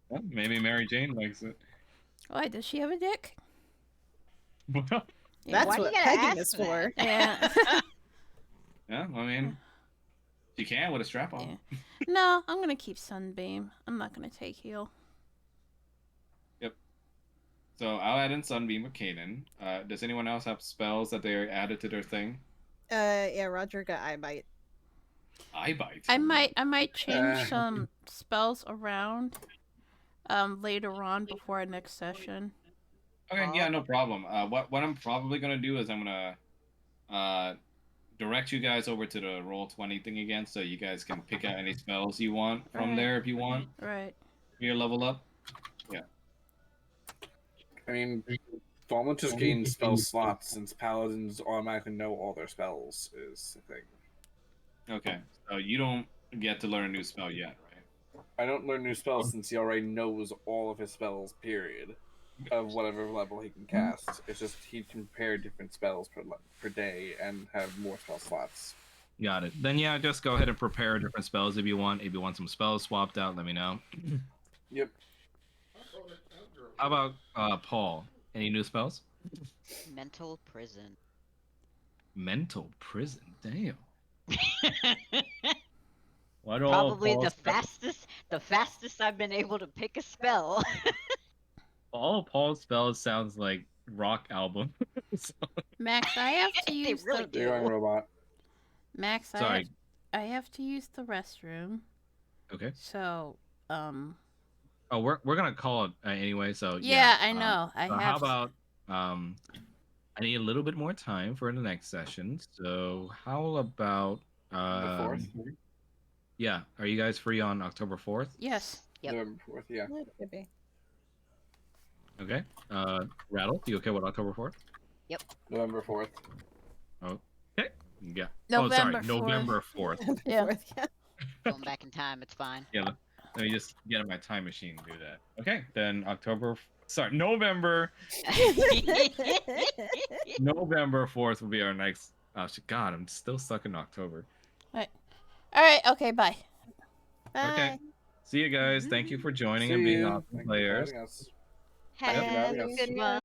Well, maybe Mary Jane likes it. Why, does she have a dick? Well, That's Why do what you gotta pegging ask is for. Yeah. yeah, I mean, you can with a strap on. Yeah. No, I'm gonna keep Sunbeam. I'm not gonna take heal. Yep. So I'll add in Sunbeam with Kanan. Does anyone else have spells that they added to their thing? Yeah, Roger got eye bite. Eye bite. I might change some spells around later on before our next session. Okay, yeah, no problem. What I'm probably gonna do is I'm gonna direct you guys over to the Roll20 thing again, so you guys can pick out any spells you want from there if you want. Right. Your level up. Yeah. I mean, Fallen just gains spell slots since paladins automatically know all their spells is the thing. Okay, so you don't get to learn a new spell yet, right? I don't learn new spells since he already knows all of his spells, period, of whatever level he can cast. It's just he can pair different spells per day and have more spell slots. Got it. Then yeah, just go ahead and prepare different spells if you want. If you want some spells swapped out, let me know. Yep. How about Paul? Any new spells? Mental prison. Mental prison. Damn. Why do Probably all the Paul's fastest I've been able to pick a spell. all of Paul's spells sounds like rock album. So- Max, I have to They use really the do. Young robot. Max. Sorry. I have to use the restroom. Okay. So, Oh, we're gonna call it anyway. So yeah, I know. I so have. how about I need a little bit more time for the next session. So how about The 4th? Yeah, are you guys free on October 4th? Yes. Yep. November 4th, yeah. Could be. Okay. Rattle, you okay with October 4th? November 4th. Okay. Yeah. November oh, sorry, November 4th. Yeah. Yeah. Going back in time, it's fine. Yeah. Let me just get in my time machine and do that. Okay. Then November November 4th will be our next. Oh God, I'm still stuck in October. All right. Okay. Bye. Bye. Okay. See you guys. Thank you for joining See and being you. awesome Thank you for players. having us. Have Yep. a good one.